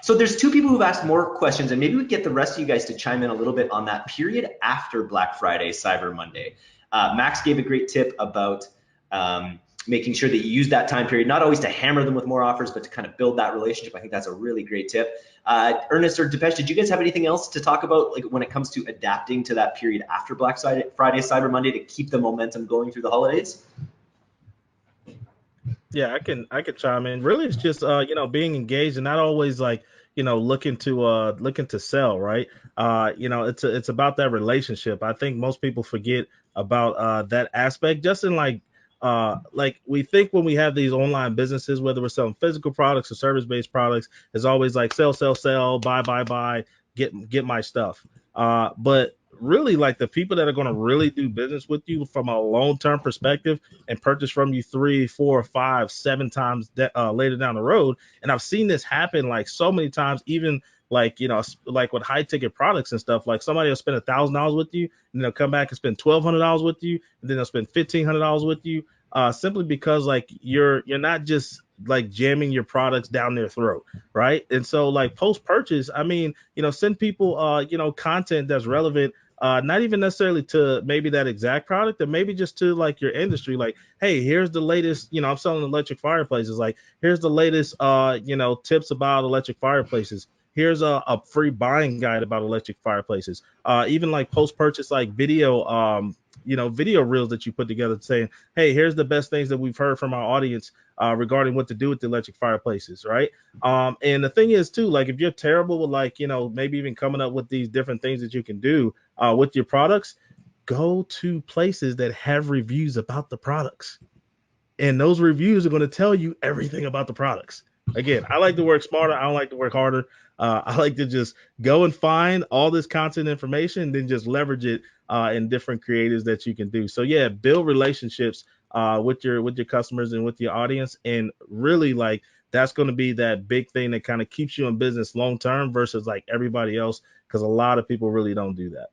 [SPEAKER 1] So there's 2 people who've asked more questions, and maybe we get the rest of you guys to chime in a little bit on that period after Black Friday, Cyber Monday. Max gave a great tip about making sure that you use that time period, not always to hammer them with more offers, but to kind of build that relationship. I think that's a really great tip. Ernest or Depeche, did you guys have anything else to talk about, like, when it comes to adapting to that period after Black Friday, Cyber Monday, to keep the momentum going through the holidays?
[SPEAKER 3] Yeah, I can chime in. Really, it's just being engaged and not always, like, looking to sell, right? It's about that relationship. I think most people forget about that aspect. Just in, like we think when we have these online businesses, whether we're selling physical products or service-based products, it's always like sell, buy, get my stuff. But really, like, the people that are going to really do business with you from a long-term perspective and purchase from you 3, 4, 5, 7 times later down the road. And I've seen this happen, like, so many times, even like with high ticket products and stuff. Like, somebody will spend $1,000 with you, and they'll come back and spend $1,200 with you, and then they'll spend $1,500 with you, simply because, like, you're not just, like, jamming your products down their throat, right? And so, like, post purchase, I mean, send people content that's relevant. Not even necessarily to maybe that exact product, but maybe just to, like, your industry. Like, hey, here's the latest, I'm selling electric fireplaces. Like, here's the latest, tips about electric fireplaces. Here's a free buying guide about electric fireplaces. Even, like, post-purchase, like, video, video reels that you put together saying, hey, here's the best things that we've heard from our audience regarding what to do with the electric fireplaces, right? And the thing is, too, like, if you're terrible with, like, maybe even coming up with these different things that you can do with your products, go to places that have reviews about the products. And those reviews are going to tell you everything about the products. Again, I like to work smarter. I don't like to work harder. I like to just go and find all this content information and then just leverage it in different creatives that you can do. So yeah, build relationships with your customers and with your audience. And really, like, that's going to be that big thing that kind of keeps you in business long term versus, like, everybody else, because a lot of people really don't do that.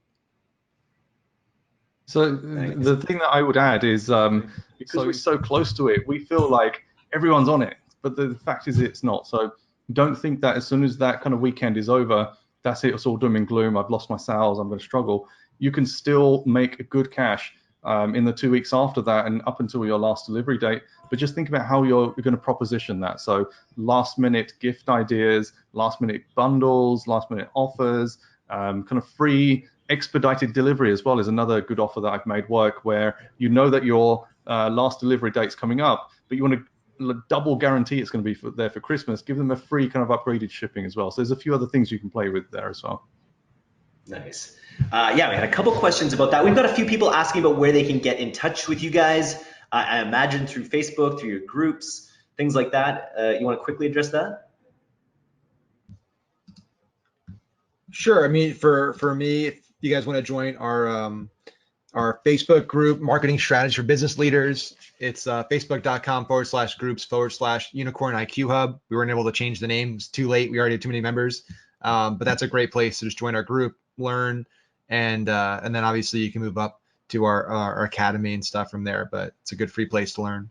[SPEAKER 4] So the thing that I would add is because we're so close to it, we feel like everyone's on it, but the fact is it's not. So don't think that as soon as that kind of weekend is over, that's it, it's all doom and gloom, I've lost my sales, I'm going to struggle. You can still make a good cash in the 2 weeks after that and up until your last delivery date. But just think about how you're going to proposition that. So last minute gift ideas, last minute bundles, last minute offers, kind of free expedited delivery as well is another good offer that I've made work, where you know that your last delivery date's coming up, but you want to double guarantee it's going to be there for Christmas. Give them a free kind of upgraded shipping as well. So there's a few other things you can play with there as well.
[SPEAKER 1] Nice. Yeah, we had a couple questions about that. We've got a few people asking about where they can get in touch with you guys. I imagine through Facebook, through your groups, things like that. You want to quickly address that?
[SPEAKER 5] Sure. I mean, for me, if you guys want to join our Facebook group, Marketing Strategy for Business Leaders, it's facebook.com/groups/Unicorn IQ Hub. We weren't able to change the name. It's too late. We already had too many members. But that's a great place to just join our group, learn, and then obviously you can move up to our academy and stuff from there. But it's a good free place to learn.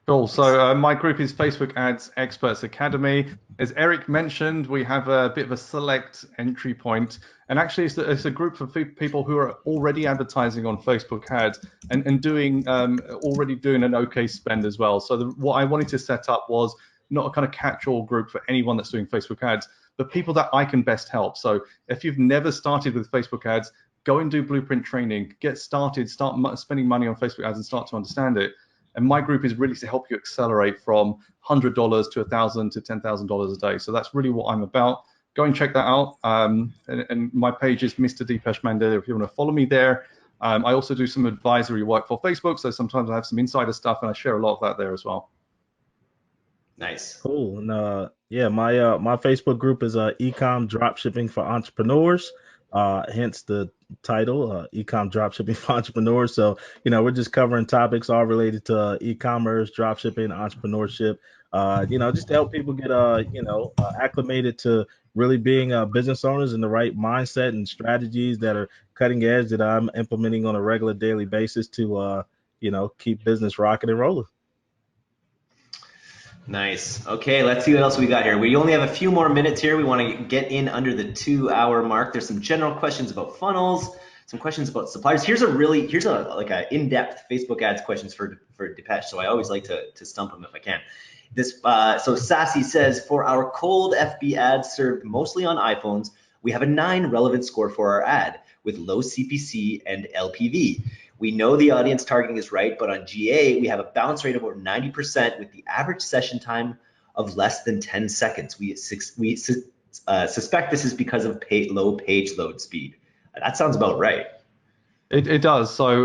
[SPEAKER 4] Cool. So my group is Facebook Ads Experts Academy. As Eric mentioned, we have a bit of a select entry point, and actually it's a group of people who are already advertising on Facebook Ads and doing already doing an okay spend as well. So what I wanted to set up was not a kind of catch-all group for anyone that's doing Facebook Ads, but people that I can best help. So if you've never started with Facebook Ads, go and do blueprint training, get started, start spending money on Facebook Ads and start to understand it. And my group is really to help you accelerate from $100 to $1,000 to $10,000 a day. So that's really what I'm about. Go and check that out. And my page is Mr. Deepesh Mandela if you want to follow me there. I also do some advisory work for Facebook. So sometimes I have some insider stuff and I share a lot of that there as well.
[SPEAKER 1] Nice.
[SPEAKER 3] Cool. And yeah, my Facebook group is Ecom Dropshipping for Entrepreneurs. Hence the title, Ecom Dropshipping for Entrepreneurs. So, we're just covering topics all related to e-commerce, dropshipping, entrepreneurship. Just to help people get acclimated to really being business owners in the right mindset and strategies that are cutting edge that I'm implementing on a regular daily basis to keep business rocking and rolling.
[SPEAKER 1] Nice. Okay, let's see what else we got here. We only have a few more minutes here. We want to get in under the 2-hour mark. There's some general questions about funnels, some questions about suppliers. Here's a in-depth Facebook ads questions for Deepesh. So I always like to stump him if I can. So Sassy says, for our cold FB ads served mostly on iPhones, we have a 9 relevant score for our ad with low CPC and LPV. We know the audience targeting is right, but on GA, we have a bounce rate of over 90% with the average session time of less than 10 seconds. We suspect this is because of low page load speed. That sounds about right.
[SPEAKER 4] It does. So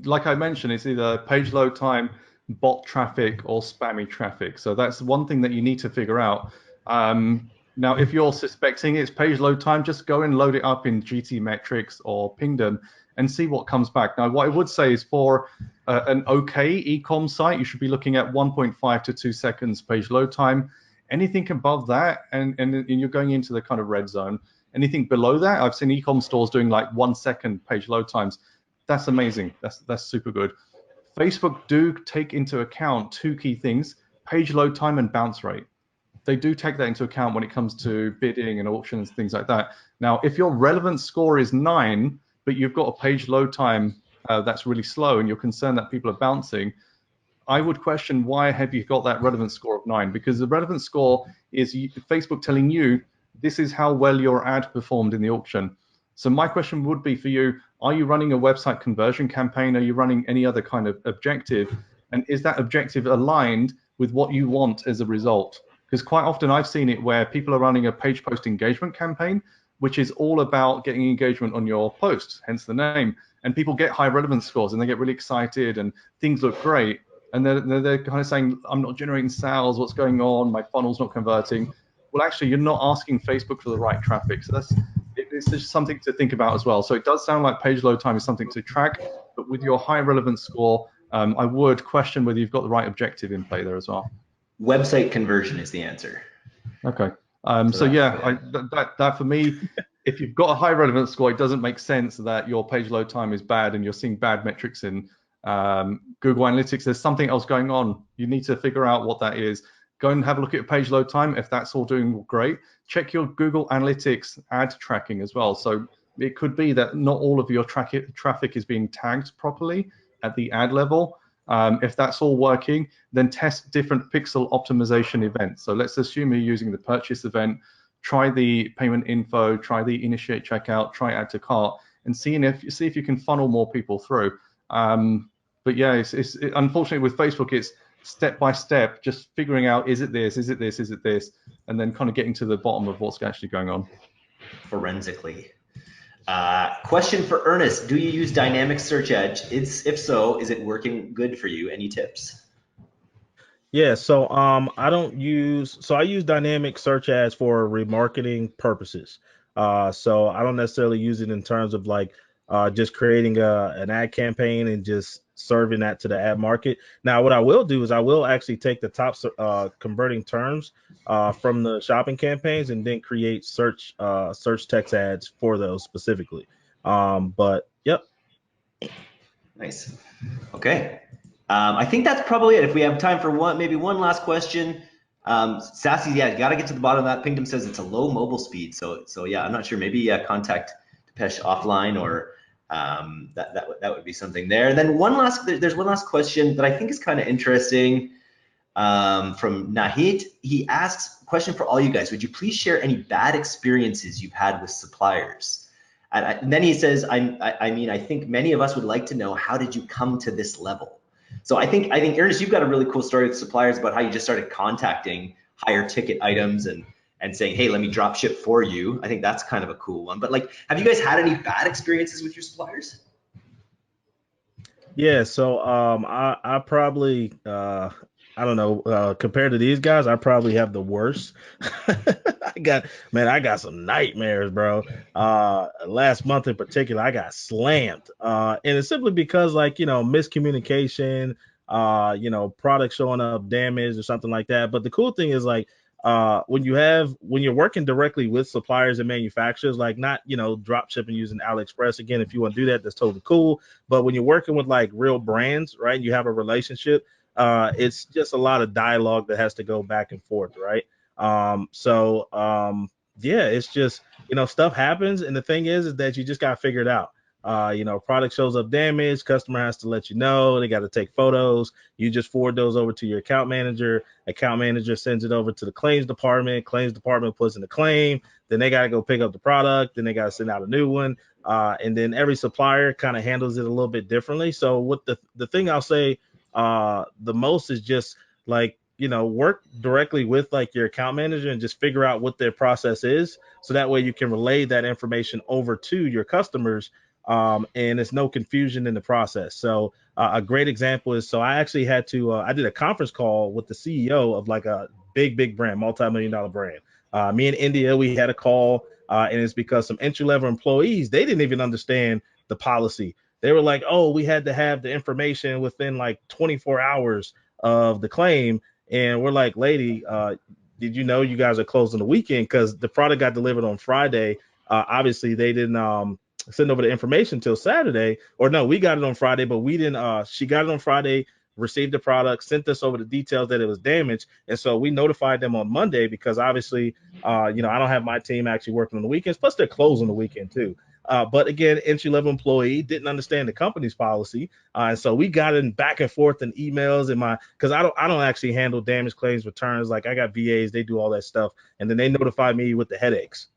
[SPEAKER 4] like I mentioned, it's either page load time, bot traffic, or spammy traffic. So that's one thing that you need to figure out. Now, if you're suspecting it's page load time, just go and load it up in GT metrics or Pingdom and see what comes back. Now, what I would say is for an okay ecom site, you should be looking at 1.5 to 2 seconds page load time. Anything above that, and you're going into the kind of red zone. Anything below that, I've seen ecom stores doing like 1 second page load times. That's amazing. That's super good. Facebook do take into account 2 key things: page load time and bounce rate. They do take that into account when it comes to bidding and auctions, things like that. Now, if your relevant score is 9, but you've got a page load time that's really slow and you're concerned that people are bouncing, I would question, why have you got that relevant score of 9? Because the relevant score is Facebook telling you this is how well your ad performed in the auction. So my question would be for you, are you running a website conversion campaign? Are you running any other kind of objective? And is that objective aligned with what you want as a result? Because quite often I've seen it where people are running a page post engagement campaign, which is all about getting engagement on your posts, hence the name. And people get high relevance scores and they get really excited and things look great. And they're kind of saying, I'm not generating sales, what's going on? My funnel's not converting. Well, actually, you're not asking Facebook for the right traffic. So it's just something to think about as well. So it does sound like page load time is something to track, but with your high relevance score, I would question whether you've got the right objective in play there as well.
[SPEAKER 1] Website conversion is the answer.
[SPEAKER 4] Okay. So yeah, that for me, if you've got a high relevance score, it doesn't make sense that your page load time is bad and you're seeing bad metrics in Google Analytics. There's something else going on. You need to figure out what that is. Go and have a look at your page load time. If that's all doing great, check your Google Analytics ad tracking as well. So it could be that not all of your traffic is being tagged properly at the ad level. If that's all working, then test different pixel optimization events. So let's assume you're using the purchase event, try the payment info, try the initiate checkout, try add to cart, and see if you can funnel more people through. But yeah, unfortunately with Facebook, it's step by step, just figuring out, is it this, is it this, is it this, and then kind of getting to the bottom of what's actually going on.
[SPEAKER 1] Forensically. Question for Ernest: do you use dynamic search ads? If so, is it working good for you? Any tips?
[SPEAKER 3] Yeah, so I use dynamic search ads for remarketing purposes. So I don't necessarily use it in terms of like just creating an ad campaign and just serving that to the ad market. Now, what I will do is I will actually take the top converting terms from the shopping campaigns and then create search text ads for those specifically. But yep.
[SPEAKER 1] Nice. Okay. I think that's probably it. If we have time for maybe one last question. Sassy, yeah, you got to get to the bottom of that. Pingdom says it's a low mobile speed. So yeah, I'm not sure. Maybe contact Depeche offline, or that would be something there. And then there's one last question that I think is kind of interesting, from Nahid. He asks a question for all you guys. Would you please share any bad experiences you've had with suppliers? And then he says, I mean, I think many of us would like to know, how did you come to this level? So I think Ernest, you've got a really cool story with suppliers about how you just started contacting higher ticket items and saying, hey, let me drop ship for you. I think that's kind of a cool one. But like, have you guys had any bad experiences with your suppliers?
[SPEAKER 3] Yeah, so I probably I don't know, compared to these guys, I probably have the worst. I got some nightmares, bro. Last month in particular, I got slammed. And it's simply because, like, miscommunication, product showing up damaged or something like that. But the cool thing is, like, when you're working directly with suppliers and manufacturers, like, not, drop shipping using AliExpress. Again, if you want to do that, that's totally cool. But when you're working with like real brands, right, you have a relationship, it's just a lot of dialogue that has to go back and forth, right? Yeah, it's just, stuff happens. And the thing is that you just got to figure it out. Product shows up damaged, customer has to let you know, they got to take photos. You just forward those over to your account manager sends it over to the claims department puts in the claim, then they got to go pick up the product, then they got to send out a new one. And then every supplier kind of handles it a little bit differently. So what the thing I'll say the most is just, like, work directly with like your account manager and just figure out what their process is, so that way you can relay that information over to your customers, and it's no confusion in the process. So a great example is, so I actually had to I did a conference call with the CEO of like a big brand, multi-million-dollar brand. Me and India, we had a call, and it's because some entry-level employees, they didn't even understand the policy. They were like, oh, we had to have the information within like 24 hours of the claim. And we're like, lady, did you know you guys are closed on the weekend? Because the product got delivered on Friday. Obviously, they didn't send over the information till Saturday. Or no, we got it on Friday, but we didn't. She got it on Friday, received the product, sent us over the details that it was damaged. And so we notified them on Monday, because obviously, I don't have my team actually working on the weekends. Plus, they're closed on the weekend too. But again, entry-level employee didn't understand the company's policy, and so we got in back and forth in emails, because I don't actually handle damage claims, returns. Like, I got VAs, they do all that stuff, and then they notify me with the headaches,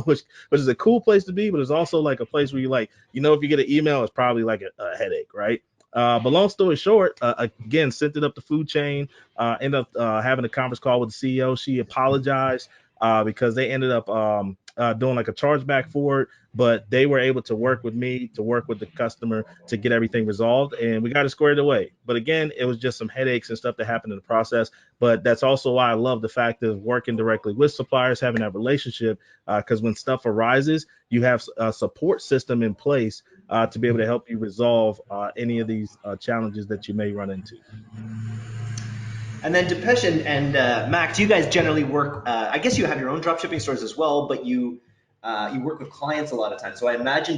[SPEAKER 3] which is a cool place to be, but it's also like a place where you, like, if you get an email, it's probably like a headache, right? But long story short, again, sent it up the food chain, ended up having a conference call with the CEO. She apologized because they ended up doing like a chargeback for it, but they were able to work with me, to work with the customer, to get everything resolved, and we got it squared away. But again, it was just some headaches and stuff that happened in the process. But that's also why I love the fact of working directly with suppliers, having that relationship, because when stuff arises, you have a support system in place to be able to help you resolve any of these challenges that you may run into.
[SPEAKER 1] And then Depeche and Max, you guys generally work. I guess you have your own dropshipping stores as well, but you work with clients a lot of times. So I imagine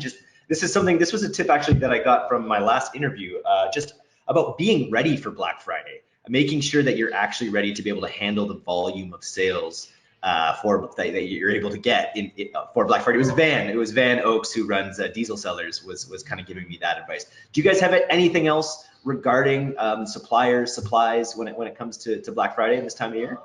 [SPEAKER 1] this was a tip actually that I got from my last interview, just about being ready for Black Friday, making sure that you're actually ready to be able to handle the volume of sales that you're able to get for Black Friday. It was Van Oaks, who runs Diesel Sellers, was kind of giving me that advice. Do you guys have anything else regarding supplies when it comes to Black Friday this time of year?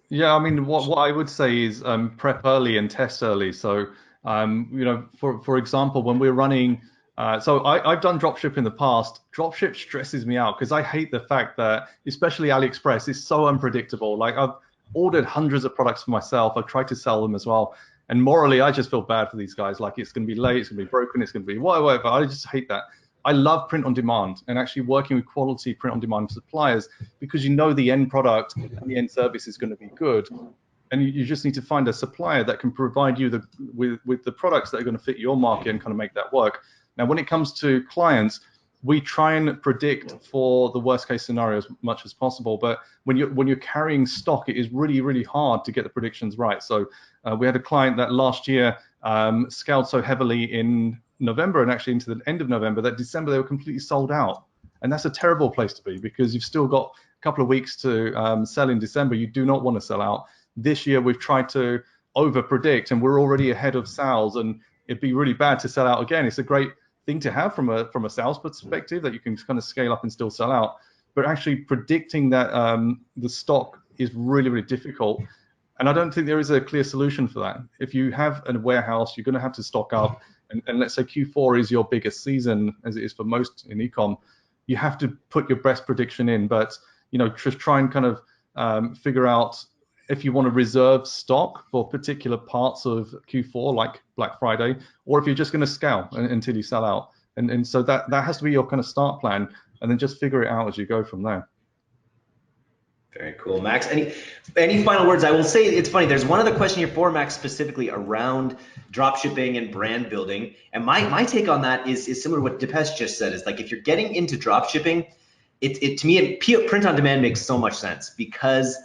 [SPEAKER 4] Yeah, I mean, what I would say is prep early and test early. So, for example, when we're running, so I've done dropship in the past. Dropship stresses me out because I hate the fact that, especially AliExpress, is so unpredictable. Like, I've ordered hundreds of products for myself. I've tried to sell them as well. And morally, I just feel bad for these guys. Like, it's going to be late, it's going to be broken, it's going to be whatever. I just hate that. I love print on demand and actually working with quality print on demand suppliers, because the end product and the end service is going to be good. And you just need to find a supplier that can provide you with the products that are going to fit your market and kind of make that work. Now, when it comes to clients, we try and predict for the worst case scenario as much as possible. But when you're carrying stock, it is really, really hard to get the predictions right. So we had a client that last year scaled so heavily in November and actually into the end of November that December they were completely sold out. And that's a terrible place to be, because you've still got a couple of weeks to sell in December. You do not want to sell out. This year we've tried to over predict, and we're already ahead of sales, and it'd be really bad to sell out again. It's a great thing to have from a sales perspective, that you can kind of scale up and still sell out. But actually predicting that the stock is really, really difficult. And I don't think there is a clear solution for that. If you have a warehouse, you're going to have to stock up. And let's say Q4 is your biggest season, as it is for most in ecom, you have to put your best prediction in. But just try and kind of figure out if you want to reserve stock for particular parts of Q4, like Black Friday, or if you're just going to scale until you sell out. And so that has to be your kind of start plan, and then just figure it out as you go from there.
[SPEAKER 1] Very cool, Max. Any final words? I will say, it's funny, there's one other question here for Max specifically around drop shipping and brand building. And my take on that is similar to what Dipesh just said, is like, if you're getting into drop shipping, to me, print on demand makes so much sense, because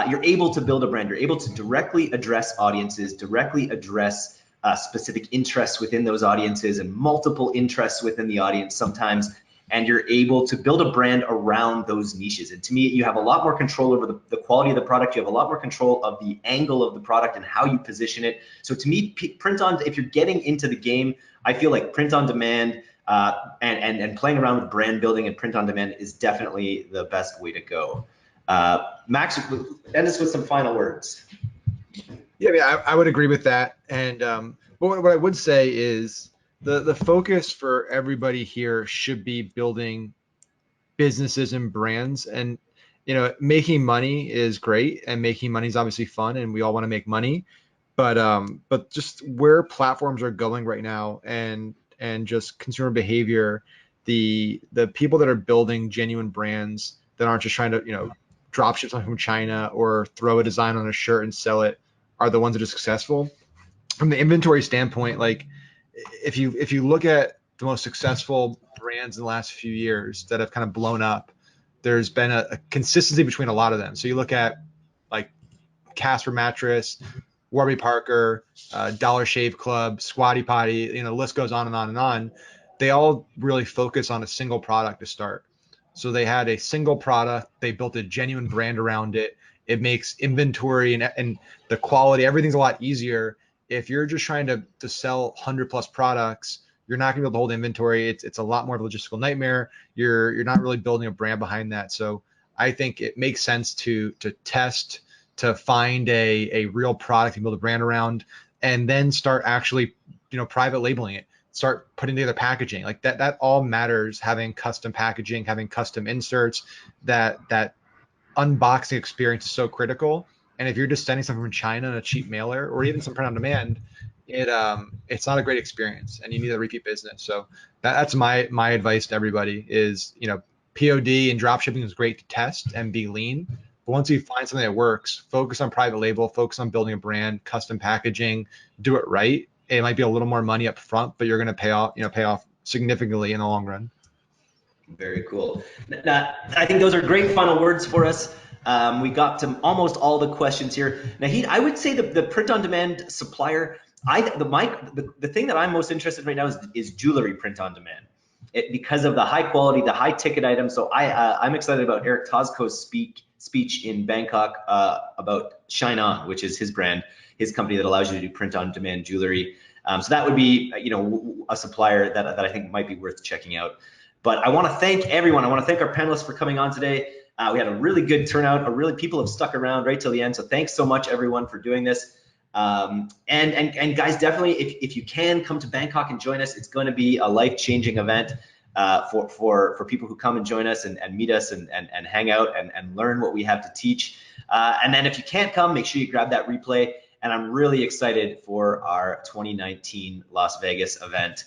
[SPEAKER 1] you're able to build a brand. You're able to directly address audiences, directly address specific interests within those audiences, and multiple interests within the audience sometimes. And you're able to build a brand around those niches. And to me, you have a lot more control over the quality of the product. You have a lot more control of the angle of the product and how you position it. So to me, if you're getting into the game, I feel like print on demand and playing around with brand building and print on demand is definitely the best way to go. Max, end us with some final words.
[SPEAKER 5] Yeah, I mean, I would agree with that. And what I would say is, the focus for everybody here should be building businesses and brands. And making money is great, and making money is obviously fun, and we all want to make money. But just where platforms are going right now, and just consumer behavior, the people that are building genuine brands that aren't just trying to drop ship something from China or throw a design on a shirt and sell it, are the ones that are successful. From the inventory standpoint, like, if you look at the most successful brands in the last few years that have kind of blown up, there's been a consistency between a lot of them. So you look at like Casper Mattress, Warby Parker, Dollar Shave Club, Squatty Potty, the list goes on and on and on. They all really focus on a single product to start. So they had a single product, they built a genuine brand around it. It makes inventory and the quality, everything's a lot easier. If you're just trying to sell 100+ products, you're not gonna be able to hold inventory. It's a lot more of a logistical nightmare. You're not really building a brand behind that. So I think it makes sense to test, to find a real product and build a brand around, and then start actually private labeling it. Start putting together packaging. Like that all matters. Having custom packaging, having custom inserts, that unboxing experience is so critical. And if you're just sending something from China in a cheap mailer, or even some print on demand, it's not a great experience, and you need a repeat business. So that's my advice to everybody is, POD and drop shipping is great to test and be lean. But once you find something that works, focus on private label, focus on building a brand, custom packaging, do it right. It might be a little more money up front, but you're going to pay off significantly in the long run.
[SPEAKER 1] Very cool. Now, I think those are great final words for us. We got to almost all the questions here. Nahid, I would say the print-on-demand supplier, the thing that I'm most interested in right now is jewelry print-on-demand, because of the high quality, the high ticket items. So I'm excited about Eric Tosco's speech in Bangkok about Shine On, which is his brand, his company that allows you to do print-on-demand jewelry. So that would be a supplier that I think might be worth checking out. But I want to thank everyone. I want to thank our panelists for coming on today. We had a really good turnout. People have stuck around right till the end. So thanks so much, everyone, for doing this. And guys, definitely, if you can come to Bangkok and join us, it's going to be a life-changing event for people who come and join us and meet us and hang out and learn what we have to teach. And then if you can't come, make sure you grab that replay. And I'm really excited for our 2019 Las Vegas event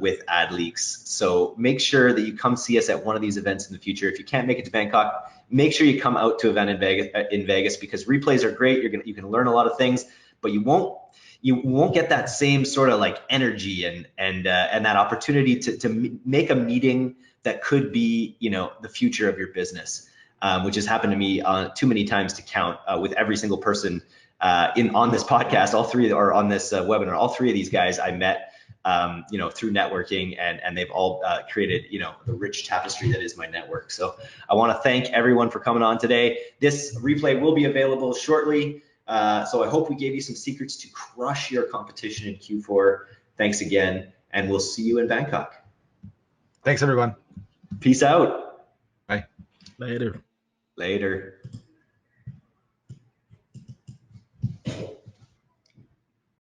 [SPEAKER 1] with AdLeaks. So make sure that you come see us at one of these events in the future. If you can't make it to Bangkok, make sure you come out to an event in Vegas, because replays are great. You can learn a lot of things, but you won't get that same sort of like energy and that opportunity to make a meeting that could be the future of your business, which has happened to me too many times to count, with every single person on this podcast. All three, or on this webinar, all three of these guys I met through networking, and they've all created, the rich tapestry that is my network. So I want to thank everyone for coming on today. This replay will be available shortly. So I hope we gave you some secrets to crush your competition in Q4. Thanks again, and we'll see you in Bangkok.
[SPEAKER 5] Thanks, everyone.
[SPEAKER 1] Peace out.
[SPEAKER 5] Bye.
[SPEAKER 3] Later.
[SPEAKER 1] Later.